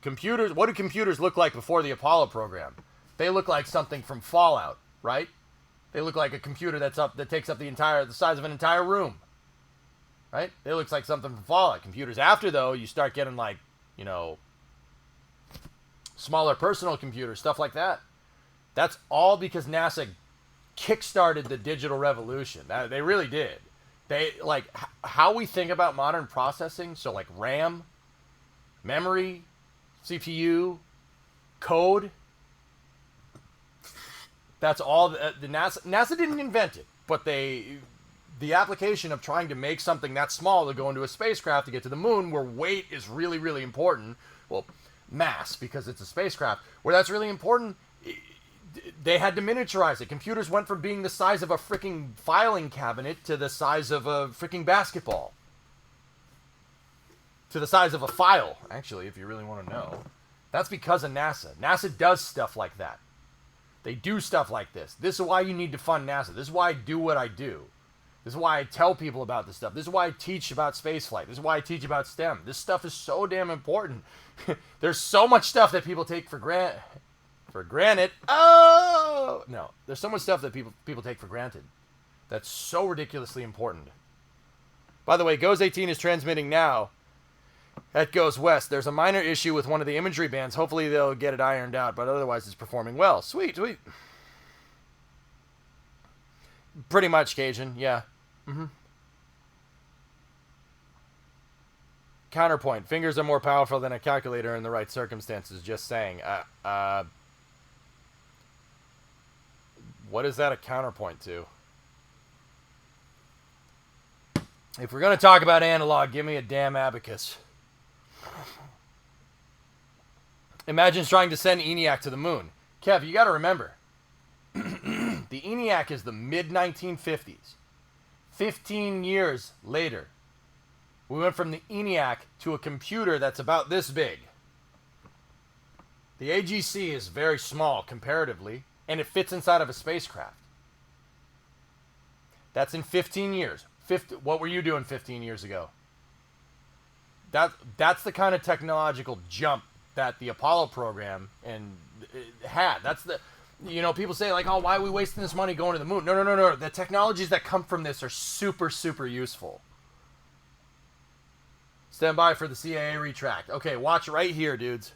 Computers, what do computers look like before the Apollo program? They look like something from Fallout, right? They look like a computer that takes up the size of an entire room. Right? It looks like something from Fallout. Computers after, though, you start getting like, you know, smaller personal computers, stuff like that. That's all because NASA kickstarted the digital revolution. They really did. They like how we think about modern processing. So like RAM, memory, CPU, code. That's all the NASA didn't invent it, but the application of trying to make something that small to go into a spacecraft to get to the moon, where weight is really, really important. Well, mass, because it's a spacecraft, where that's really important. They had to miniaturize it. Computers went from being the size of a freaking filing cabinet to the size of a freaking basketball. To the size of a file, actually, if you really want to know. That's because of NASA. NASA does stuff like that. They do stuff like this. This is why you need to fund NASA. This is why I do what I do. This is why I tell people about this stuff. This is why I teach about spaceflight. This is why I teach about STEM. This stuff is so damn important. There's so much stuff that people take for granted. Oh no, there's so much stuff that people take for granted. That's so ridiculously important. By the way, GOES 18 is transmitting now at GOES West. There's a minor issue with one of the imagery bands. Hopefully they'll get it ironed out, but otherwise it's performing well. Sweet. Pretty much, Cajun. Yeah. Counterpoint. Fingers are more powerful than a calculator in the right circumstances. Just saying. What is that a counterpoint to? If we're going to talk about analog, give me a damn abacus. Imagine trying to send ENIAC to the moon. Kev, you got to remember, the ENIAC is the mid-1950s. 15 years later, we went from the ENIAC to a computer that's about this big. The AGC is very small comparatively, and it fits inside of a spacecraft. That's in 15 years. What were you doing 15 years ago? That's the kind of technological jump that the Apollo program had. That's the, people say like, oh, why are we wasting this money going to the moon? No. The technologies that come from this are super, super useful. Stand by for the CAA retract. Okay, watch right here, dudes.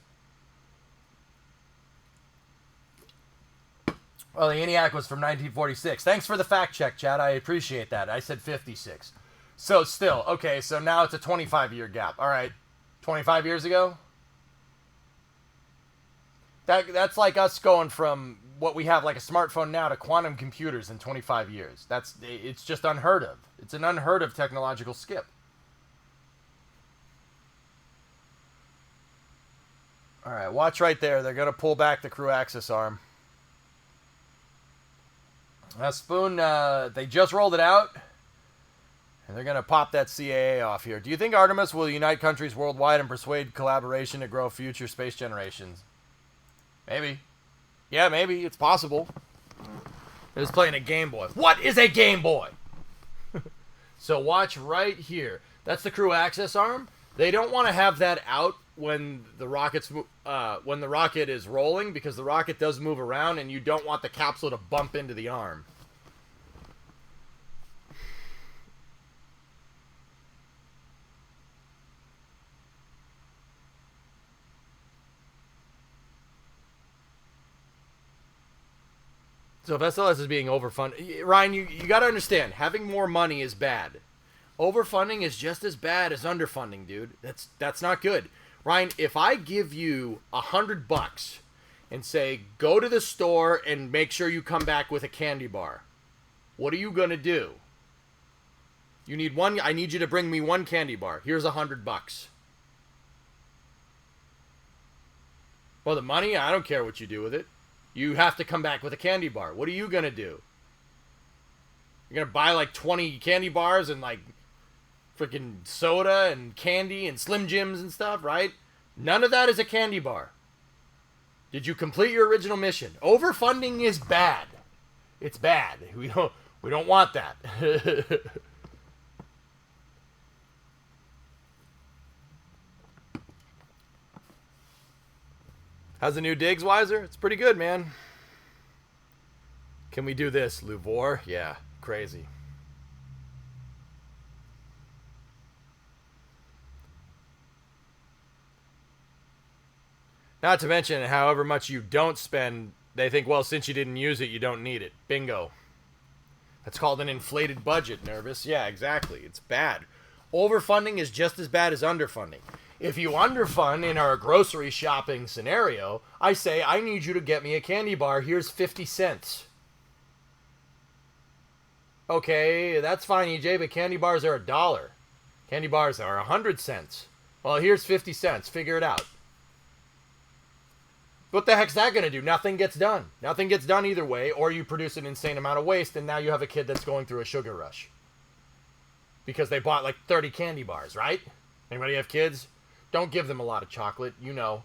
Well, the ENIAC was from 1946. Thanks for the fact check, Chad. I appreciate that. I said 56. So still, okay, so now it's a 25-year gap. All right, 25 years ago? That's like us going from what we have like a smartphone now to quantum computers in 25 years. It's just unheard of. It's an unheard of technological skip. All right, watch right there. They're going to pull back the crew axis arm. Spoon, they just rolled it out, and they're going to pop that CAA off here. Do you think Artemis will unite countries worldwide and persuade collaboration to grow future space generations? Maybe. Yeah, maybe. It's possible. They're just playing a Game Boy. What is a Game Boy? So watch right here. That's the crew access arm. They don't want to have that out when the rocket is rolling, because the rocket does move around and you don't want the capsule to bump into the arm. So if SLS is being overfunded, Ryan, you got to understand, having more money is bad. Overfunding is just as bad as underfunding, dude. That's not good. Ryan, if I give you $100 and say, go to the store and make sure you come back with a candy bar, what are you going to do? You need one. I need you to bring me one candy bar. Here's $100. Well, the money, I don't care what you do with it. You have to come back with a candy bar. What are you going to do? You're going to buy like 20 candy bars and like freaking soda and candy and Slim Jims and stuff, right? None of that is a candy bar. Did you complete your original mission? Overfunding is bad. It's bad. We don't want that. How's the new digs, Wiser? It's pretty good, man. Can we do this, Luvor? Yeah, crazy. Not to mention, however much you don't spend, they think, well, since you didn't use it, you don't need it. Bingo. That's called an inflated budget, Nervous. Yeah, exactly. It's bad. Overfunding is just as bad as underfunding. If you underfund in our grocery shopping scenario, I say, I need you to get me a candy bar. Here's 50 cents. Okay, that's fine, EJ, but candy bars are $1. Candy bars are 100 cents. Well, here's 50 cents. Figure it out. What the heck's that going to do? Nothing gets done. Nothing gets done either way, or you produce an insane amount of waste, and now you have a kid that's going through a sugar rush. Because they bought like 30 candy bars, right? Anybody have kids? Don't give them a lot of chocolate, you know.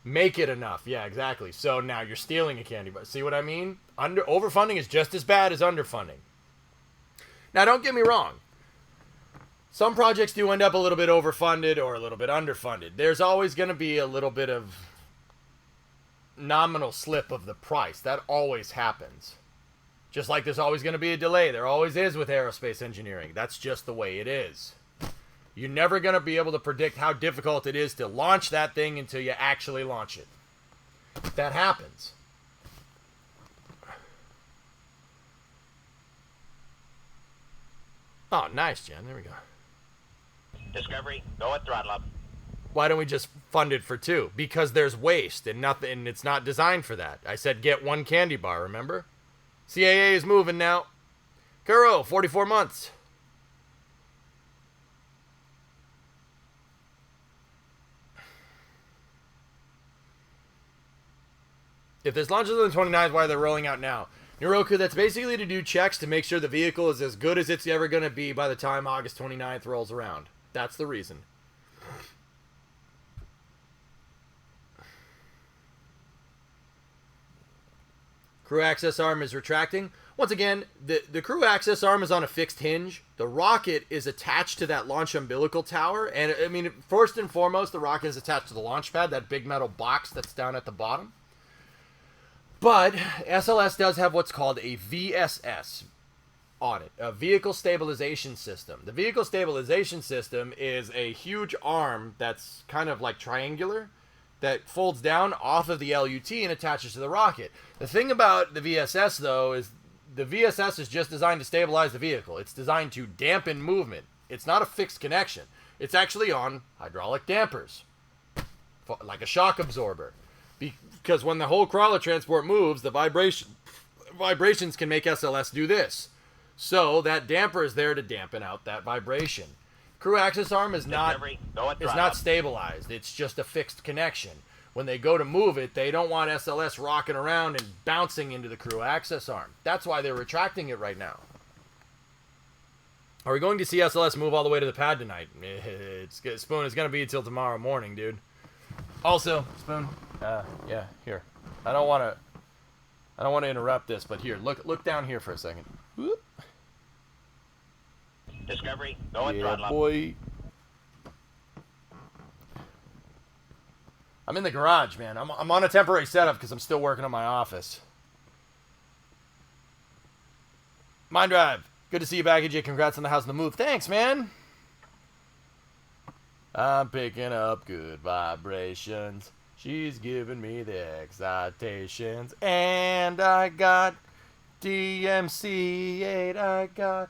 Make it enough. Yeah, exactly. So now you're stealing a candy bar. See what I mean? Overfunding is just as bad as underfunding. Now, don't get me wrong. Some projects do end up a little bit overfunded or a little bit underfunded. There's always going to be a little bit of nominal slip of the price. That always happens. Just like there's always going to be a delay. There always is with aerospace engineering. That's just the way it is. You're never going to be able to predict how difficult it is to launch that thing until you actually launch it. That happens. Oh, nice, Jen. There we go. Discovery, go at throttle up. Why don't we just fund it for 2? Because there's waste and nothing, and it's not designed for that. I said get 1 candy bar, remember? CAA is moving now. Kuro, 44 months. If this launches on the 29th, why are they rolling out now? Noroku, that's basically to do checks to make sure the vehicle is as good as it's ever going to be by the time August 29th rolls around. That's the reason. Crew access arm is retracting. Once again, the crew access arm is on a fixed hinge. The rocket is attached to that launch umbilical tower. And, I mean, first and foremost, the rocket is attached to the launch pad, that big metal box that's down at the bottom. But SLS does have what's called a VSS on it, a vehicle stabilization system. The vehicle stabilization system is a huge arm that's kind of like triangular that folds down off of the LUT and attaches to the rocket. The thing about the VSS, though, is the VSS is just designed to stabilize the vehicle. It's designed to dampen movement. It's not a fixed connection. It's actually on hydraulic dampers, like a shock absorber. Because when the whole crawler transport moves, the vibrations can make SLS do this. So that damper is there to dampen out that vibration. Crew access arm is not stabilized. It's just a fixed connection. When they go to move it, they don't want SLS rocking around and bouncing into the crew access arm. That's why they're retracting it right now. Are we going to see SLS move all the way to the pad tonight? Spoon, it's going to be until tomorrow morning, dude. Also, Spoon, yeah, here. I don't want to interrupt this, but here, look down here for a second. Whoop. Discovery, go at yeah, throttle up. Boy. I'm in the garage, man. I'm on a temporary setup because I'm still working on my office. Mind Drive, good to see you back, AJ. Congrats on the house and the move. Thanks, man. I'm picking up good vibrations. She's giving me the excitations. And I got DMC8. I got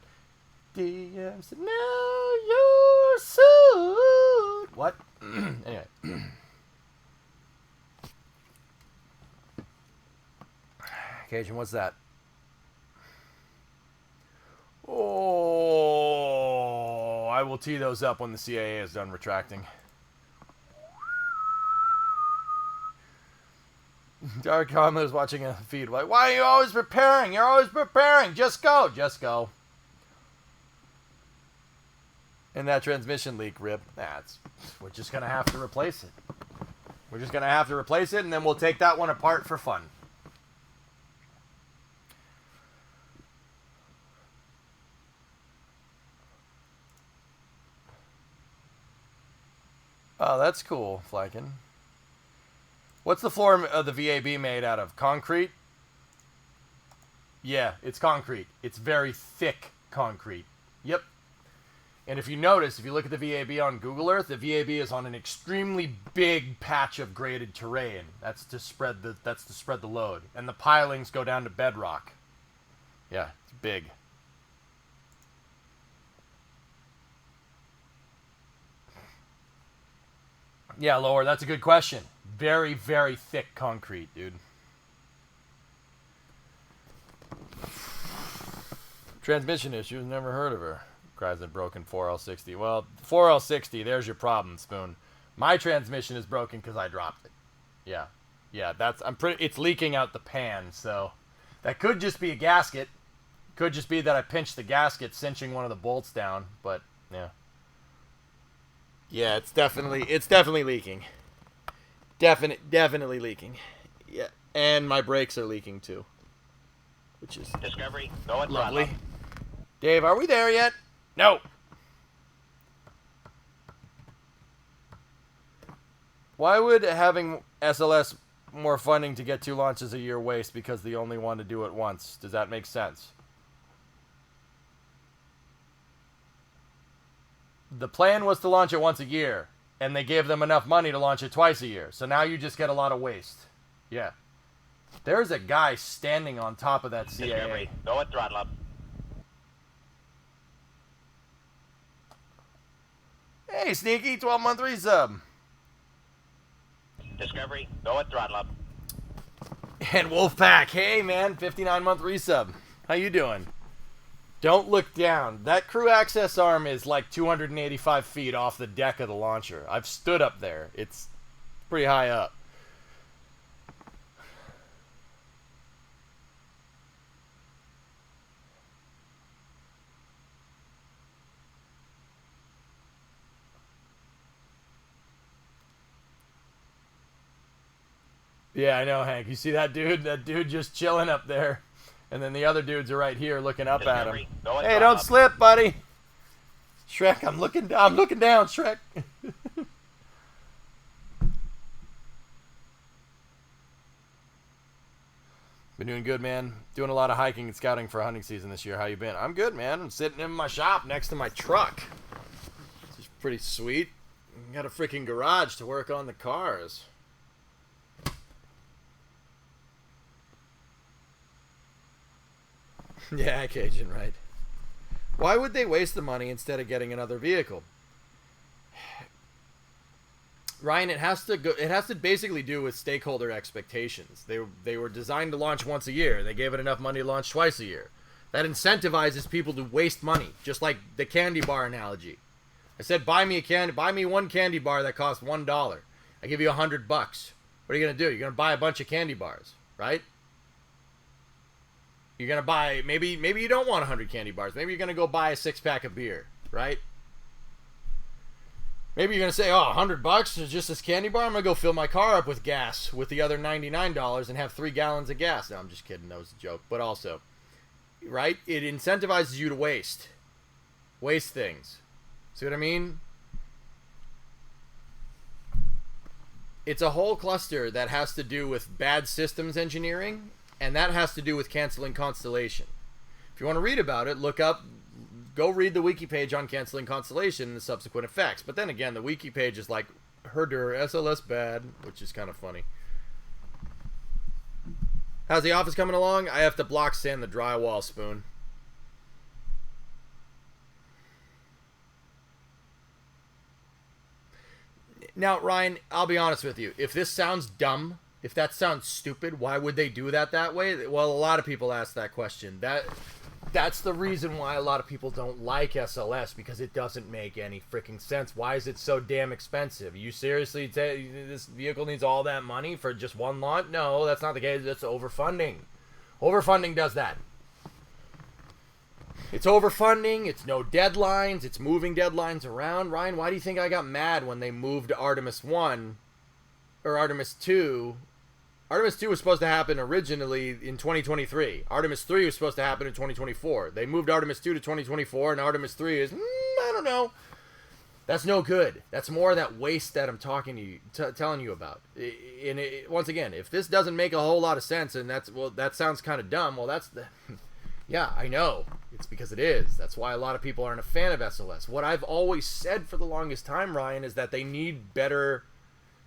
DMC. Now you're sued. What? Anyway. Cajun, what's that? Oh, I will tee those up when the CAA is done retracting. Dark Kama is watching a feed. Like, why are you always preparing? You're always preparing. Just go. Just go. And that transmission leak, rip. We're just going to have to replace it. We're just going to have to replace it, and then we'll take that one apart for fun. Oh, that's cool, Flykin. What's the floor of the VAB made out of? Concrete? Yeah, it's concrete. It's very thick concrete. Yep. And if you notice, if you look at the VAB on Google Earth, the VAB is on an extremely big patch of graded terrain. That's to spread the load. And the pilings go down to bedrock. Yeah, it's big. Yeah, Lower, that's a good question. Very, very thick concrete, dude. Transmission issues, never heard of her. Cries a broken 4L60. Well, 4L60, there's your problem, Spoon. My transmission is broken because I dropped it. Yeah. Yeah, it's leaking out the pan, so that could just be a gasket. Could just be that I pinched the gasket, cinching one of the bolts down, but yeah. Yeah, it's definitely leaking. Definitely leaking. Yeah, and my brakes are leaking too, which is Discovery, go at lovely. throttle. Dave, are we there yet? No. Why would having SLS more funding to get 2 launches a year waste because they only want to do it once? Does that make sense? The plan was to launch it once a year, and they gave them enough money to launch it twice a year. So now you just get a lot of waste. Yeah. There's a guy standing on top of that CAA. Discovery, go at throttle up. Hey, Sneaky, 12-month resub. Discovery, go at throttle up. And Wolfpack, hey man, 59-month resub. How you doing? Don't look down. That crew access arm is like 285 feet off the deck of the launcher. I've stood up there. It's pretty high up. Yeah, I know, Hank. You see that dude? That dude just chilling up there. And then the other dudes are right here looking up at him. Hey, don't slip, buddy. Shrek, I'm looking down, Shrek. Been doing good, man. Doing a lot of hiking and scouting for hunting season this year. How you been? I'm good, man. I'm sitting in my shop next to my truck. It's pretty sweet. Got a freaking garage to work on the cars. Yeah, Cajun, right. Why would they waste the money instead of getting another vehicle? Ryan, it has to basically do with stakeholder expectations. They were designed to launch once a year. They gave it enough money to launch twice a year. That incentivizes people to waste money, just like the candy bar analogy. I said, buy me one candy bar that costs $1. I give you $100. What are you gonna do? You're gonna buy a bunch of candy bars, right? You're going to buy, maybe you don't want 100 candy bars. Maybe you're going to go buy a 6-pack of beer, right? Maybe you're going to say, oh, $100 is just this candy bar? I'm going to go fill my car up with gas with the other $99 and have 3 gallons of gas. No, I'm just kidding. That was a joke. But also, right? It incentivizes you to waste. Waste things. See what I mean? It's a whole cluster that has to do with bad systems engineering. And that has to do with canceling Constellation. If you want to read about it, go read the wiki page on canceling Constellation and the subsequent effects. But then again, the wiki page is like, herder, SLS bad, which is kind of funny. How's the office coming along? I have to block sand the drywall, Spoon. Now, Ryan, I'll be honest with you. If this sounds dumb, if that sounds stupid, why would they do that way? Well, a lot of people ask that question. That's the reason why a lot of people don't like SLS, because it doesn't make any freaking sense. Why is it so damn expensive? You seriously say this vehicle needs all that money for just one launch? No, that's not the case. It's overfunding. Overfunding does that. It's overfunding. It's no deadlines. It's moving deadlines around. Ryan, why do you think I got mad when they moved Artemis 1 or Artemis 2? Artemis 2 was supposed to happen originally in 2023. Artemis 3 was supposed to happen in 2024. They moved Artemis 2 to 2024, and Artemis 3 is, I don't know. That's no good. That's more of that waste that I'm talking to you, telling you about. And once again, if this doesn't make a whole lot of sense, and that sounds kind of dumb. Well, that's the, yeah, I know. It's because it is. That's why a lot of people aren't a fan of SLS. What I've always said for the longest time, Ryan, is that they need better.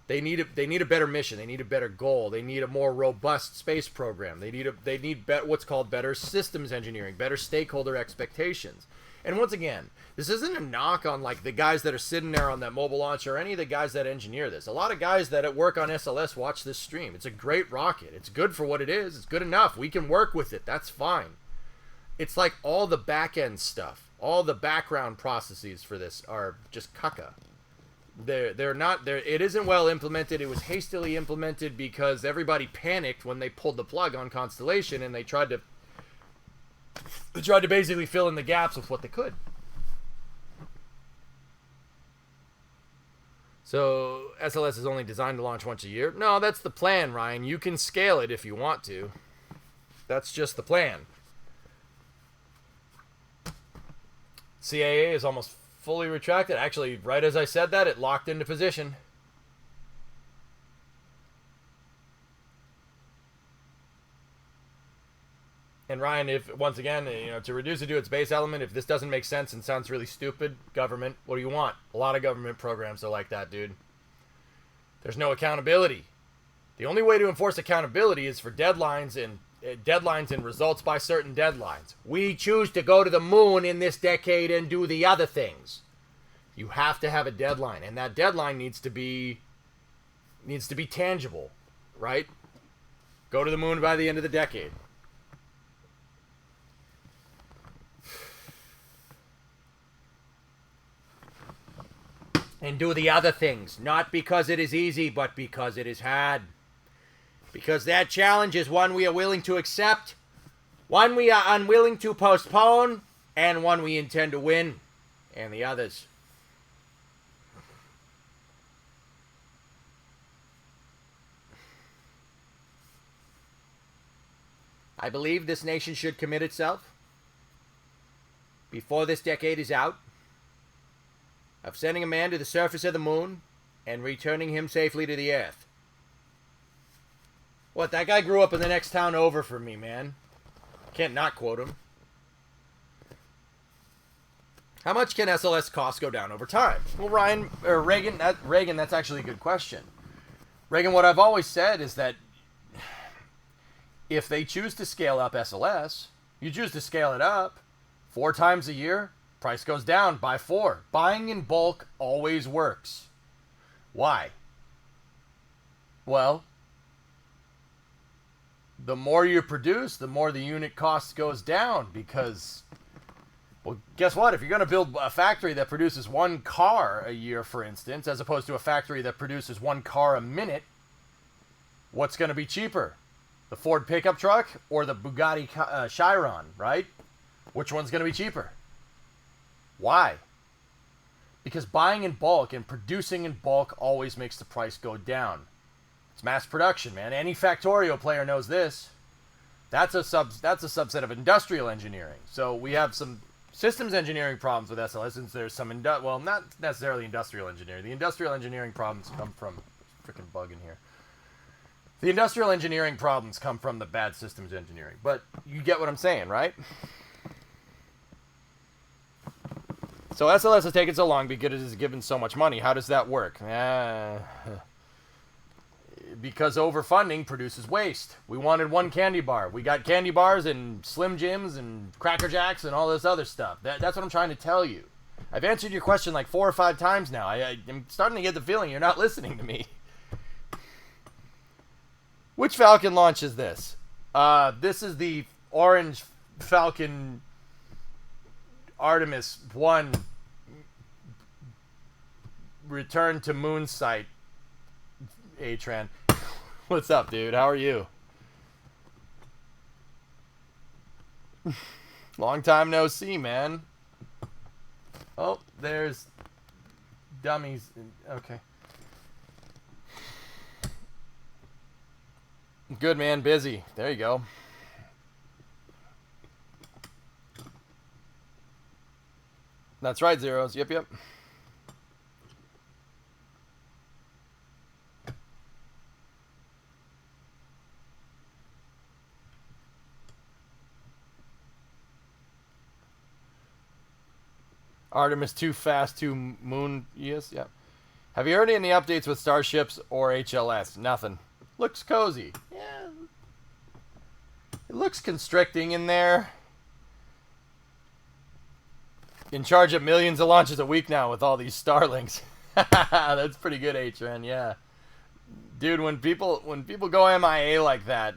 They need a better mission. They need a better goal. They need a more robust space program. They need what's called better systems engineering, better stakeholder expectations. And once again, this isn't a knock on like the guys that are sitting there on that mobile launch or any of the guys that engineer this. A lot of guys that work on SLS watch this stream. It's a great rocket. It's good for what it is. It's good enough. We can work with it. That's fine. It's like all the back end stuff, all the background processes for this are just caca. They're not there. It isn't well implemented. It was hastily implemented because everybody panicked when they pulled the plug on Constellation, and they tried to basically fill in the gaps with what they could. So SLS is only designed to launch once a year. No, that's the plan, Ryan. You can scale it if you want to. That's just the plan. CAA is almost fully retracted. Actually, right as I said that, it locked into position. And Ryan, if once again, to reduce it to its base element, if this doesn't make sense and sounds really stupid, government, what do you want? A lot of government programs are like that, dude. There's no accountability. The only way to enforce accountability is for deadlines and results by certain deadlines. We choose to go to the moon in this decade and do the other things. You have to have a deadline, and that deadline needs to be tangible, right? Go to the moon by the end of the decade. And do the other things, not because it is easy, but because it is hard. Because that challenge is one we are willing to accept, one we are unwilling to postpone, and one we intend to win. And the others. I believe this nation should commit itself, before this decade is out, of sending a man to the surface of the moon and returning him safely to the earth. What, that guy grew up in the next town over from me, man. Can't not quote him. How much can SLS costs go down over time? Well, Reagan, that's actually a good question. Reagan, what I've always said is that if they choose to scale up SLS, you choose to scale it up 4 times a year, price goes down by 4. Buying in bulk always works. Why? Well, the more you produce, the more the unit cost goes down because, well, guess what? If you're going to build a factory that produces 1 car a year, for instance, as opposed to a factory that produces 1 car a minute, what's going to be cheaper? The Ford pickup truck or the Bugatti Chiron, right? Which one's going to be cheaper? Why? Because buying in bulk and producing in bulk always makes the price go down. It's mass production, man. Any Factorio player knows this. That's a subset of industrial engineering. So we have some systems engineering problems with SLS, since there's some well, not necessarily industrial engineering. The industrial engineering problems come from freaking bug in here. The industrial engineering problems come from the bad systems engineering. But you get what I'm saying, right? So SLS has taken so long because it is given so much money. How does that work? Because overfunding produces waste. We wanted 1 candy bar. We got candy bars and Slim Jims and Cracker Jacks and all this other stuff. That's what I'm trying to tell you. I've answered your question like 4 or 5 times now. I'm starting to get the feeling you're not listening to me. Which Falcon launch is this? This is the Orange Falcon Artemis I return to moon site. Atran. What's up, dude? How are you? Long time no see, man. Oh, there's dummies. Okay. Good, man. Busy. There you go. That's right, Zeros. Yep. Artemis too fast, too moon. Yes, yeah. Have you heard any updates with starships or HLS? Nothing. Looks cozy. Yeah. It looks constricting in there. In charge of millions of launches a week now with all these Starlings. That's pretty good, H-Ren, yeah. Dude, when people go MIA like that,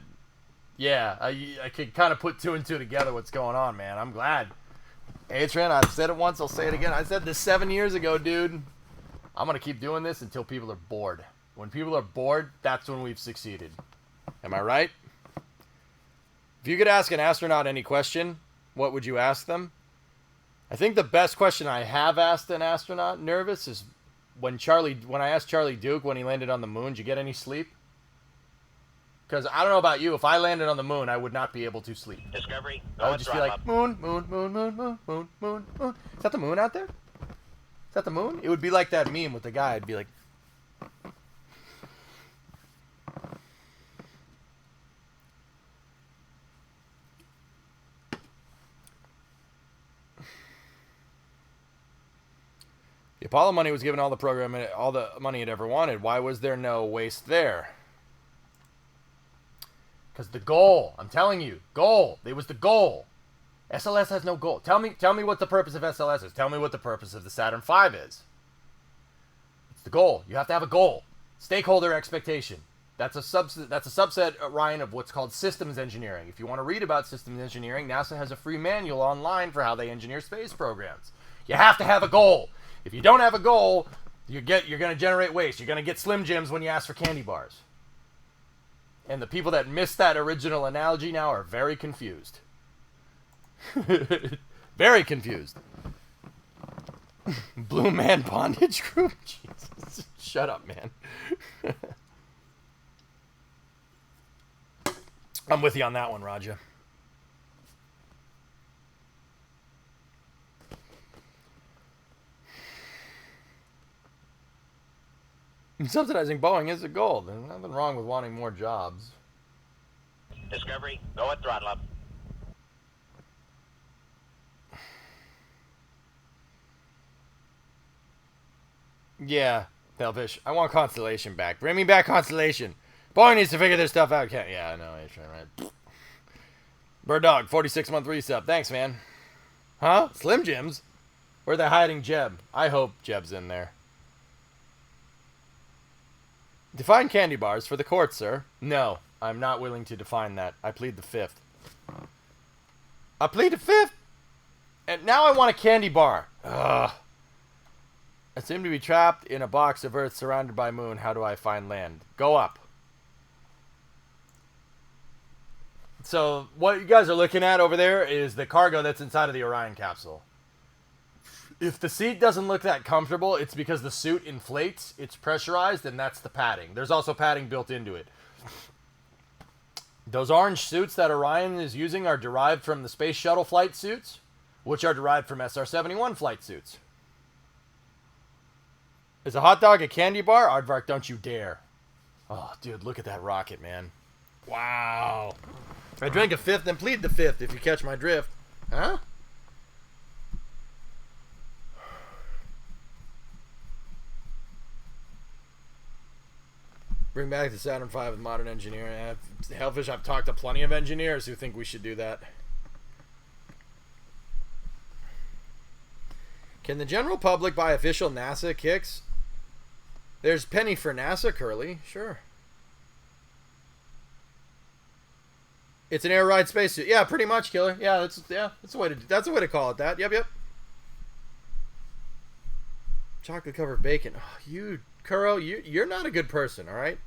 yeah, I could kind of put two and two together what's going on, man. I'm glad. H-Ren, I've said it once, I'll say it again. I said this 7 years ago, dude. I'm going to keep doing this until people are bored. When people are bored, that's when we've succeeded. Am I right? If you could ask an astronaut any question, what would you ask them? I think the best question I have asked an astronaut nervous is when I asked Charlie Duke when he landed on the moon, did you get any sleep? Because I don't know about you, if I landed on the moon, I would not be able to sleep. Discovery, I would just be like, moon, moon, moon, moon, moon, moon, moon, moon. Is that the moon out there? Is that the moon? It would be like that meme with the guy. I'd be like... The Apollo money was given all the money it ever wanted. Why was there no waste there? Because the goal, I'm telling you, goal. It was the goal. SLS has no goal. Tell me what the purpose of SLS is. Tell me what the purpose of the Saturn V is. It's the goal. You have to have a goal. Stakeholder expectation. That's a subset, Ryan, of what's called systems engineering. If you want to read about systems engineering, NASA has a free manual online for how they engineer space programs. You have to have a goal. If you don't have a goal, you're going to generate waste. You're going to get Slim Jims when you ask for candy bars. And the people that missed that original analogy now are very confused. Very confused. Blue Man Bondage Group? Jesus. Shut up, man. I'm with you on that one, Raja. Subsidizing Boeing is a goal. There's nothing wrong with wanting more jobs. Discovery, go at throttle up. Yeah, Hellfish. I want Constellation back. Bring me back Constellation. Boeing needs to figure this stuff out. Yeah, I know. Right. Bird Dog, 46-month resub. Thanks, man. Huh? Slim Jims? Where are they hiding Jeb? I hope Jeb's in there. Define candy bars for the court, sir. No, I'm not willing to define that. I plead the fifth. I plead the fifth? And now I want a candy bar. Ugh. I seem to be trapped in a box of Earth surrounded by moon. How do I find land? Go up. So what you guys are looking at over there is the cargo that's inside of the Orion capsule. If the seat doesn't look that comfortable, it's because the suit inflates, it's pressurized, and that's the padding. There's also padding built into it. Those orange suits that Orion is using are derived from the Space Shuttle flight suits, which are derived from SR-71 flight suits. Is a hot dog a candy bar? Aardvark, don't you dare. Oh, dude, look at that rocket, man. Wow. I drank a fifth and plead the fifth, if you catch my drift. Huh? Bring back the Saturn V with modern engineering. Hellfish, I've talked to plenty of engineers who think we should do that. Can the general public buy official NASA kicks? There's penny for NASA, Curly. Sure. It's an air ride spacesuit. Yeah, pretty much, Killer. Yeah, that's a way to call it that. Yep. Chocolate covered bacon. Oh, you, Kuro, you're not a good person, all right?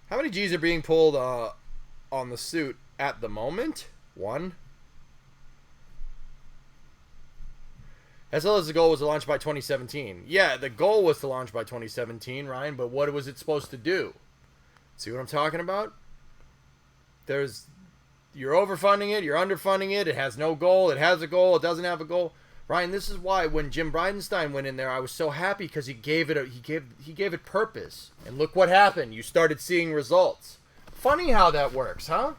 How many G's are being pulled on the suit at the moment? 1. SLS's goal was to launch by 2017. Yeah, the goal was to launch by 2017, Ryan, but what was it supposed to do? See what I'm talking about? You're overfunding it, you're underfunding it, it has no goal, it has a goal, it doesn't have a goal. Ryan, this is why when Jim Bridenstine went in there, I was so happy because he gave it purpose. And look what happened. You started seeing results. Funny how that works, huh?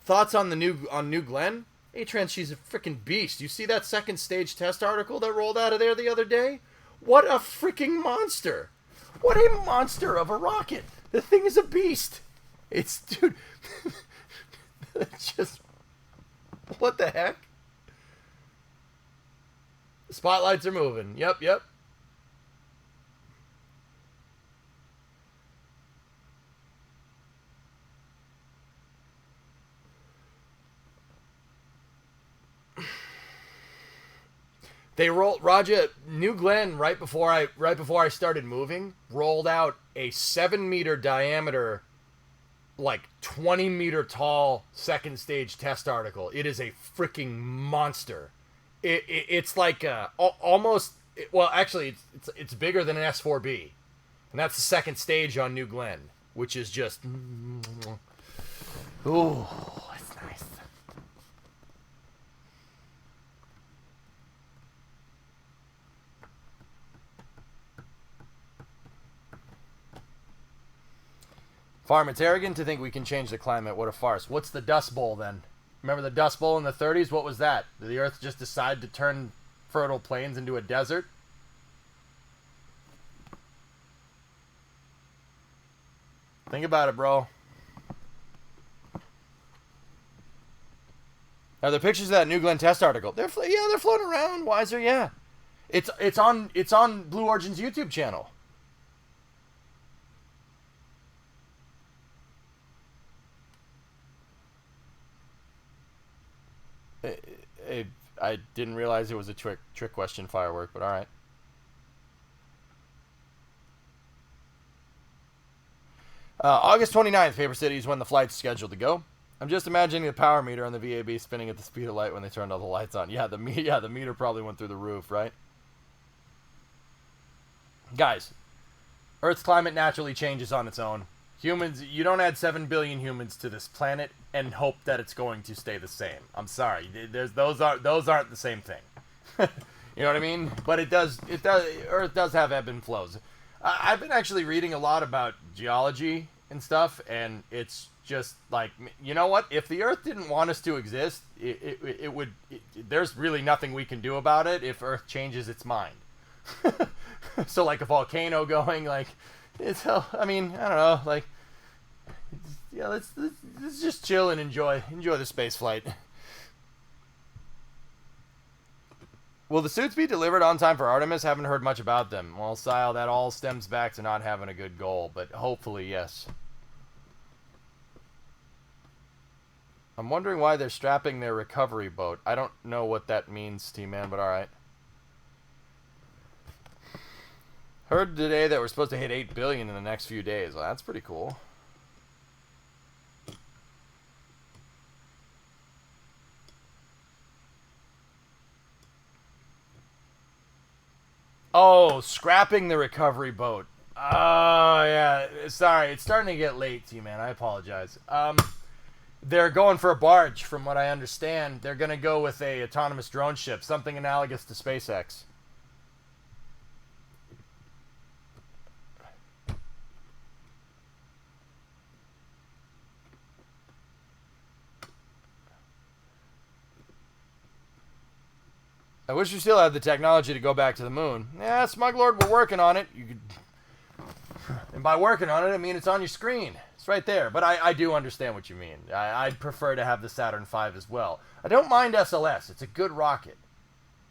Thoughts on the New Glenn? Hey, Trent, she's a freaking beast. You see that second stage test article that rolled out of there the other day? What a freaking monster! What a monster of a rocket! The thing is a beast. It's, dude. It's just, what the heck? The spotlights are moving. Yep. They rolled New Glenn right before I started moving, rolled out a 7-meter diameter, like 20-meter tall second stage test article. It is a freaking monster. It's like almost, well, actually it's bigger than an S4B, and that's the second stage on New Glenn, which is just, ooh, it's nice. Farm, it's arrogant to think we can change the climate. What a farce. What's the Dust Bowl, then? Remember the Dust Bowl in the 30s? What was that? Did the Earth just decide to turn fertile plains into a desert? Think about it, bro. Are there pictures of that New Glenn test article? They're floating around. Wiser, yeah. It's on Blue Origin's YouTube channel. I didn't realize it was a trick question, Firework, but all right. August 29th, Paper City is when the flight's scheduled to go. I'm just imagining the power meter on the VAB spinning at the speed of light when they turned all the lights on. Yeah, the meter probably went through the roof, right? Guys, Earth's climate naturally changes on its own. Humans, you don't add 7 billion humans to this planet and hope that it's going to stay the same. I'm sorry. Those aren't the same thing. You know what I mean? But it does. Earth does have ebb and flows. I've been actually reading a lot about geology and stuff, and it's just like, you know what? If the Earth didn't want us to exist, it would. There's really nothing we can do about it if Earth changes its mind. So like a volcano going, like, it's, I mean, I don't know, like, yeah, let's just chill and enjoy the space flight. Will the suits be delivered on time for Artemis? Haven't heard much about them. Well, Sile, that all stems back to not having a good goal, but hopefully, yes. I'm wondering why they're strapping their recovery boat. I don't know what that means, T-Man, but alright. Heard today that we're supposed to hit 8 billion in the next few days. Well, that's pretty cool. Oh, scrapping the recovery boat. Oh, yeah. Sorry, it's starting to get late, T-Man. I apologize. They're going for a barge, from what I understand. They're going to go with a autonomous drone ship, something analogous to SpaceX. I wish we still had the technology to go back to the moon. Yeah, Smuglord, we're working on it. You could, and by working on it, I mean it's on your screen. It's right there. But I do understand what you mean. I'd prefer to have the Saturn V as well. I don't mind SLS. It's a good rocket.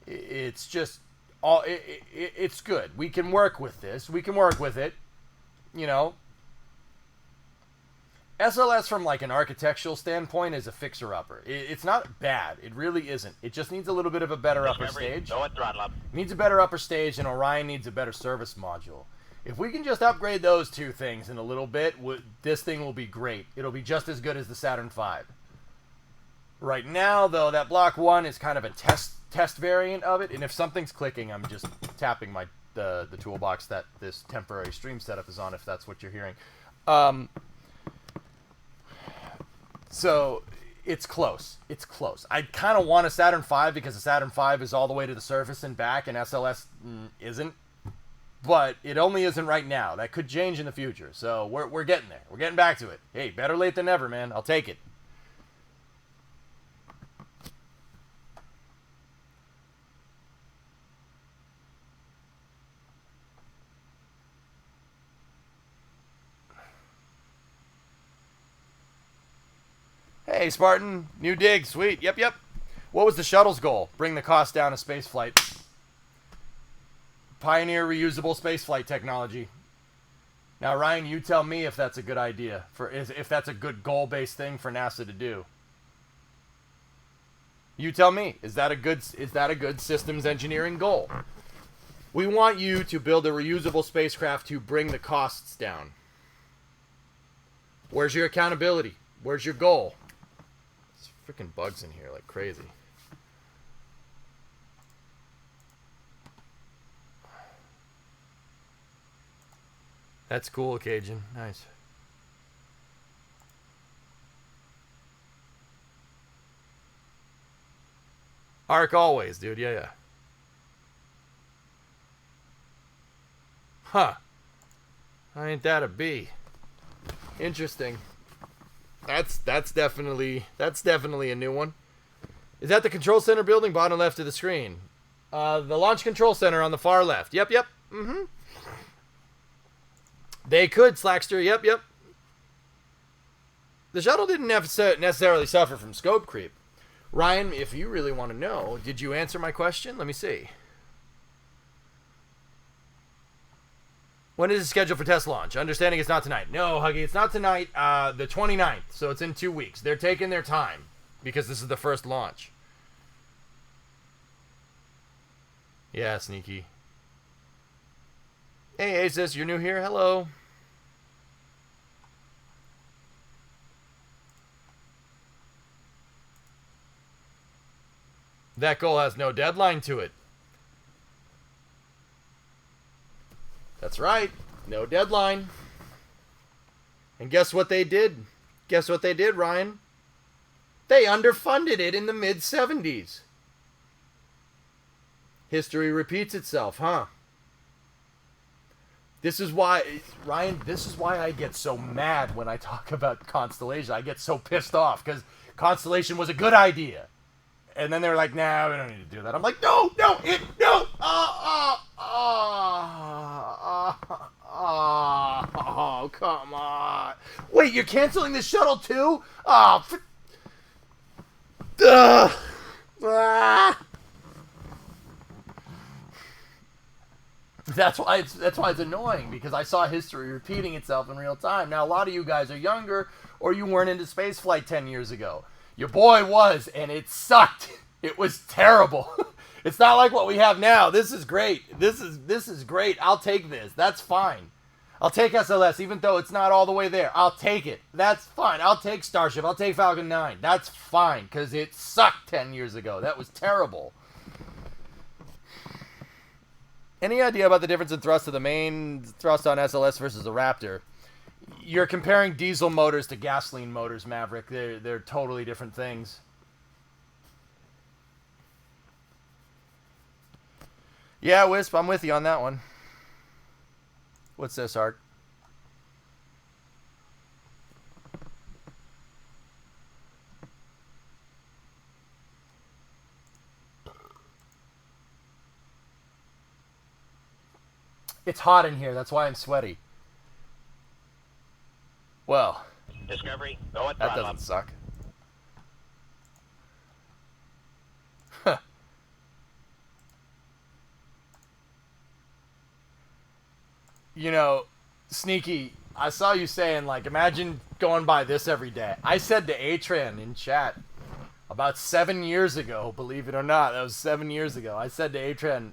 It's just it's good. We can work with this. We can work with it. You know. SLS from like an architectural standpoint is a fixer-upper. It's not bad. It really isn't. It just needs a little bit of a better upper stage. Go at throttle up. Needs a better upper stage, and Orion needs a better service module. If we can just upgrade those two things in a little bit, this thing will be great. It'll be just as good as the Saturn V. Right now, though, that Block 1 is kind of a test variant of it, and if something's clicking, I'm just tapping the toolbox that this temporary stream setup is on, if that's what you're hearing. So, it's close. It's close. I kind of want a Saturn V because the Saturn V is all the way to the surface and back, and SLS isn't. But it only isn't right now. That could change in the future. So, we're getting there. We're getting back to it. Hey, better late than never, man. I'll take it. Hey, Spartan. New dig. Sweet. Yep, yep. What was the shuttle's goal? Bring the cost down of spaceflight. Pioneer reusable spaceflight technology. Now, Ryan, you tell me if that's a good idea, if that's a good goal-based thing for NASA to do. You tell me. Is that a good systems engineering goal? We want you to build a reusable spacecraft to bring the costs down. Where's your accountability? Where's your goal? There's freaking bugs in here like crazy. That's cool, Cajun. Nice. Arc always, dude. Yeah, yeah. Huh. Ain't that a B? Interesting. That's definitely a new one. Is that the control center building bottom left of the screen? The launch control center on the far left. Yep, yep. Mm-hmm. They could, Slackster. Yep, yep. The shuttle didn't necessarily suffer from scope creep. Ryan, if you really want to know, did you answer my question? Let me see. When is it scheduled for test launch? Understanding it's not tonight. No, Huggy, it's not tonight. The 29th, so it's in 2 weeks. They're taking their time because this is the first launch. Yeah, sneaky. Hey, Asus, you're new here. Hello. That goal has no deadline to it. That's right. No deadline. And guess what they did? Guess what they did, Ryan? They underfunded it in the mid-70s. History repeats itself, huh? This is why, Ryan, this is why I get so mad when I talk about Constellation. I get so pissed off because Constellation was a good idea. And then they're like, nah, we don't need to do that. I'm like, no, oh, come on. Wait, you're canceling the shuttle too? That's why it's annoying, because I saw history repeating itself in real time. Now, a lot of you guys are younger, or you weren't into spaceflight 10 years ago. Your boy was, and it sucked. It was terrible. It's not like what we have now. This is great. This is great. I'll take this. That's fine. I'll take SLS, even though it's not all the way there. I'll take it. That's fine. I'll take Starship. I'll take Falcon 9. That's fine, because it sucked 10 years ago. That was terrible. Any idea about the difference in thrust of the main thrust on SLS versus the Raptor? You're comparing diesel motors to gasoline motors, Maverick. They're totally different things. Yeah, Wisp, I'm with you on that one. What's this, Art? It's hot in here. That's why I'm sweaty. Well, Discovery, go at that throttle doesn't up. suck. You know, Sneaky, I saw you saying, like, imagine going by this every day. I said to Atran in chat about 7 years ago, believe it or not, that was 7 years ago. I said to Atran,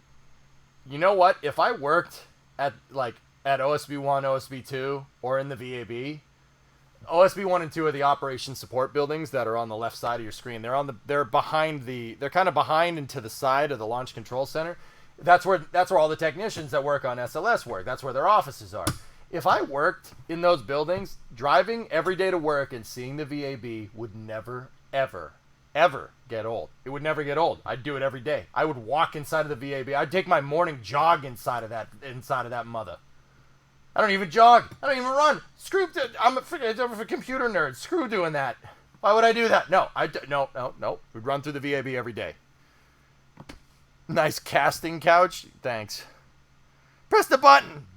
you know what? If I worked at OSB 1, OSB 2, or in the VAB, OSB 1 and 2 are the operation support buildings that are on the left side of your screen. They're kind of behind and to the side of the launch control center. That's where all the technicians that work on SLS work. That's where their offices are. If I worked in those buildings, driving every day to work and seeing the VAB would never, ever, ever get old. It would never get old. I'd do it every day. I would walk inside of the VAB. I'd take my morning jog inside of that mother. I don't even jog. I don't even run. Screw. I'm a computer nerd. Screw doing that. Why would I do that? No. No. We'd run through the VAB every day. Nice casting couch. Thanks. Press the button.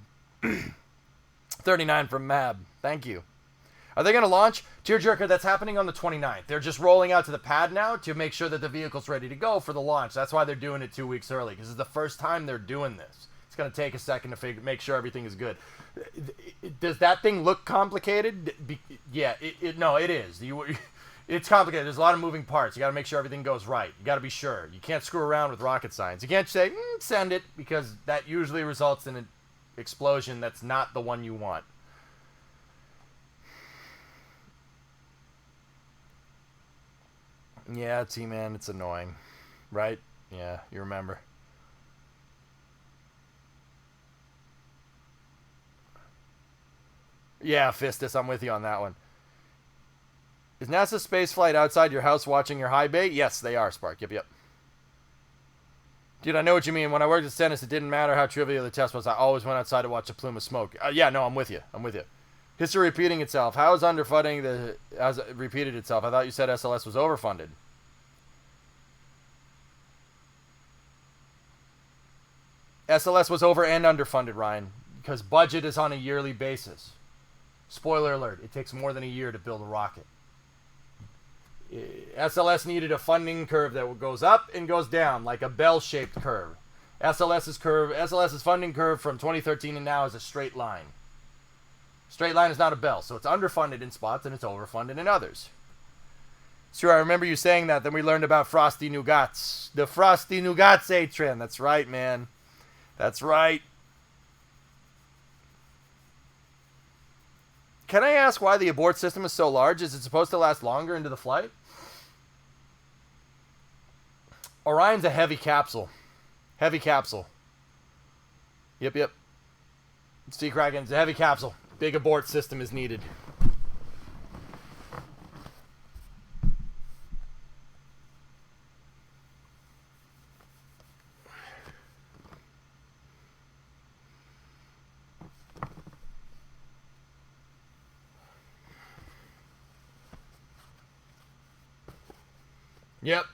39 from Mab. Thank you. Are they going to launch? Tearjerker, that's happening on the 29th. They're just rolling out to the pad now to make sure that the vehicle's ready to go for the launch. That's why they're doing it 2 weeks early, because it's the first time they're doing this. It's going to take a second to make sure everything is good. Does that thing look complicated? Yeah, no, it is. It's complicated. There's a lot of moving parts. You got to make sure everything goes right. You got to be sure. You can't screw around with rocket science. You can't say, send it, because that usually results in an explosion that's not the one you want. Yeah, T-Man, it's annoying. Right? Yeah, you remember. Yeah, Fistus, I'm with you on that one. Is NASA spaceflight outside your house watching your high bay? Yes, they are, Spark. Yep. Dude, I know what you mean. When I worked at Stennis, it didn't matter how trivial the test was. I always went outside to watch a plume of smoke. Yeah, no, I'm with you. History repeating itself. How is underfunding has it repeated itself? I thought you said SLS was overfunded. SLS was over and underfunded, Ryan, because budget is on a yearly basis. Spoiler alert, it takes more than a year to build a rocket. SLS needed a funding curve that goes up and goes down, like a bell-shaped curve. SLS's funding curve from 2013 and now is a straight line. Straight line is not a bell, so it's underfunded in spots and it's overfunded in others. Sure, I remember you saying that. Then we learned about Frosty Nougats. The Frosty Nougats A-Trend. That's right, man. That's right. Can I ask why the abort system is so large? Is it supposed to last longer into the flight? Orion's a heavy capsule. Heavy capsule. Yep. Sea Kraken's a heavy capsule. Big abort system is needed. Yep.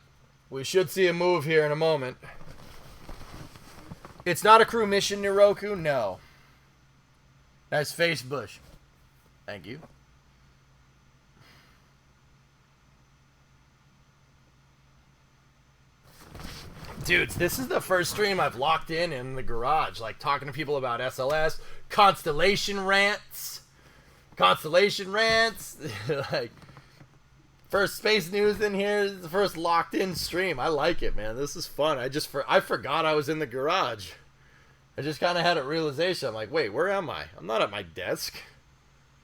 We should see a move here in a moment. It's not a crew mission, Niroku? No. Nice face, Bush. Thank you. Dudes, this is the first stream I've locked in the garage, like talking to people about SLS, constellation rants, like first space news in here, the first locked in stream. I like it, man. This is fun. I forgot I was in the garage. I just kind of had a realization. I'm like, wait, where am I? I'm not at my desk.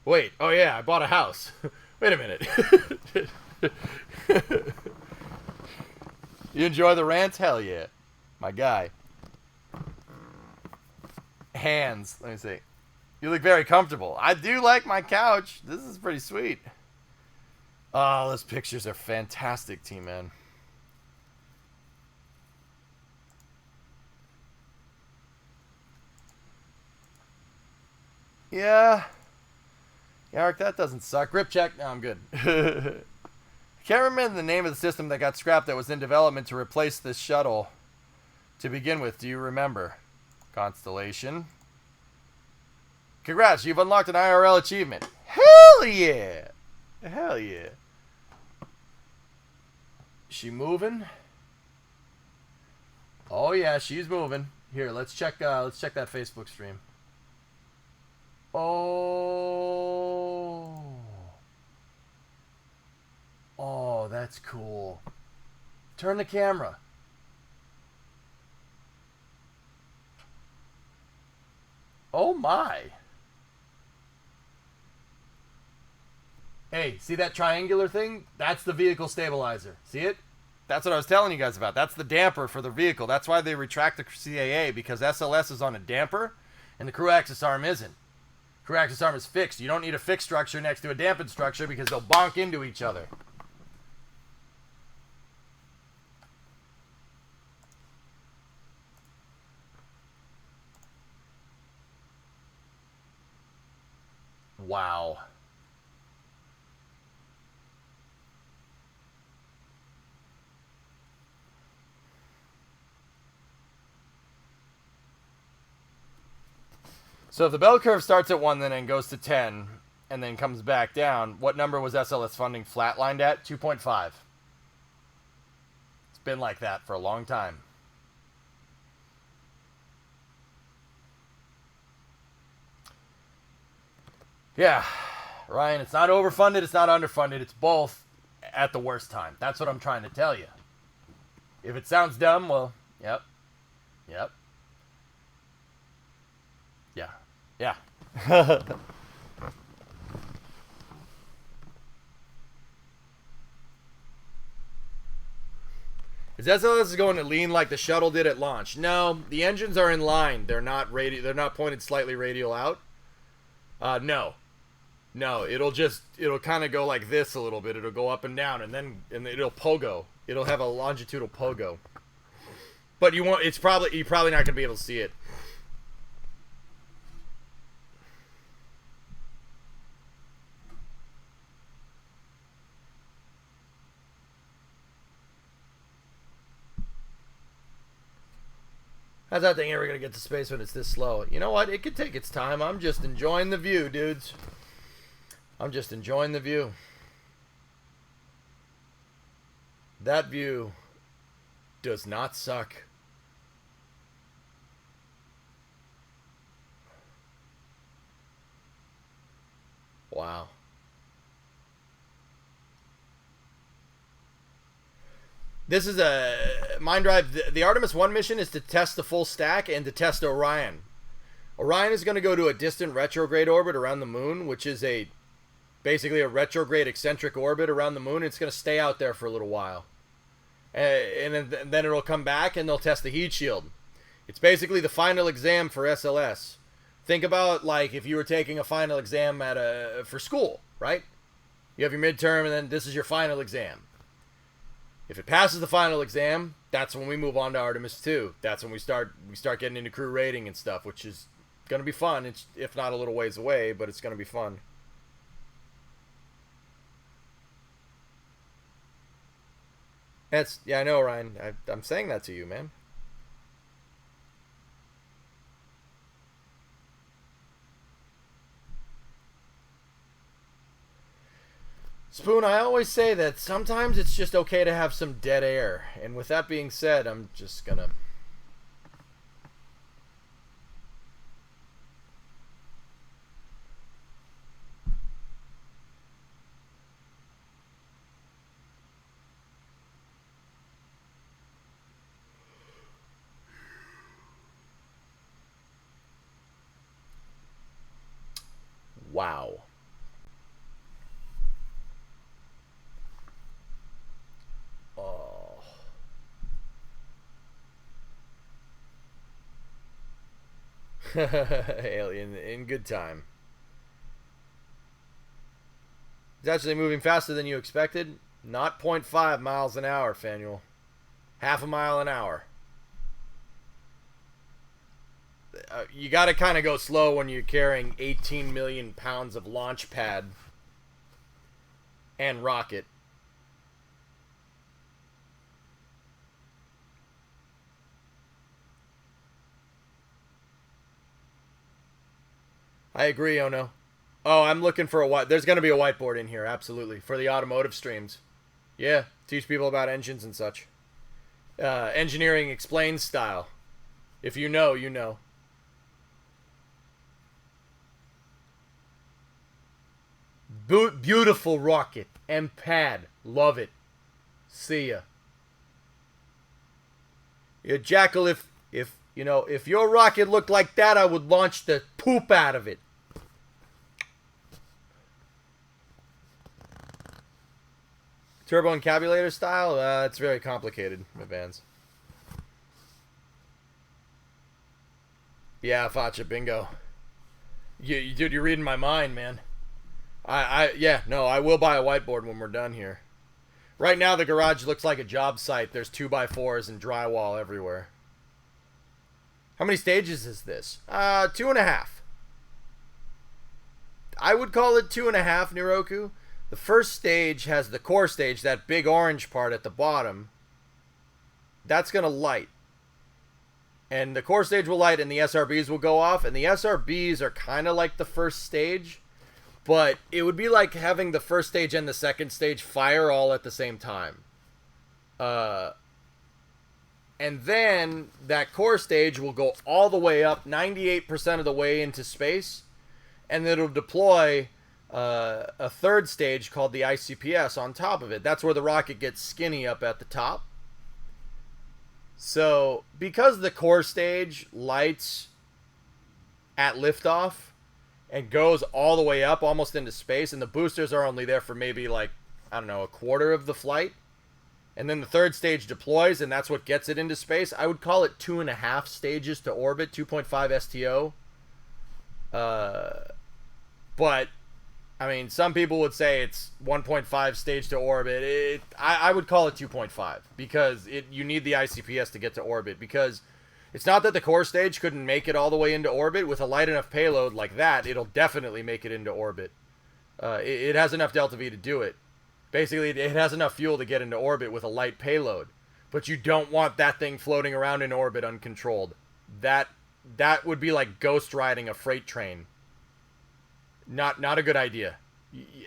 Wait, oh yeah, I bought a house. Wait a minute. You enjoy the rants? Hell yeah. My guy. Hands. Let me see. You look very comfortable. I do like my couch. This is pretty sweet. Oh, those pictures are fantastic, T-Man. Yeah. Yark, that doesn't suck. Grip check. No, I'm good. Can't remember the name of the system that got scrapped that was in development to replace this shuttle to begin with. Do you remember? Constellation. Congrats, you've unlocked an IRL achievement. Hell yeah! Hell yeah. Is she moving? Oh yeah, she's moving. Here, let's check that Facebook stream. Oh, that's cool. Turn the camera. Oh my. Hey, see that triangular thing? That's the vehicle stabilizer. See it? That's what I was telling you guys about. That's the damper for the vehicle. That's why they retract the CAA, because SLS is on a damper and the crew axis arm isn't. Crew axis arm is fixed. You don't need a fixed structure next to a dampened structure because they'll bonk into each other. Wow. So if the bell curve starts at 1 then and goes to 10, and then comes back down. What number was SLS funding flatlined at? 2.5. It's been like that for a long time. Yeah, Ryan, it's not overfunded, it's not underfunded, it's both at the worst time. That's what I'm trying to tell you. If it sounds dumb, well, yep. Yeah. Is SLS going to lean like the shuttle did at launch? No, the engines are in line. They're not pointed slightly radial out. No, it'll kind of go like this a little bit. It'll go up and down, and it'll pogo. It'll have a longitudinal pogo. But you're probably not going to be able to see it. How's that thing ever going to get to space when it's this slow? You know what? It could take its time. I'm just enjoying the view, dudes. I'm just enjoying the view. That view does not suck. Wow. This is a Mind Drive. The Artemis I mission is to test the full stack and to test Orion. Orion is going to go to a distant retrograde orbit around the moon, which is basically a retrograde eccentric orbit around the moon. It's going to stay out there for a little while. And then it'll come back and they'll test the heat shield. It's basically the final exam for SLS. Think about like if you were taking a final exam for school, right? You have your midterm and then this is your final exam. If it passes the final exam, that's when we move on to Artemis II. That's when we start getting into crew rating and stuff, which is going to be fun. It's if not a little ways away, but it's going to be fun. Yeah, I know, Ryan. I'm saying that to you, man. Spoon, I always say that sometimes it's just okay to have some dead air. And with that being said, I'm just gonna... Wow. Oh. Alien in good time. It's actually moving faster than you expected. Not 0.5 miles an hour, Fanuel. Half a mile an hour. You got to kind of go slow when you're carrying 18 million pounds of launch pad and rocket. I agree, Ono. Oh, I'm looking for a white. There's going to be a whiteboard in here, absolutely, for the automotive streams. Yeah, teach people about engines and such. Engineering explained style. If you know, you know. Beautiful rocket and pad. Love it. See ya. Yeah, Jackal, if your rocket looked like that, I would launch the poop out of it. Turbo encabulator style? It's very complicated, my bands. Yeah, Facha, bingo. Dude, you're reading my mind, man. I will buy a whiteboard when we're done here. Right now, the garage looks like a job site. There's 2x4s and drywall everywhere. How many stages is this? 2.5. I would call it 2.5, Niroku. The first stage has the core stage, that big orange part at the bottom. That's going to light. And the core stage will light and the SRBs will go off. And the SRBs are kind of like the first stage. But it would be like having the first stage and the second stage fire all at the same time. And then that core stage will go all the way up, 98% of the way into space, and it'll deploy a third stage called the ICPS on top of it. That's where the rocket gets skinny up at the top. So, because the core stage lights at liftoff and goes all the way up almost into space, and the boosters are only there for maybe like, I don't know, a quarter of the flight, and then the third stage deploys, and that's what gets it into space, I would call it 2.5 stages to orbit, 2.5 STO. But, I mean, some people would say it's 1.5 stage to orbit. I would call it 2.5 because you need the ICPS to get to orbit, because it's not that the core stage couldn't make it all the way into orbit. With a light enough payload like that, it'll definitely make it into orbit. It has enough delta V to do it. Basically, it has enough fuel to get into orbit with a light payload. But you don't want that thing floating around in orbit uncontrolled. That would be like ghost riding a freight train. Not a good idea.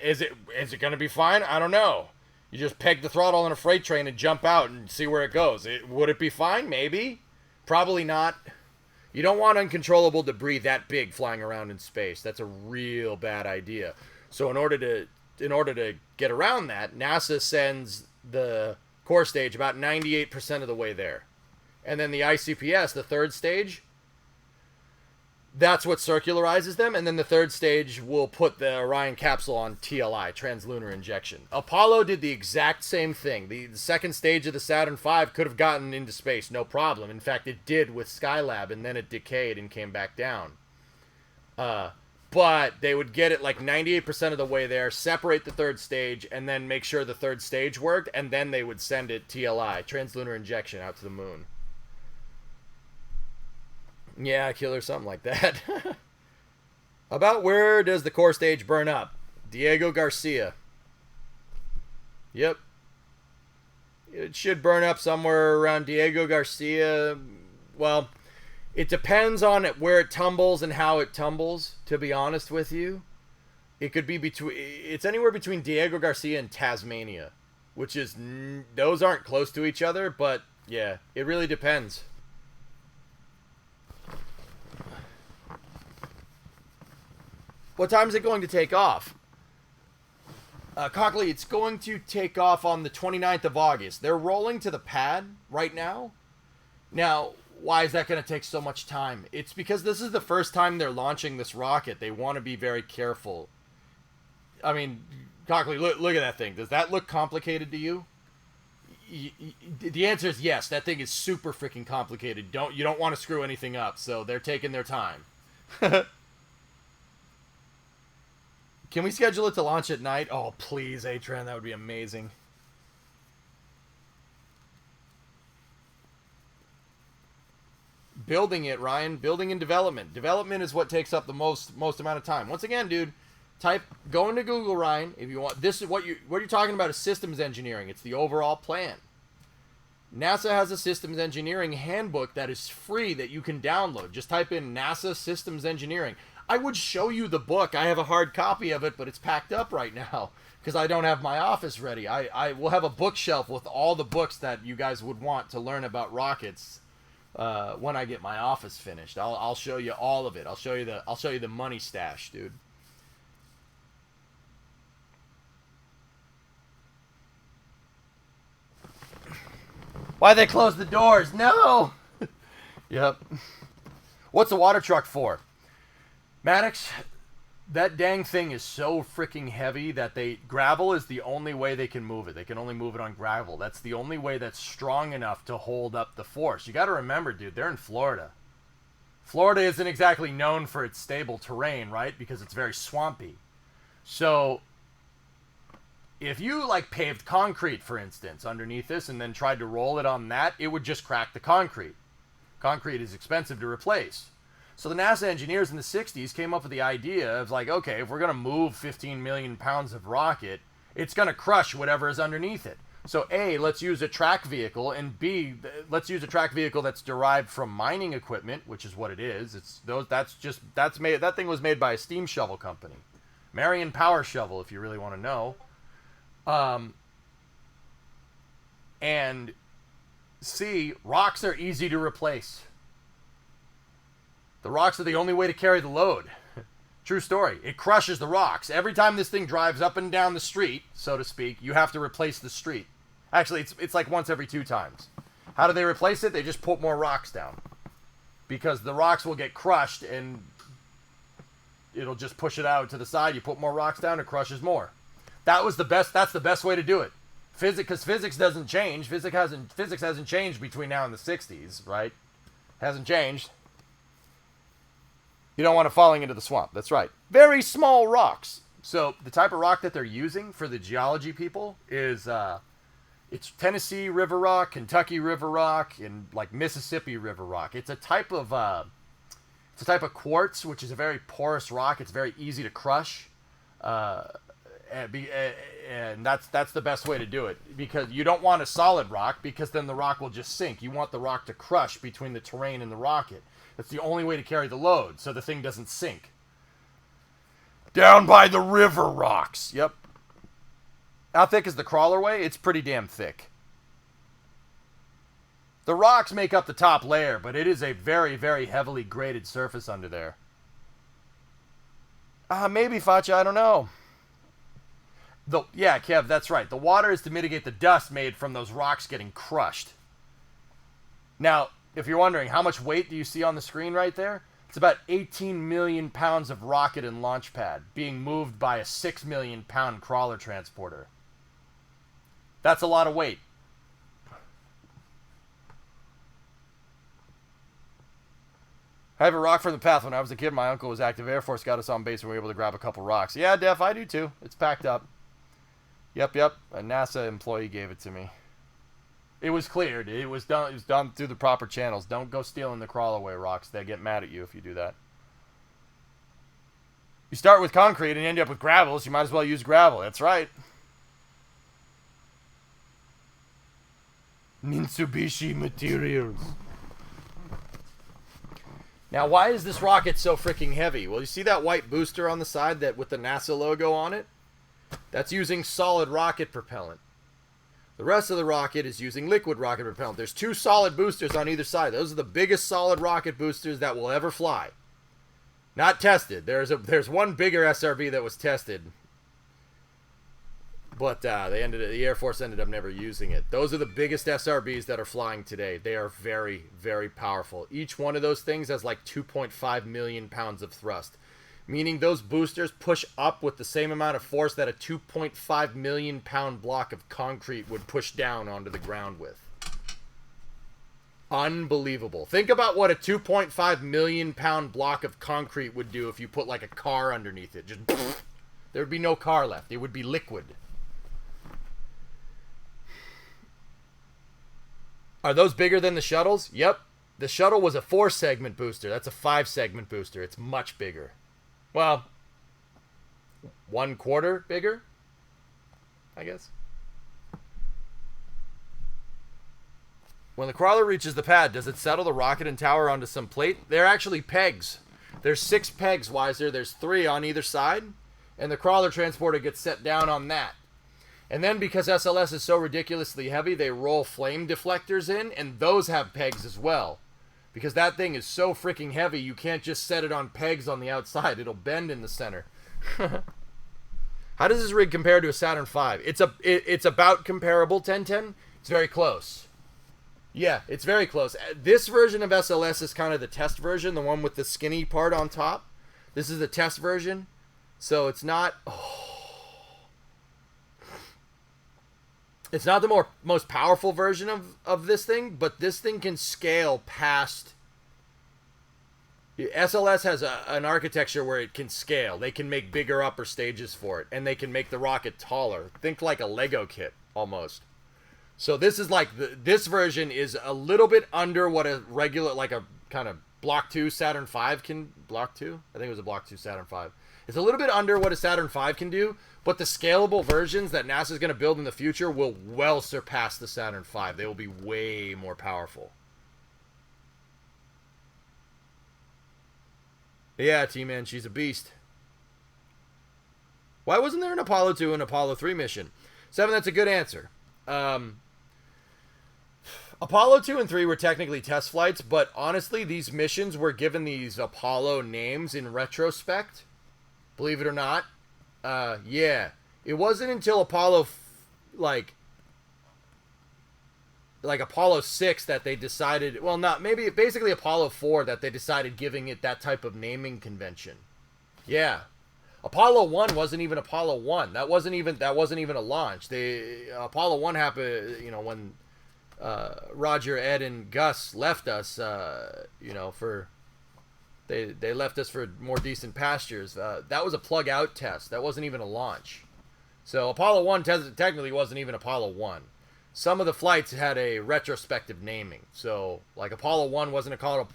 Is it going to be fine? I don't know. You just peg the throttle on a freight train and jump out and see where it goes. Would it be fine? Maybe. Probably not. You don't want uncontrollable debris that big flying around in space. That's a real bad idea. So in order to get around that, NASA sends the core stage about 98% of the way there. And then the ICPS, the third stage, that's what circularizes them, and then the third stage will put the Orion capsule on TLI, translunar injection. Apollo did the exact same thing. The second stage of the Saturn V could have gotten into space, no problem. In fact, it did with Skylab, and then it decayed and came back down. But they would get it like 98% of the way there, separate the third stage, and then make sure the third stage worked, and then they would send it TLI, translunar injection, out to the moon. Yeah, killer, something like that. About where does the core stage burn up? Diego Garcia. Yep. It should burn up somewhere around Diego Garcia. Well, it depends on where it tumbles and how it tumbles, to be honest with you. It could be it's anywhere between Diego Garcia and Tasmania, which is, those aren't close to each other, but yeah, it really depends. What time is it going to take off? Cockley, it's going to take off on the 29th of August. They're rolling to the pad right now. Now, why is that going to take so much time? It's because this is the first time they're launching this rocket. They want to be very careful. I mean, Cockley, look at that thing. Does that look complicated to you? The answer is yes. That thing is super freaking complicated. You don't want to screw anything up, so they're taking their time. Can we schedule it to launch at night? Oh, please, Atran, that would be amazing. Building it, Ryan. Building and development. Development is what takes up the most amount of time. Once again, dude, go into Google, Ryan, if you want. This is what you're talking about is systems engineering. It's the overall plan. NASA has a systems engineering handbook that is free that you can download. Just type in NASA systems engineering. I would show you the book. I have a hard copy of it, but it's packed up right now because I don't have my office ready. I will have a bookshelf with all the books that you guys would want to learn about rockets when I get my office finished. I'll show you all of it. I'll show you the money stash, dude. Why they close the doors? No. Yep. What's the water truck for? Maddox, that dang thing is so freaking heavy that gravel is the only way they can move it. They can only move it on gravel. That's the only way that's strong enough to hold up the force. You got to remember, dude, they're in Florida. Florida isn't exactly known for its stable terrain, right? Because it's very swampy. So if you like paved concrete, for instance, underneath this and then tried to roll it on that, it would just crack the concrete. Concrete is expensive to replace. So the NASA engineers in the 60s came up with the idea of like, okay, if we're going to move 15 million pounds of rocket, it's going to crush whatever is underneath it. So A, let's use a track vehicle, and B, let's use a track vehicle that's derived from mining equipment, which is what it is. That thing was made by a steam shovel company. Marion Power Shovel, if you really want to know. And C, rocks are easy to replace. The rocks are the only way to carry the load. True story. It crushes the rocks. Every time this thing drives up and down the street, so to speak, you have to replace the street. Actually, it's like once every 2 times. How do they replace it? They just put more rocks down. Because the rocks will get crushed and it'll just push it out to the side. You put more rocks down, it crushes more. That's the best way to do it. Because physics doesn't change. Physics hasn't changed between now and the 60s, right? Hasn't changed. You don't want it falling into the swamp. That's right. Very small rocks. So the type of rock that they're using for the geology people is it's Tennessee river rock, Kentucky river rock, and like Mississippi river rock. It's a type of quartz, which is a very porous rock. It's very easy to crush, and that's the best way to do it, because you don't want a solid rock, because then the rock will just sink. You want the rock to crush between the terrain and the rocket. That's the only way to carry the load, so the thing doesn't sink. Down by the river rocks. Yep. How thick is the crawlerway? It's pretty damn thick. The rocks make up the top layer, but it is a very, very heavily graded surface under there. Maybe, Facha, I don't know. Yeah, Kev, that's right. The water is to mitigate the dust made from those rocks getting crushed. Now, if you're wondering, how much weight do you see on the screen right there? It's about 18 million pounds of rocket and launch pad being moved by a 6 million pound crawler transporter. That's a lot of weight. I have a rock from the path. When I was a kid, my uncle was active Air Force, got us on base, and we were able to grab a couple rocks. Yeah, Def, I do too. It's packed up. Yep. A NASA employee gave it to me. It was cleared. It was done through the proper channels. Don't go stealing the crawlaway rocks. They get mad at you if you do that. You start with concrete and end up with gravel, so you might as well use gravel. That's right. Mitsubishi Materials. Now, why is this rocket so freaking heavy? Well, you see that white booster on the side that with the NASA logo on it? That's using solid rocket propellant. The rest of the rocket is using liquid rocket propellant. There's 2 solid boosters on either side. Those are the biggest solid rocket boosters that will ever fly. Not tested. There's one bigger SRB that was tested, but the Air Force ended up never using it. Those are the biggest SRBs that are flying today. They are very, very powerful. Each one of those things has like 2.5 million pounds of thrust, meaning those boosters push up with the same amount of force that a 2.5 million pound block of concrete would push down onto the ground with. Unbelievable. Think about what a 2.5 million pound block of concrete would do if you put like a car underneath it. Just there would be no car left. It would be liquid. Are those bigger than the shuttles? Yep. The shuttle was a 4-segment booster. That's a 5-segment booster. It's much bigger. Well, 1/4 bigger, I guess. When the crawler reaches the pad, does it settle the rocket and tower onto some plate? They're actually pegs. There's 6 pegs, Weiser. There's 3 on either side, and the crawler transporter gets set down on that. And then because SLS is so ridiculously heavy, they roll flame deflectors in, and those have pegs as well. Because that thing is so freaking heavy, you can't just set it on pegs on the outside. It'll bend in the center. How does this rig compare to a Saturn V? It's about comparable, 1010. It's very close. Yeah, it's very close. This version of SLS is kind of the test version, the one with the skinny part on top. This is the test version. So it's not... It's not the most powerful version of this thing, but this thing can scale past... SLS has an architecture where it can scale. They can make bigger upper stages for it, and they can make the rocket taller. Think like a Lego kit, almost. So this is like... This version is a little bit under what a regular, like a kind of Block 2 Saturn V can... Block 2? I think it was a Block 2 Saturn V. It's a little bit under what a Saturn V can do, but the scalable versions that NASA's going to build in the future will well surpass the Saturn V. They will be way more powerful. Yeah, T-Man, she's a beast. Why wasn't there an Apollo 2 and Apollo 3 mission? 7, that's a good answer. Apollo 2 and 3 were technically test flights, but honestly, these missions were given these Apollo names in retrospect. Believe it or not. Yeah. It wasn't until Apollo, like Apollo 6 that they decided, well, not, maybe, basically Apollo 4 that they decided giving it that type of naming convention. Yeah. Apollo 1 wasn't even Apollo 1. That wasn't even a launch. Apollo 1 happened, you know, when Roger, Ed, and Gus left us, you know, for they left us for more decent pastures. That was a plug out test. That wasn't even a launch. So Apollo 1 technically wasn't even Apollo 1. Some of the flights had a retrospective naming. So like Apollo 1 wasn't called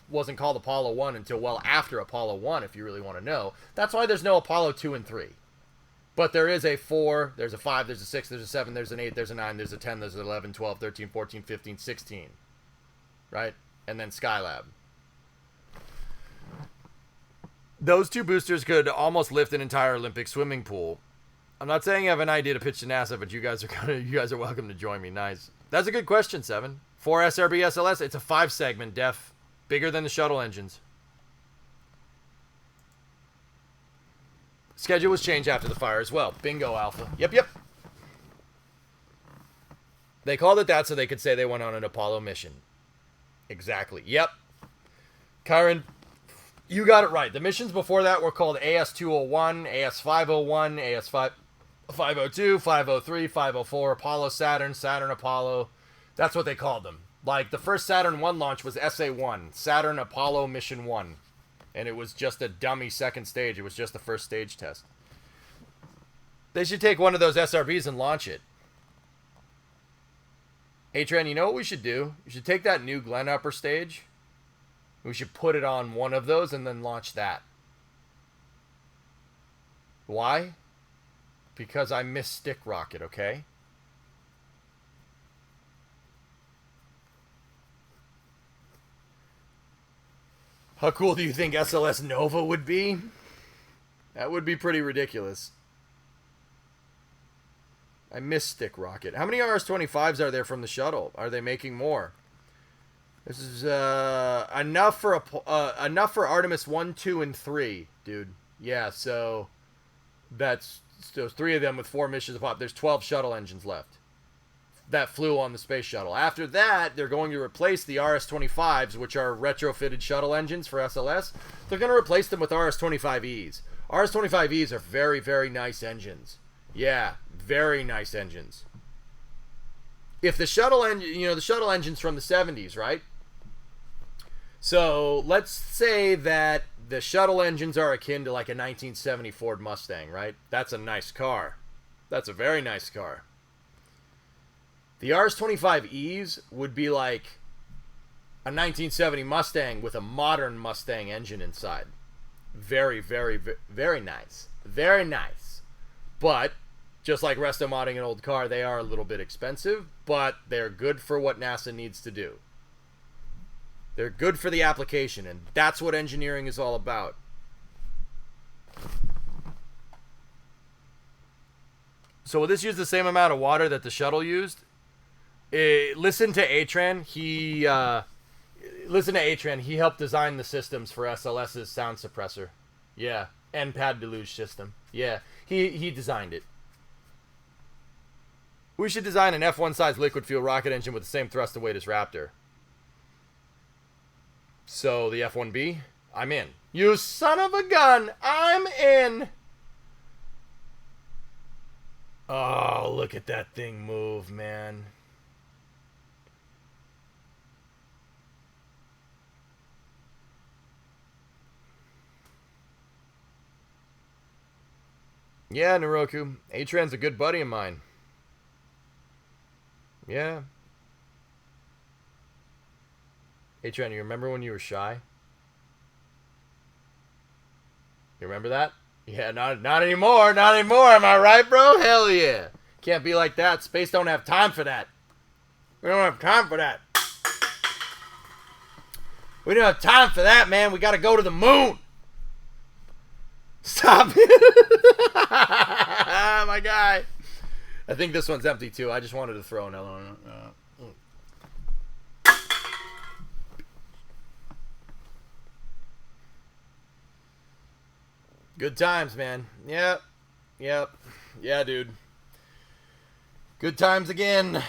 Apollo 1 until well after Apollo 1, if you really want to know. That's why there's no Apollo 2 and 3. But there is a 4, there's a 5, there's a 6, there's a 7, there's an 8, there's a 9, there's a 10, there's an 11, 12, 13, 14, 15, 16. Right? And then Skylab. Those two boosters could almost lift an entire Olympic swimming pool. I'm not saying I have an idea to pitch to NASA, but you guys are welcome to join me. Nice. That's a good question, 7. 4 SRB SLS, it's a 5-segment def, bigger than the shuttle engines. Schedule was changed after the fire as well. Bingo, Alpha. Yep. They called it that so they could say they went on an Apollo mission. Exactly. Yep. Karen, you got it right. The missions before that were called AS-201, AS-501, AS-502, 503, 504, Apollo Saturn, Saturn Apollo. That's what they called them. Like, the first Saturn 1 launch was SA-1, Saturn Apollo Mission 1. And it was just a dummy second stage. It was just the first stage test. They should take one of those SRBs and launch it. Atran, you know what we should do? We should take that new Glen Upper stage. We should put it on one of those and then launch that. Why? Because I miss Stick Rocket, okay? How cool do you think SLS Nova would be? That would be pretty ridiculous. I miss Stick Rocket. How many RS-25s are there from the shuttle? Are they making more? This is enough for Artemis 1, 2, and 3, dude. Yeah, so that's those 3 of them with 4 missions a pop. There's 12 shuttle engines left that flew on the space shuttle. After that, they're going to replace the RS-25s, which are retrofitted shuttle engines for SLS. They're going to replace them with RS-25Es. RS-25Es are very, very nice engines. Yeah, very nice engines. If the shuttle engine, you know, the shuttle engine's from the 70s, right? So let's say that the shuttle engines are akin to like a 1970 Ford Mustang, right? That's a nice car. That's a very nice car. The RS-25Es would be like a 1970 Mustang with a modern Mustang engine inside. Very, very, very nice. Very nice. But, just like resto-modding an old car, they are a little bit expensive, but they're good for what NASA needs to do. They're good for the application, and that's what engineering is all about. So will this use the same amount of water that the shuttle used? Listen to Atran. He helped design the systems for SLS's sound suppressor. Yeah, and pad deluge system. Yeah, he designed it. We should design an F1 size liquid fuel rocket engine with the same thrust and weight as Raptor. So the F1B, I'm in. You son of a gun, I'm in. Oh, look at that thing move, man. Yeah, Naroku. Atran's a good buddy of mine. Yeah. Atran, you remember when you were shy? You remember that? Yeah, not anymore. Not anymore. Am I right, bro? Hell yeah. Can't be like that. Space don't have time for that. We don't have time for that. We don't have time for that, man. We got to go to the moon. Stop it. My guy. I think this one's empty too. I just wanted to throw another one. Good times, man. Yep. Yep. Yeah, dude. Good times again.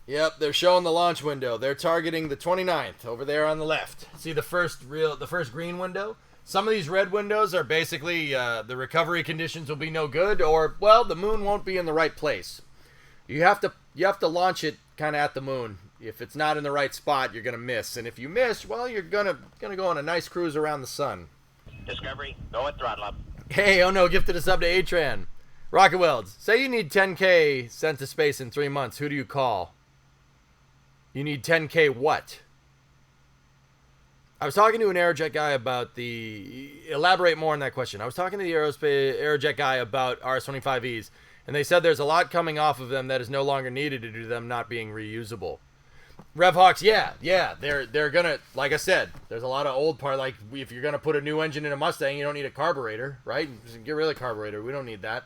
Yep, they're showing the launch window. They're targeting the 29th over there on the left. See the first green window? Some of these red windows are basically the recovery conditions will be no good, or well, the moon won't be in the right place. You have to launch it kind of at the moon. If it's not in the right spot, you're gonna miss, and if you miss, well, you're gonna go on a nice cruise around the sun. Discovery, go at throttle up. Hey, oh no, gifted a sub to Atran. Rocket Welds, say you need 10K sent to space in 3 months. Who do you call? You need 10K what? I was talking to an Aerojet guy about elaborate more on that question. I was talking to the Aerojet guy about RS-25Es, and they said there's a lot coming off of them that is no longer needed due to them not being reusable. RevHawks, yeah, they're gonna, like I said, there's a lot of old part, like if you're gonna put a new engine in a Mustang, you don't need a carburetor, right? Just get rid of the carburetor. We don't need that,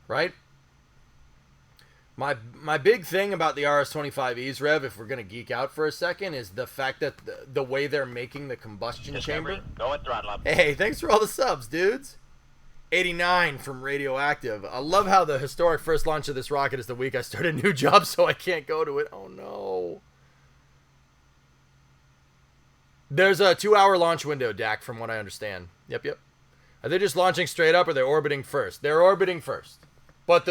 right? My big thing about the RS-25Es, Rev, if we're going to geek out for a second, is the fact that the way they're making the combustion chamber. Go at throttle up. Hey, thanks for all the subs, dudes. 89 from Radioactive. I love how the historic first launch of this rocket is the week I start a new job, so I can't go to it. Oh, no. There's a 2-hour launch window, Dak, from what I understand. Yep. Are they just launching straight up, or they're orbiting first? They're orbiting first. But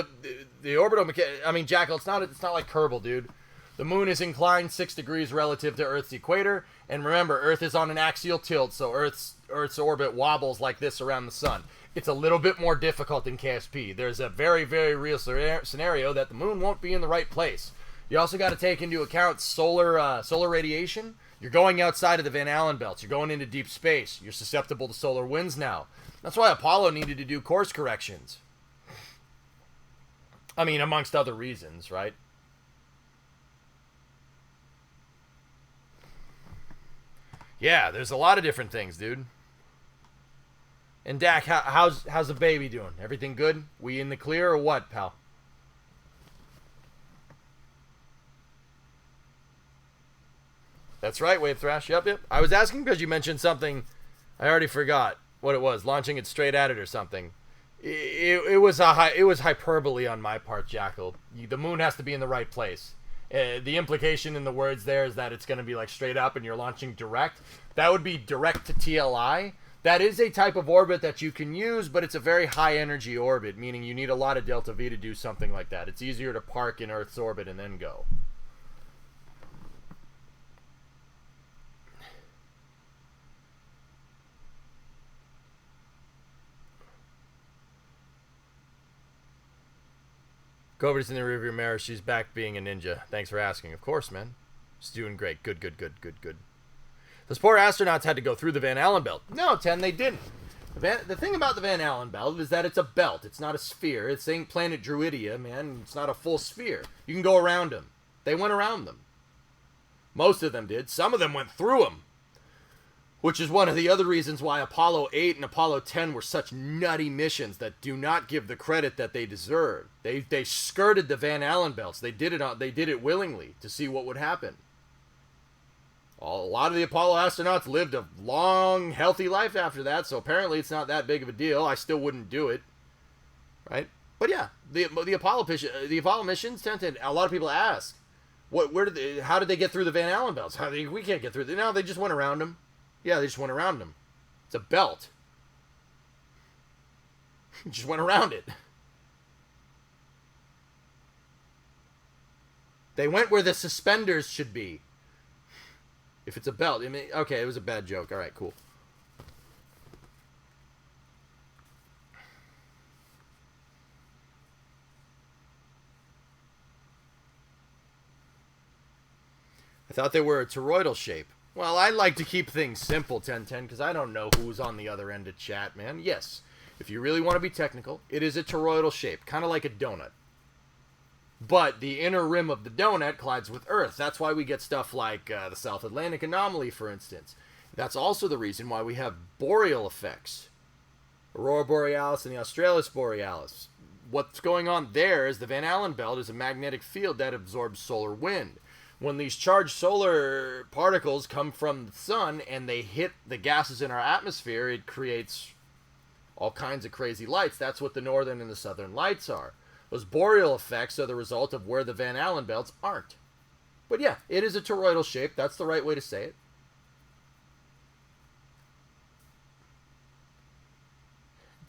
the orbital, I mean, Jackal, it's not like Kerbal, dude. The moon is inclined 6 degrees relative to Earth's equator, and remember, Earth is on an axial tilt, so Earth's orbit wobbles like this around the sun. It's a little bit more difficult than KSP. There's a very, very real scenario that the moon won't be in the right place. You also got to take into account solar radiation. You're going outside of the Van Allen belts. You're going into deep space. You're susceptible to solar winds now. That's why Apollo needed to do course corrections. I mean, amongst other reasons, right? Yeah, there's a lot of different things, dude. And Dak, how's the baby doing? Everything good? We in the clear or what, pal? That's right, Wave Thrash. Yep. I was asking because you mentioned something. I already forgot what it was. Launching it straight at it or something. It was hyperbole on my part, Jackal. The moon has to be in the right place. The implication in the words there is that it's going to be like straight up and you're launching direct. That would be direct to TLI. That is a type of orbit that you can use, but it's a very high energy orbit, meaning you need a lot of delta V to do something like that. It's easier to park in Earth's orbit and then go. Cover's in the rearview mirror. She's back being a ninja. Thanks for asking. Of course, man. She's doing great. Good. Those poor astronauts had to go through the Van Allen belt. No, 10, they didn't. The thing about the Van Allen belt is that it's a belt. It's not a sphere. It's ain't planet Druidia, man. It's not a full sphere. You can go around them. They went around them. Most of them did. Some of them went through them. Which is one of the other reasons why Apollo 8 and Apollo 10 were such nutty missions that do not give the credit that they deserve. They skirted the Van Allen belts. They did it willingly to see what would happen. A lot of the Apollo astronauts lived a long, healthy life after that, so apparently it's not that big of a deal. I still wouldn't do it, right? But yeah, the Apollo missions tend to. A lot of people ask, how did they get through the Van Allen belts? We can't get through. No, they just went around them. Yeah, they just went around them. It's a belt. Just went around it. They went where the suspenders should be. If it's a belt. I mean, okay, it was a bad joke. All right, cool. I thought they were a toroidal shape. Well, I like to keep things simple, 1010, because I don't know who's on the other end of chat, man. Yes, if you really want to be technical, it is a toroidal shape, kind of like a donut. But the inner rim of the donut collides with Earth. That's why we get stuff like the South Atlantic anomaly, for instance. That's also the reason why we have boreal effects. Aurora Borealis and the Australis Borealis. What's going on there is the Van Allen belt is a magnetic field that absorbs solar wind. When these charged solar particles come from the sun and they hit the gases in our atmosphere, it creates all kinds of crazy lights. That's what the northern and the southern lights are. Those boreal effects are the result of where the Van Allen belts aren't. But yeah, it is a toroidal shape. That's the right way to say it.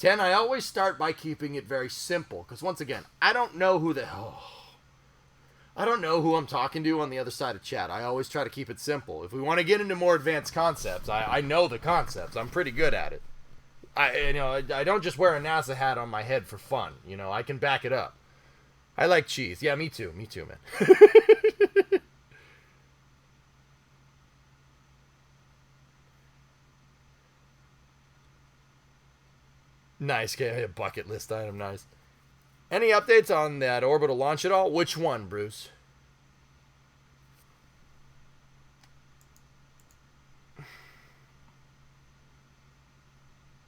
I always start by keeping it very simple, because once again, I don't know who I'm talking to on the other side of chat. I always try to keep it simple. If we want to get into more advanced concepts, I know the concepts. I'm pretty good at it. I don't just wear a NASA hat on my head for fun. I can back it up. I like cheese. Yeah, me too. Me too, man. Nice. Bucket list item. Nice. Any updates on that orbital launch at all? Which one, Bruce?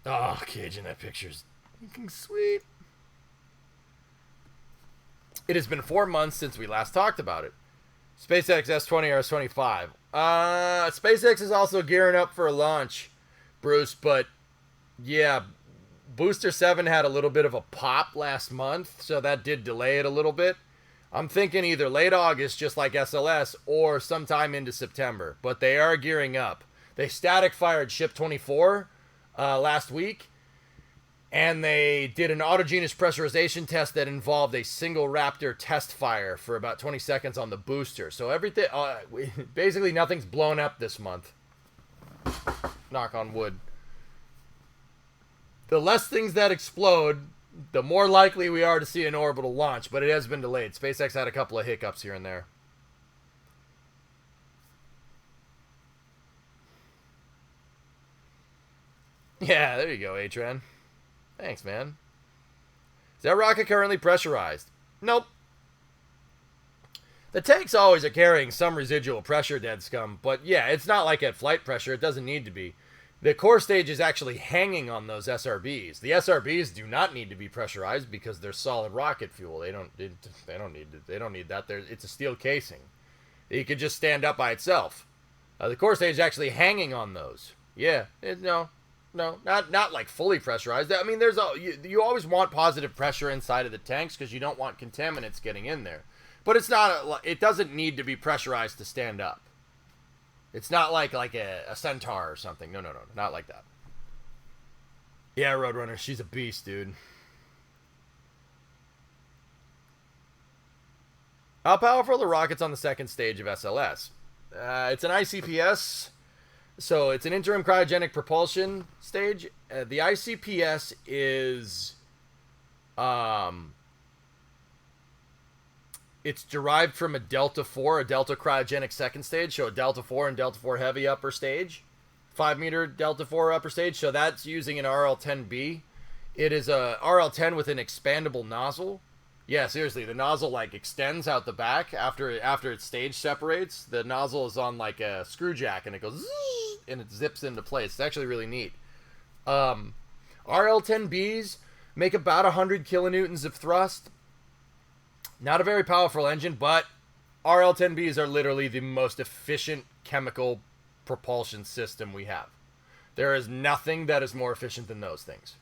Oh, Cajun, that picture's looking sweet. It has been 4 months since we last talked about it. SpaceX S20 or S25. SpaceX is also gearing up for a launch, Bruce, but yeah, Booster 7 had a little bit of a pop last month, so that did delay it a little bit. I'm thinking either late August, just like SLS, or sometime into September, but they are gearing up. They static fired Ship 24 last week, and they did an autogenous pressurization test that involved a single Raptor test fire for about 20 seconds on the booster. So everything, basically nothing's blown up this month. Knock on wood. The less things that explode, the more likely we are to see an orbital launch, but it has been delayed. SpaceX had a couple of hiccups here and there. Yeah, there you go, Atran. Thanks, man. Is that rocket currently pressurized? Nope. The tanks always are carrying some residual pressure, dead scum, but yeah, it's not like at flight pressure. It doesn't need to be. The core stage is actually hanging on those SRBs. The SRBs do not need to be pressurized because they're solid rocket fuel. They don't need that. It's a steel casing. It could just stand up by itself. The core stage is actually hanging on those. Yeah, no, not like fully pressurized. I mean, you always want positive pressure inside of the tanks because you don't want contaminants getting in there. But it's not. It doesn't need to be pressurized to stand up. It's not like a Centaur or something. No, not like that. Yeah, Roadrunner, she's a beast, dude. How powerful are the rockets on the second stage of SLS? It's an ICPS, so it's an interim cryogenic propulsion stage. The ICPS is... It's derived from a Delta 4, a Delta cryogenic second stage, so a Delta 4 and Delta 4 heavy upper stage. 5-meter Delta 4 upper stage, so that's using an RL-10B. It is a RL-10 with an expandable nozzle. Yeah, seriously, the nozzle extends out the back after its stage separates. The nozzle is on like a screw jack, and it goes zzz, and it zips into place. It's actually really neat. RL-10Bs make about 100 kilonewtons of thrust. Not a very powerful engine, but RL-10Bs are literally the most efficient chemical propulsion system we have. There is nothing that is more efficient than those things.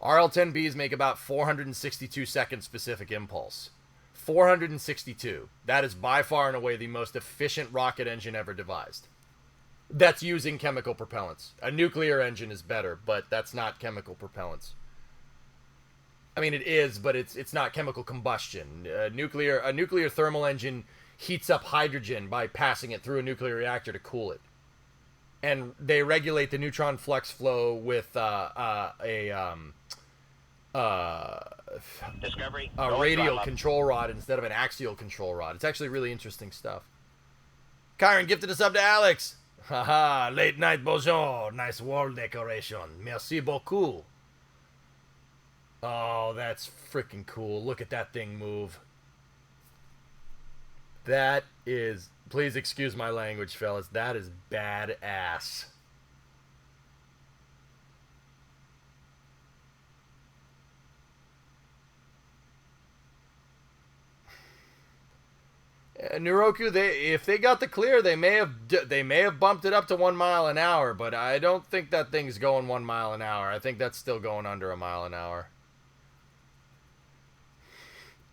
RL-10Bs make about 462 second specific impulse. 462. That is by far and away the most efficient rocket engine ever devised. That's using chemical propellants. A nuclear engine is better, but that's not chemical propellants. I mean, it is, but it's not chemical combustion. A nuclear thermal engine heats up hydrogen by passing it through a nuclear reactor to cool it. And they regulate the neutron flux flow with a radial control rod instead of an axial control rod. It's actually really interesting stuff. Kyron gifted us up to Alex. Haha, late night bonjour. Nice wall decoration. Merci beaucoup. Oh, that's freaking cool. Look at that thing move. That is... Please excuse my language, fellas. That is badass. Nuroku, if they got the clear, they may have bumped it up to 1 mile an hour, but I don't think that thing's going 1 mile an hour. I think that's still going under 1 mile an hour.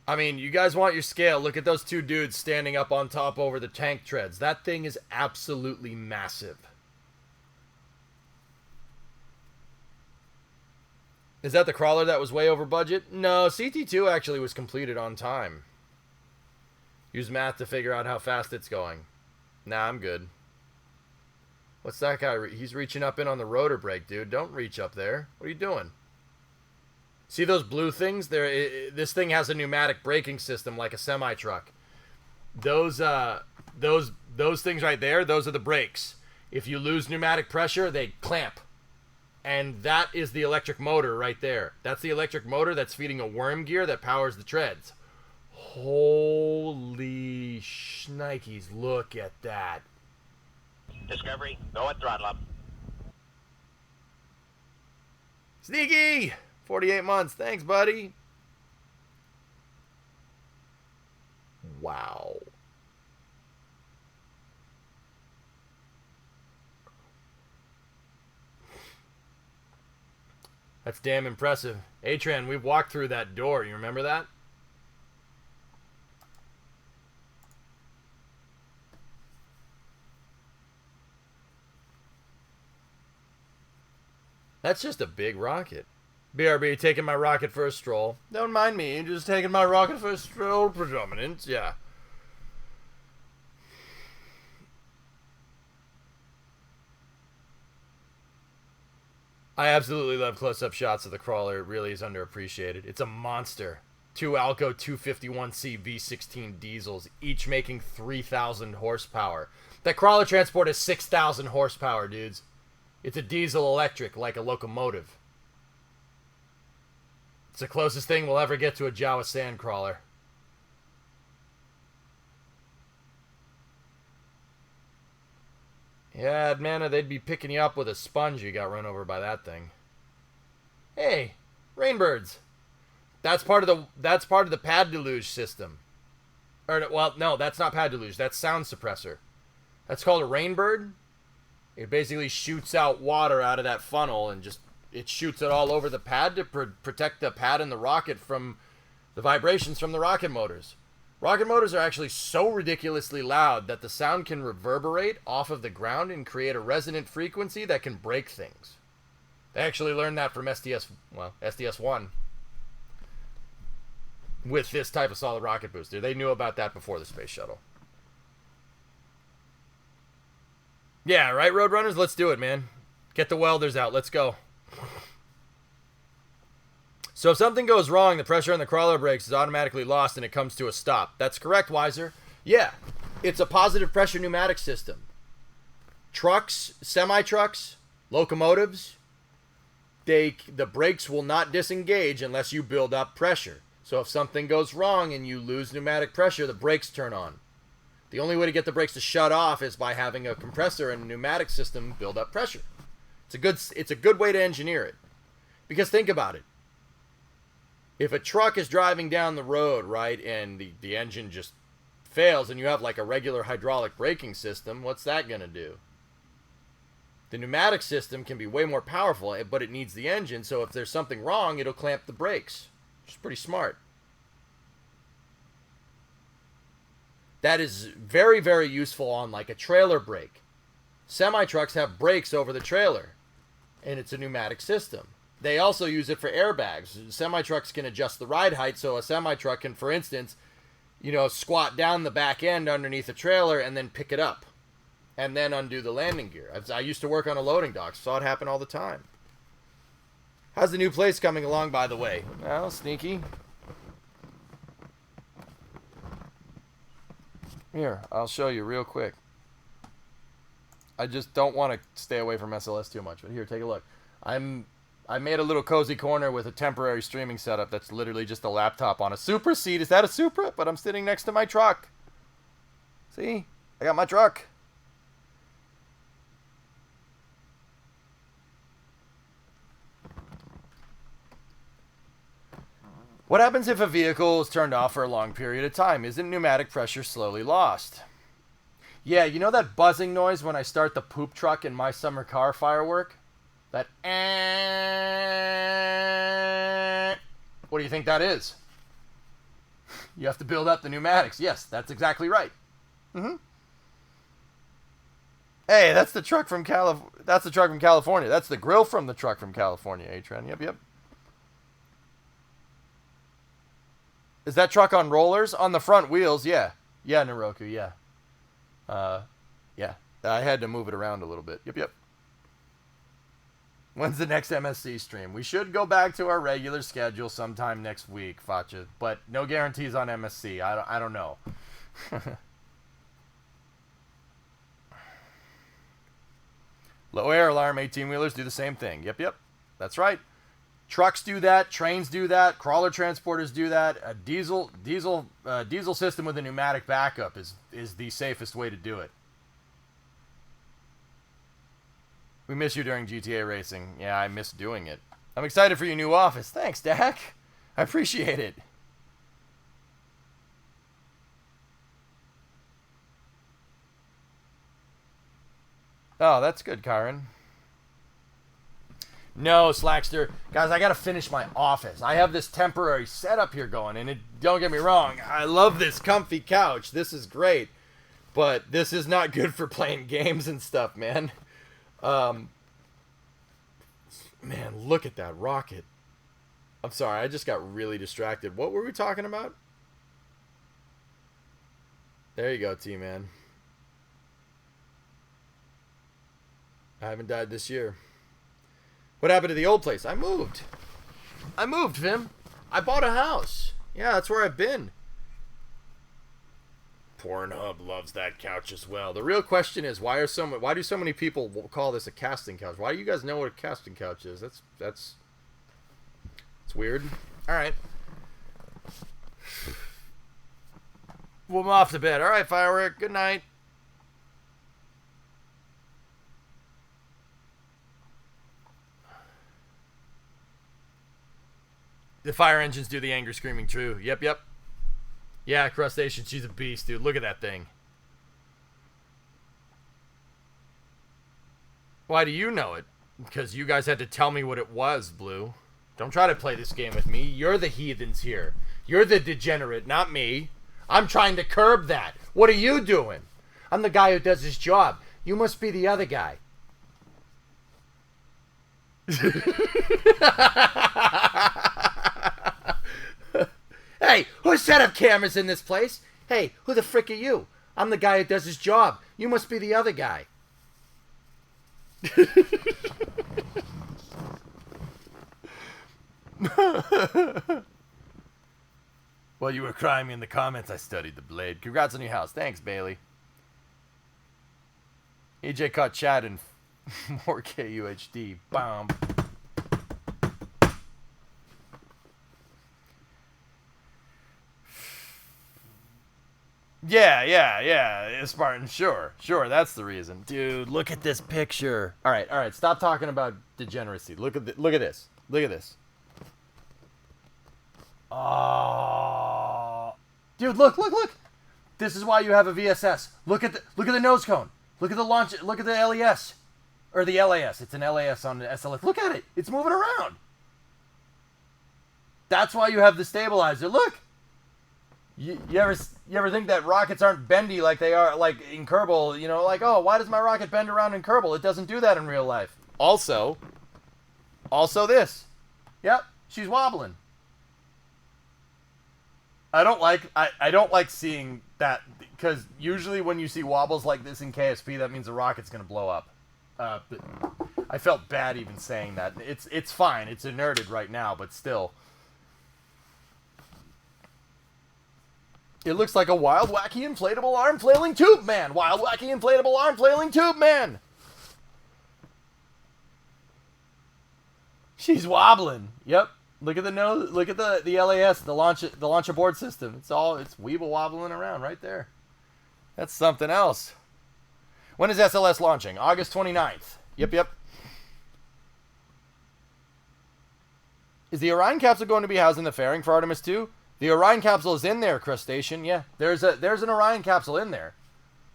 I mean, you guys want your scale. Look at those two dudes standing up on top over the tank treads. That thing is absolutely massive. Is that the crawler that was way over budget? No, CT2 actually was completed on time. Use math to figure out how fast it's going. Nah, I'm good. What's that guy? He's reaching up in on the rotor brake, dude. Don't reach up there. What are you doing? See those blue things? This thing has a pneumatic braking system like a semi-truck. Those things right there, those are the brakes. If you lose pneumatic pressure, they clamp. And that is the electric motor right there. That's the electric motor that's feeding a worm gear that powers the treads. Holy shnikes, look at that. Discovery, go at throttle up. Sneaky! 48 months. Thanks, buddy. Wow. That's damn impressive. Atran, we've walked through that door. You remember that? That's just a big rocket. BRB, taking my rocket for a stroll. Don't mind me, just taking my rocket for a stroll. Predominance, yeah. I absolutely love close-up shots of the crawler. It really is underappreciated. It's a monster. 2 Alco 251C V16 diesels, each making 3,000 horsepower. That crawler transport is 6,000 horsepower, dudes. It's a diesel electric, like a locomotive. It's the closest thing we'll ever get to a Jawa sand crawler. Yeah, Admana, they'd be picking you up with a sponge. You got run over by that thing. Hey, rainbirds. That's part of the pad deluge system. Or well, no, that's not pad deluge. That's sound suppressor. That's called a rainbird. It basically shoots out water out of that funnel and just it shoots it all over the pad to protect the pad and the rocket from the vibrations from the rocket motors. Rocket motors are actually so ridiculously loud that the sound can reverberate off of the ground and create a resonant frequency that can break things. They actually learned that from SDS-1 with this type of solid rocket booster. They knew about that before the space shuttle. Yeah, right, Roadrunners? Let's do it, man. Get the welders out. Let's go. So if something goes wrong, the pressure on the crawler brakes is automatically lost and it comes to a stop. That's correct, Weiser. Yeah, it's a positive pressure pneumatic system. Trucks, semi-trucks, locomotives, the brakes will not disengage unless you build up pressure. So if something goes wrong and you lose pneumatic pressure, the brakes turn on. The only way to get the brakes to shut off is by having a compressor and a pneumatic system build up pressure. It's a good way to engineer it. Because think about it. If a truck is driving down the road, right, and the engine just fails and you have like a regular hydraulic braking system, what's that going to do? The pneumatic system can be way more powerful, but it needs the engine, so if there's something wrong, it'll clamp the brakes. Which is pretty smart. That is very, very useful on like a trailer brake. Semi-trucks have brakes over the trailer, and it's a pneumatic system. They also use it for airbags. Semi-trucks can adjust the ride height, so a semi-truck can, for instance, squat down the back end underneath a trailer and then pick it up, and then undo the landing gear. I used to work on a loading dock, saw it happen all the time. How's the new place coming along, by the way? Well, sneaky. Here, I'll show you real quick. I just don't want to stay away from SLS too much, but here, take a look. I made a little cozy corner with a temporary streaming setup that's literally just a laptop on a Supra seat. Is that a Supra? But I'm sitting next to my truck. See? I got my truck. What happens if a vehicle is turned off for a long period of time? Isn't pneumatic pressure slowly lost? Yeah, you know that buzzing noise when I start the poop truck in my summer car firework? That what do you think that is? You have to build up the pneumatics. Yes, that's exactly right. Mm-hmm. Hey, that's the truck from That's the truck from California. That's the grill from the truck from California, A-Tren. Yep, yep. Is that truck on rollers? On the front wheels, yeah. Yeah, Naroku, yeah. Yeah. I had to move it around a little bit. Yep, yep. When's the next MSC stream? We should go back to our regular schedule sometime next week, Facha. But no guarantees on MSC. I don't know. Low air alarm 18-wheelers do the same thing. Yep, yep. That's right. Trucks do that. Trains do that. Crawler transporters do that. A diesel system with a pneumatic backup is the safest way to do it. We miss you during GTA racing. Yeah, I miss doing it. I'm excited for your new office. Thanks, Dak. I appreciate it. Oh, that's good, Karen. No, Slackster. Guys, I got to finish my office. I have this temporary setup here going, and don't get me wrong, I love this comfy couch. This is great. But this is not good for playing games and stuff, man. Man, look at that rocket. I'm sorry, I just got really distracted. What were we talking about? There you go, T-Man. I haven't died this year. What happened to the old place? I moved, Vim. I bought a house. Yeah, that's where I've been. Pornhub loves that couch as well. The real question is, why do so many people call this a casting couch? Why do you guys know what a casting couch is? That's weird. All right. Well, I'm off to bed. All right, Firework. Good night. The fire engines do the anger screaming, true. Yep, yep. Yeah, Crustacean, she's a beast, dude. Look at that thing. Why do you know it? Because you guys had to tell me what it was, Blue. Don't try to play this game with me. You're the heathens here. You're the degenerate, not me. I'm trying to curb that. What are you doing? I'm the guy who does his job. You must be the other guy. Hey, who set up cameras in this place? Hey, who the frick are you? I'm the guy who does his job. You must be the other guy. While you were crying me in the comments, I studied the blade. Congrats on your house. Thanks, Bailey. EJ caught Chad in 4K UHD. Bomb. Yeah, Spartan, sure, that's the reason. Dude, look at this picture. All right, stop talking about degeneracy. Look at this. Oh, dude, look. This is why you have a VSS. Look at the nose cone. Look at the launch. Look at the LES, or the LAS. It's an LAS on the SLS. Look at it. It's moving around. That's why you have the stabilizer. Look. You ever think that rockets aren't bendy like they are like in Kerbal? You know, like, oh, why does my rocket bend around in Kerbal? It doesn't do that in real life. Also this. Yep, she's wobbling. I don't like seeing that, because usually when you see wobbles like this in KSP, that means the rocket's gonna blow up. But I felt bad even saying that. It's fine. It's inerted right now, but still. It looks like a wild, wacky, inflatable arm flailing tube man. Wild, wacky, inflatable arm flailing tube man. She's wobbling. Yep. Look at the nose. Look at the LAS, the launch aboard system. It's weeble wobbling around right there. That's something else. When is SLS launching? August 29th. Yep. Is the Orion capsule going to be housed in the fairing for Artemis 2? The Orion capsule is in there, Crustacean. Yeah, there's an Orion capsule in there.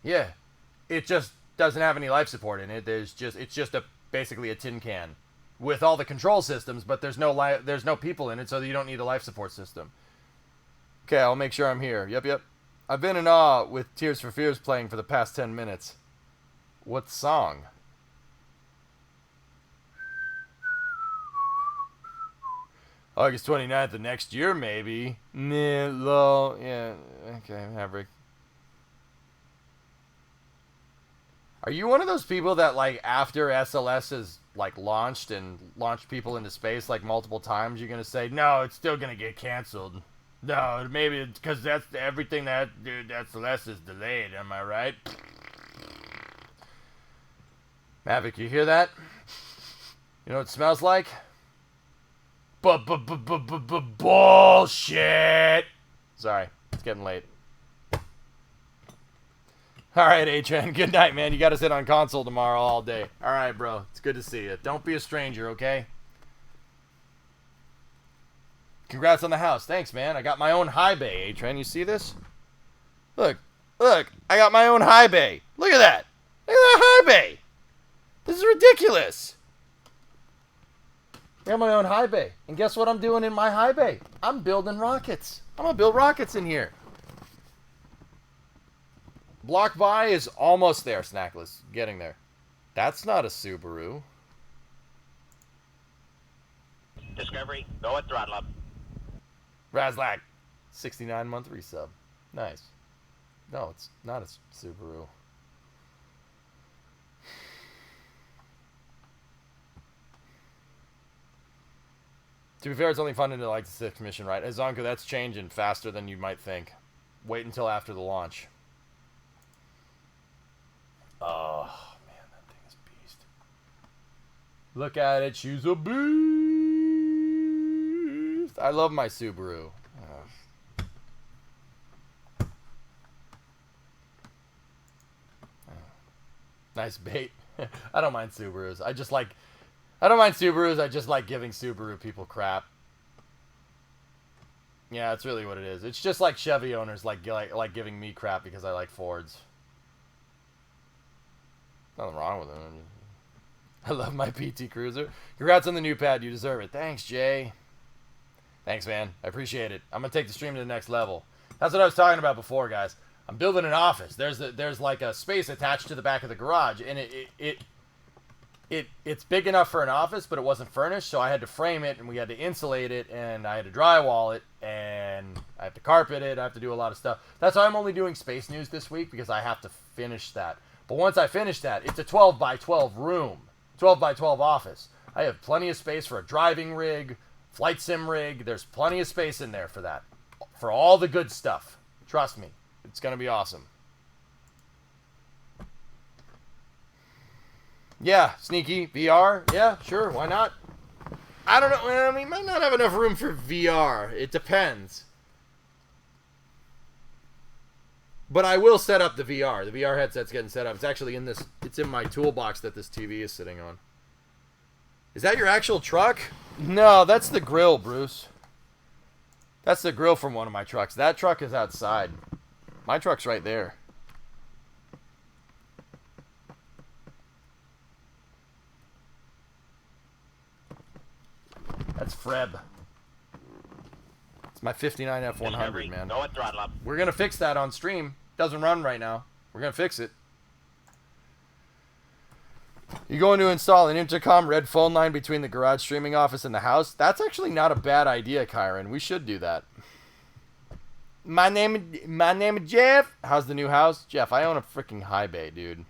Yeah, it just doesn't have any life support in it. It's just basically a tin can with all the control systems, but there's no people in it, so you don't need a life support system. Okay, I'll make sure I'm here. Yep. I've been in awe with Tears for Fears playing for the past 10 minutes. What song? August 29th of next year, maybe. Nah, lol. Yeah, okay, Maverick. Are you one of those people that, like, after SLS is, like, launched and launched people into space, like, multiple times, you're going to say, no, it's still going to get canceled? No, maybe it's because that's everything that SLS is delayed, am I right? Maverick, you hear that? You know what it smells like? Bullshit! Sorry, it's getting late. Alright, Atran, good night, man. You gotta sit on console tomorrow all day. Alright, bro. It's good to see you. Don't be a stranger, okay? Congrats on the house. Thanks, man. I got my own high bay, Atran. You see this? Look. I got my own high bay. Look at that. Look at that high bay. This is ridiculous. I got my own high bay. And guess what I'm doing in my high bay? I'm building rockets. I'm going to build rockets in here. Block buy is almost there, Snackless. Getting there. That's not a Subaru. Discovery, go at throttle up. Razlak. 69-month resub. Nice. No, it's not a Subaru. To be fair, it's only fun to like the 6th mission, right? Azonka, that's changing faster than you might think. Wait until after the launch. Oh, man, that thing is beast. Look at it, she's a beast. I love my Subaru. Nice bait. I don't mind Subarus. I don't mind Subarus. I just like giving Subaru people crap. Yeah, that's really what it is. It's just like Chevy owners like giving me crap because I like Fords. Nothing wrong with them. I love my PT Cruiser. Congrats on the new pad. You deserve it. Thanks, Jay. Thanks, man. I appreciate it. I'm gonna take the stream to the next level. That's what I was talking about before, guys. I'm building an office. There's like a space attached to the back of the garage, and it's big enough for an office, but it wasn't furnished, so I had to frame it, and we had to insulate it, and I had to drywall it, and I have to carpet it. I have to do a lot of stuff. That's why I'm only doing Space News this week, because I have to finish that. But once I finish that, it's a 12 by 12 room, 12 by 12 office. I have plenty of space for a driving rig, flight sim rig. There's plenty of space in there for that, for all the good stuff. Trust me, it's going to be awesome. Yeah, Sneaky, VR, yeah, sure, why not? I don't know, I mean, might not have enough room for VR. It depends. But I will set up the VR. The VR headset's getting set up. It's actually in this, it's in my toolbox that this TV is sitting on. Is that your actual truck? No, that's the grill, Bruce. That's the grill from one of my trucks. That truck is outside. My truck's right there. That's Freb. It's my 59 F100, man. Go at throttle up. We're going to fix that on stream. Doesn't run right now. We're going to fix it. You going to install an intercom red phone line between the garage streaming office and the house? That's actually not a bad idea, Kyron. We should do that. My name is Jeff. How's the new house? Jeff, I own a freaking high bay, dude.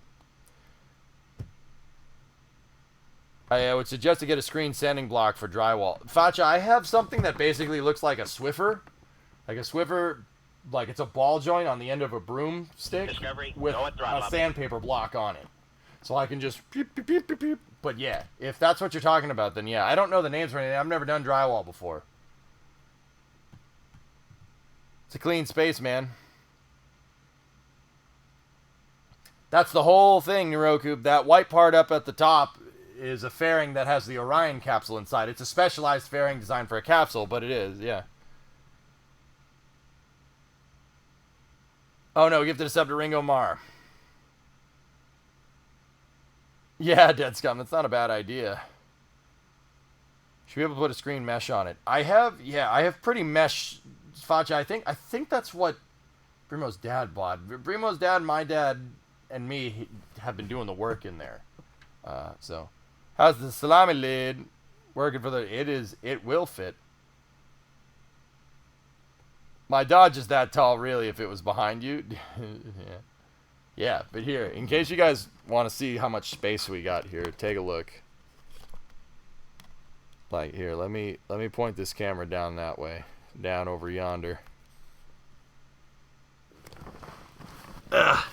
I would suggest to get a screen sanding block for drywall. Facha, I have something that basically looks like a Swiffer. Like a Swiffer, like it's a ball joint on the end of a broomstick with a sandpaper block on it. So I can just beep, beep, beep, beep, beep. But yeah, if that's what you're talking about, then yeah. I don't know the names for anything. I've never done drywall before. It's a clean space, man. That's the whole thing, Neurocoup. That white part up at the top is a fairing that has the Orion capsule inside. It's a specialized fairing designed for a capsule, but it is, yeah. Oh no, gifted a sub to Ringo Marr. Yeah, Dead Scum, that's not a bad idea. Should be able to put a screen mesh on it. I have pretty mesh, Facha. I think that's what Brimo's dad bought. Brimo's dad, my dad, and me have been doing the work in there. So, how's the salami lid working for the? It will fit. My Dodge is that tall, really. If it was behind you, yeah. But here, in case you guys want to see how much space we got here, take a look. Like here, let me point this camera down that way, down over yonder. Ugh.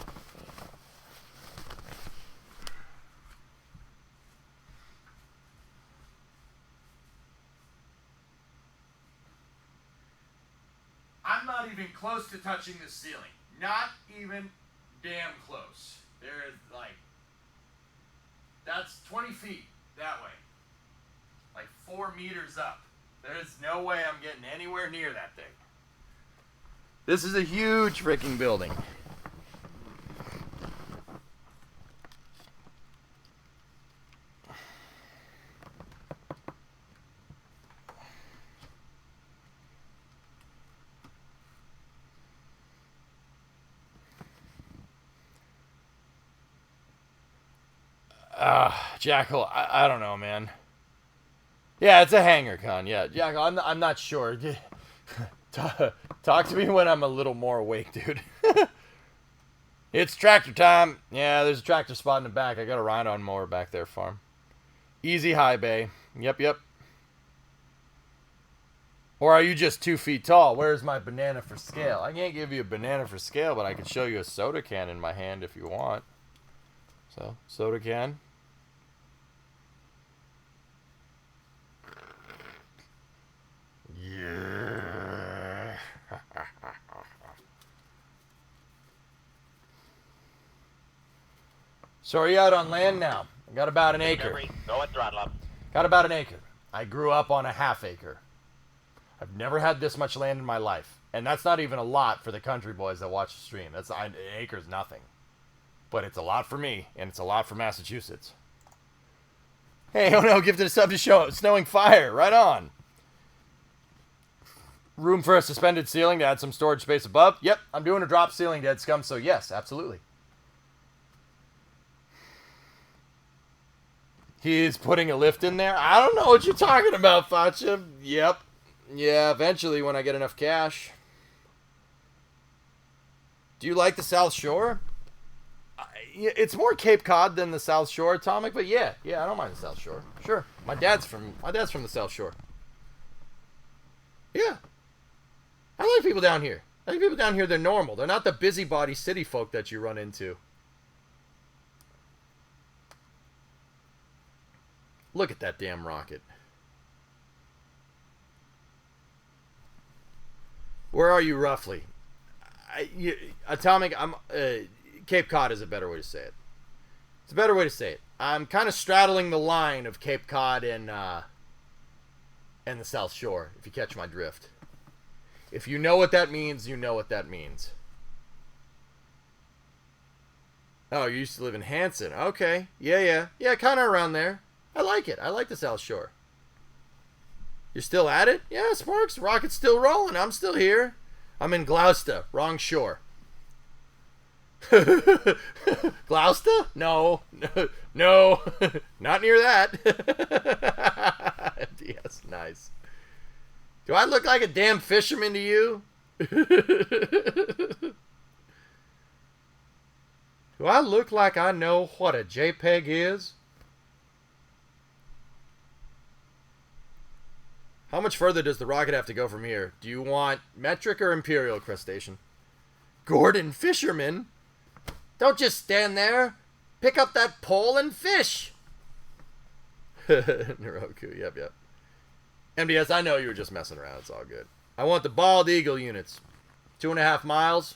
I'm not even close to touching the ceiling. Not even damn close. There is like, that's 20 feet that way. Like 4 meters up. There's no way I'm getting anywhere near that thing. This is a huge freaking building. Jackal, I don't know, man. Yeah, it's a hangar con. Yeah, Jackal, I'm not sure. Talk to me when I'm a little more awake, dude. It's tractor time. Yeah, there's a tractor spot in the back. I got a rhino mower back there, farm. Easy high bay. Yep. Or are you just 2 feet tall? Where's my banana for scale? I can't give you a banana for scale, but I can show you a soda can in my hand if you want. So, soda can. Yeah. So are you out on land now? I got about an acre. Go at throttle up. Got about an acre. I grew up on a half acre. I've never had this much land in my life. And that's not even a lot for the country boys that watch the stream. An acre's nothing. But it's a lot for me, and it's a lot for Massachusetts. Hey, oh no, gifted a sub to show Snowing Fire. Right on. Room for a suspended ceiling to add some storage space above. Yep, I'm doing a drop ceiling, Dead Scum, so yes, absolutely. He's putting a lift in there? I don't know what you're talking about, Facha. Yep. Yeah, eventually when I get enough cash. Do you like the South Shore? It's more Cape Cod than the South Shore, Atomic, but yeah, I don't mind the South Shore. Sure. My dad's from the South Shore. Yeah. I like people down here. I think people down here, they're normal. They're not the busybody city folk that you run into. Look at that damn rocket. Where are you roughly? Atomic, Cape Cod is a better way to say it. It's a better way to say it. I'm kind of straddling the line of Cape Cod and the South Shore, if you catch my drift. If you know what that means, you know what that means. Oh, you used to live in Hanson. Okay. Yeah, kind of around there. I like it. I like the South Shore. You're still at it? Yeah, Sparks. Rocket's still rolling. I'm still here. I'm in Gloucester. Wrong shore. Gloucester? No. No. Not near that. Yes, nice. Do I look like a damn fisherman to you? Do I look like I know what a JPEG is? How much further does the rocket have to go from here? Do you want metric or imperial crustacean? Gordon Fisherman? Don't just stand there. Pick up that pole and fish. Naroku, yep. MDS, I know you were just messing around. It's all good. I want the bald eagle units. 2.5 miles.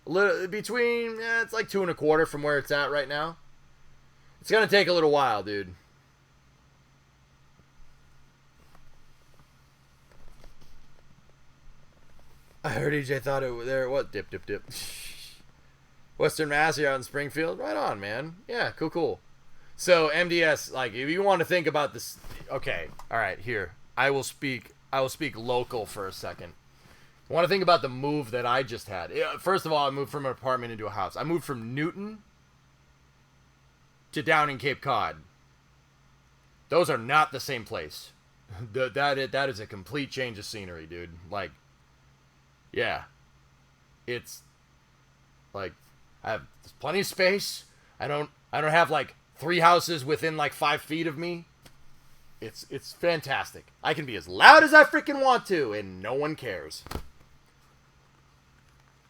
A little between, it's like 2.25 from where it's at right now. It's gonna take a little while, dude. I heard EJ thought it was there. What? Dip. Western Mass, you're out in Springfield. Right on, man. Yeah, cool. So MDS, like, if you want to think about this, okay, all right, here. I will speak local for a second. I want to think about the move that I just had. First of all, I moved from an apartment into a house. I moved from Newton to down in Cape Cod. Those are not the same place. That is a complete change of scenery, dude. Like, yeah. It's like I have plenty of space. I don't have like 3 houses within like 5 feet of me. It's fantastic. I can be as loud as I freaking want to, and no one cares.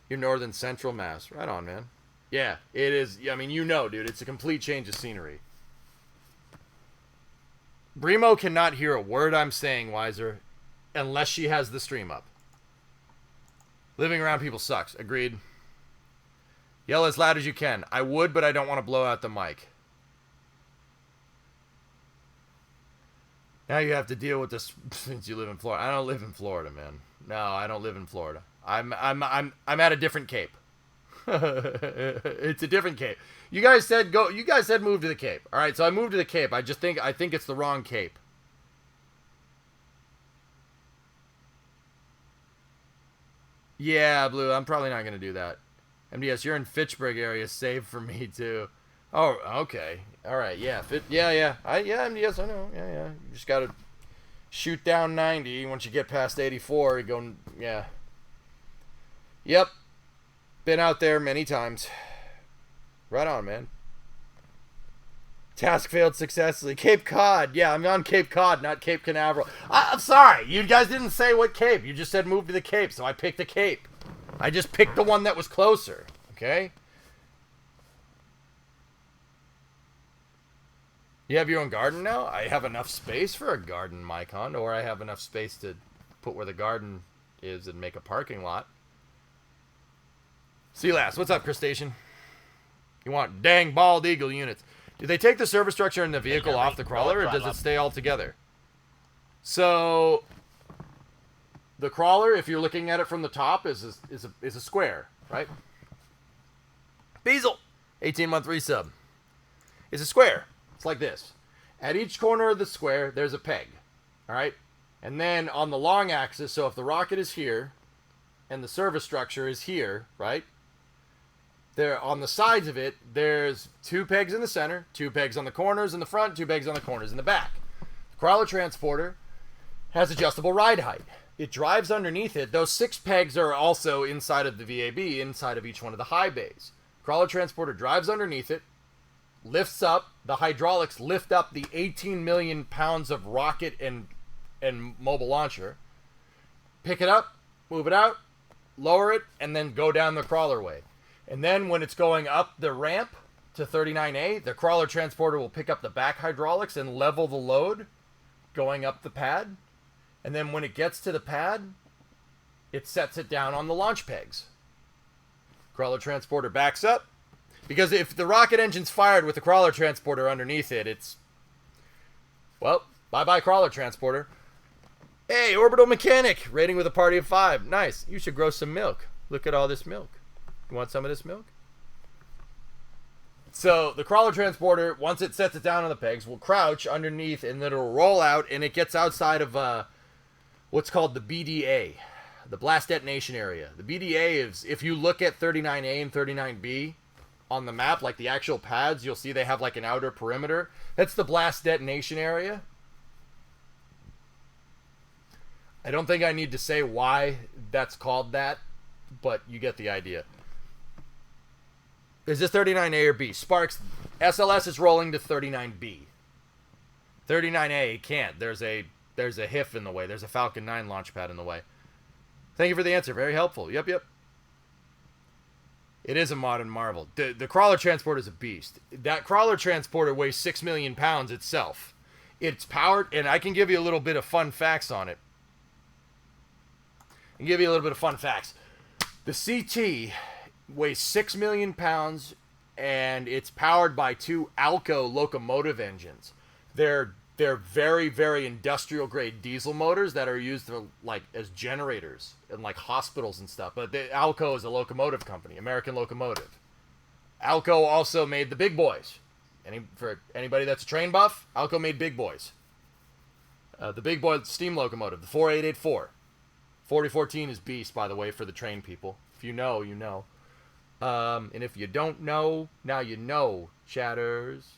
You're northern central Mass. Right on, man. Yeah, it is. I mean, you know, dude, it's a complete change of scenery. Brimo cannot hear a word I'm saying, Wiser, unless she has the stream up. Living around people sucks. Agreed. Yell as loud as you can. I would, but I don't want to blow out the mic. Now you have to deal with this since you live in Florida. I don't live in Florida, man. No, I don't live in Florida. I'm at a different Cape. It's a different Cape. You guys said go. You guys said move to the Cape. All right, so I moved to the Cape. I think it's the wrong Cape. Yeah, Blue. I'm probably not gonna do that. MDS, you're in Fitchburg area. Save for me too. Oh, okay. All right. Yeah. Yeah. MDS. I know. Yeah. You just gotta shoot down 90. Once you get past 84, you go. Yeah. Yep. Been out there many times. Right on, man. Task failed successfully. Cape Cod. Yeah, I'm on Cape Cod, not Cape Canaveral. I'm sorry. You guys didn't say what Cape. You just said move to the Cape, so I picked the Cape. I just picked the one that was closer. Okay? You have your own garden now? I have enough space for a garden in my condo, or I have enough space to put where the garden is and make a parking lot. See last. What's up, Crustacean? You want dang bald eagle units. Do they take the server structure and the vehicle off the crawler, or does it stay all together? So, the crawler, if you're looking at it from the top, is a square, right? Beazle, 18-month resub. It's a square. It's like this. At each corner of the square, there's a peg, all right? And then on the long axis, so if the rocket is here, and the service structure is here, right? There on the sides of it, there's 2 pegs in the center, 2 pegs on the corners in the front, 2 pegs on the corners in the back. The crawler transporter has adjustable ride height. It drives underneath it. Those 6 pegs are also inside of the VAB, inside of each one of the high bays. Crawler transporter drives underneath it, lifts up, the hydraulics lift up the 18 million pounds of rocket and mobile launcher, pick it up, move it out, lower it, and then go down the crawler way. And then when it's going up the ramp to 39A, the crawler transporter will pick up the back hydraulics and level the load going up the pad. And then when it gets to the pad, it sets it down on the launch pegs. Crawler transporter backs up. Because if the rocket engine's fired with the crawler transporter underneath it, it's... Well, bye-bye crawler transporter. Hey, orbital mechanic, rating with a party of 5. Nice. You should grow some milk. Look at all this milk. You want some of this milk? So the crawler transporter, once it sets it down on the pegs, will crouch underneath and then it'll roll out and it gets outside of what's called the BDA, the blast detonation area. The BDA is, if you look at 39A and 39B on the map, like the actual pads, you'll see they have like an outer perimeter. That's the blast detonation area. I don't think I need to say why that's called that, but you get the idea. Is this 39A or B? Sparks, SLS is rolling to 39B. 39A can't. There's a HIF in the way. There's a Falcon 9 launch pad in the way. Thank you for the answer. Very helpful. Yep. It is a modern marvel. The crawler transporter is a beast. That crawler transporter weighs 6 million pounds itself. It's powered, and I can give you a little bit of fun facts on it. The CT weighs 6 million pounds, and it's powered by 2 Alco locomotive engines. They're very, very industrial grade diesel motors that are used for, like, as generators in like hospitals and stuff. But Alco is a locomotive company, American Locomotive. Alco also made the big boys. For anybody that's a train buff, Alco made big boys. The big boy steam locomotive, the 4884. 4014 is beast, by the way, for the train people. If you know, you know. And if you don't know, now you know, chatters.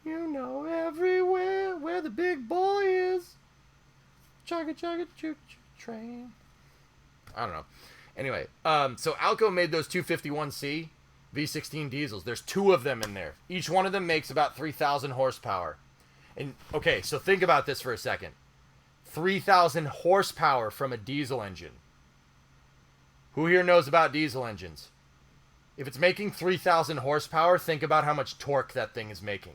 You know everywhere where the big boy is. Chugga chugga choo choo train. I don't know. Anyway, so Alco made those 251C V16 diesels. There's 2 of them in there. Each one of them makes about 3,000 horsepower. And okay, so think about this for a second. 3,000 horsepower from a diesel engine. Who here knows about diesel engines? If it's making 3,000 horsepower, think about how much torque that thing is making.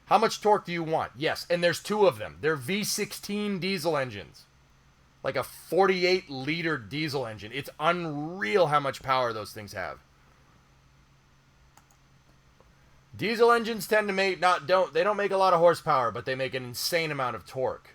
How much torque do you want? Yes, and there's 2 of them. They're V16 diesel engines. Like a 48-liter diesel engine. It's unreal how much power those things have. Diesel engines tend to make they don't make a lot of horsepower, but they make an insane amount of torque.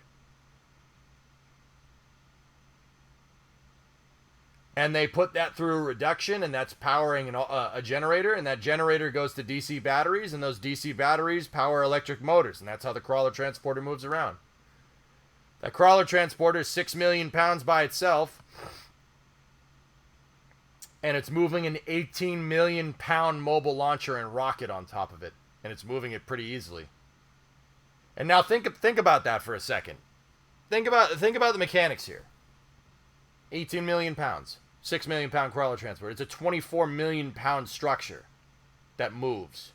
And they put that through a reduction, and that's powering a generator, and that generator goes to DC batteries, and those DC batteries power electric motors, and that's how the crawler transporter moves around. That crawler transporter is 6 million pounds by itself, and it's moving an 18 million pound mobile launcher and rocket on top of it, and it's moving it pretty easily. And now think about that for a second. Think about the mechanics here. 18 million pounds. 6 million pound crawler transport. It's a 24 million pound structure that moves.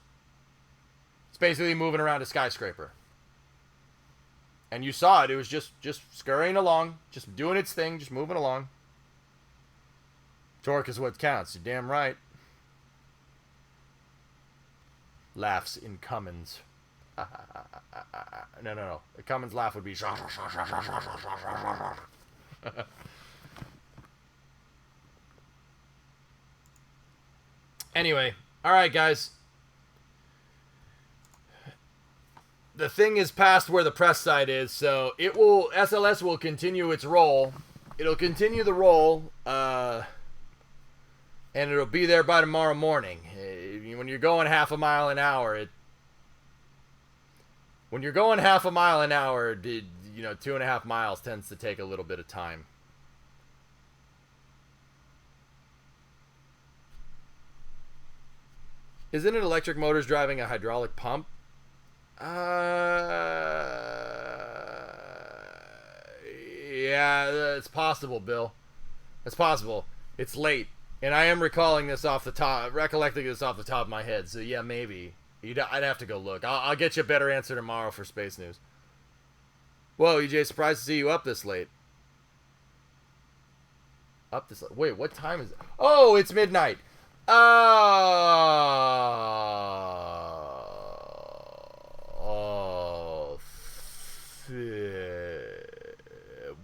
It's basically moving around a skyscraper. And you saw it. It was just scurrying along, just doing its thing, just moving along. Torque is what counts. You're damn right. Laughs in Cummins. No. A Cummins laugh would be. Anyway, all right, guys. The thing is past where the press side is, so SLS will continue its roll. It'll continue the roll, and it'll be there by tomorrow morning. When you're going half a mile an hour, 2.5 miles tends to take a little bit of time. Isn't it electric motors driving a hydraulic pump? Yeah, it's possible, Bill. It's possible. It's late, and I am recollecting this off the top of my head. So yeah, maybe. I'd have to go look. I'll get you a better answer tomorrow for Space News. Whoa, EJ, surprised to see you up this late. Wait, what time is it? Oh, it's midnight.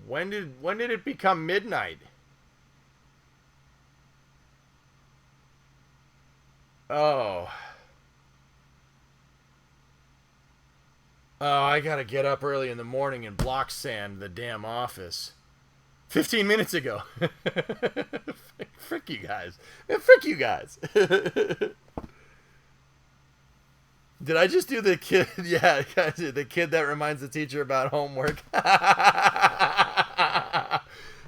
When did it become midnight? Oh, I gotta get up early in the morning and block sand the damn office. 15 minutes ago. Frick you guys. Frick you guys. Did I just do the kid? Yeah, the kid that reminds the teacher about homework.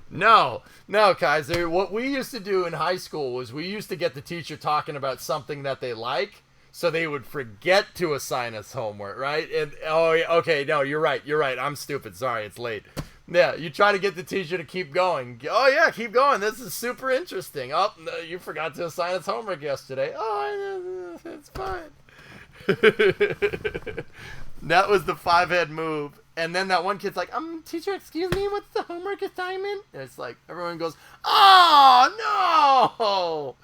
No, Kaiser. What we used to do in high school was we used to get the teacher talking about something that they like, so they would forget to assign us homework, right? And okay, no, you're right. I'm stupid. Sorry, it's late. Yeah, you try to get the teacher to keep going. Oh yeah, keep going. This is super interesting. Oh, no, you forgot to assign us homework yesterday. Oh, it's fine. That was the 5-head move. And then that one kid's like, teacher, excuse me, what's the homework assignment? And it's like, everyone goes, oh, no!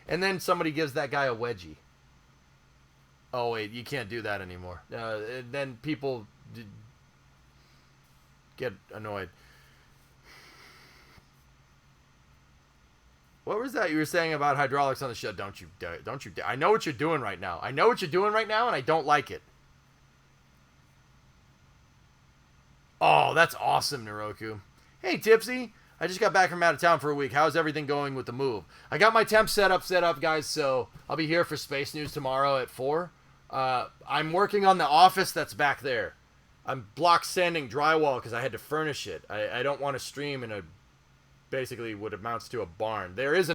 And then somebody gives that guy a wedgie. Oh, wait, you can't do that anymore. Then people get annoyed. What was that you were saying about hydraulics on the show? Don't you dare. I know what you're doing right now. I know what you're doing right now, and I don't like it. Oh, that's awesome, Naroku. Hey, Tipsy. I just got back from out of town for a week. How's everything going with the move? I got my temp set up, guys, so I'll be here for Space News tomorrow at 4. I'm working on the office that's back there. I'm block sanding drywall because I had to furnish it. I don't want to stream in a basically what amounts to a barn. There is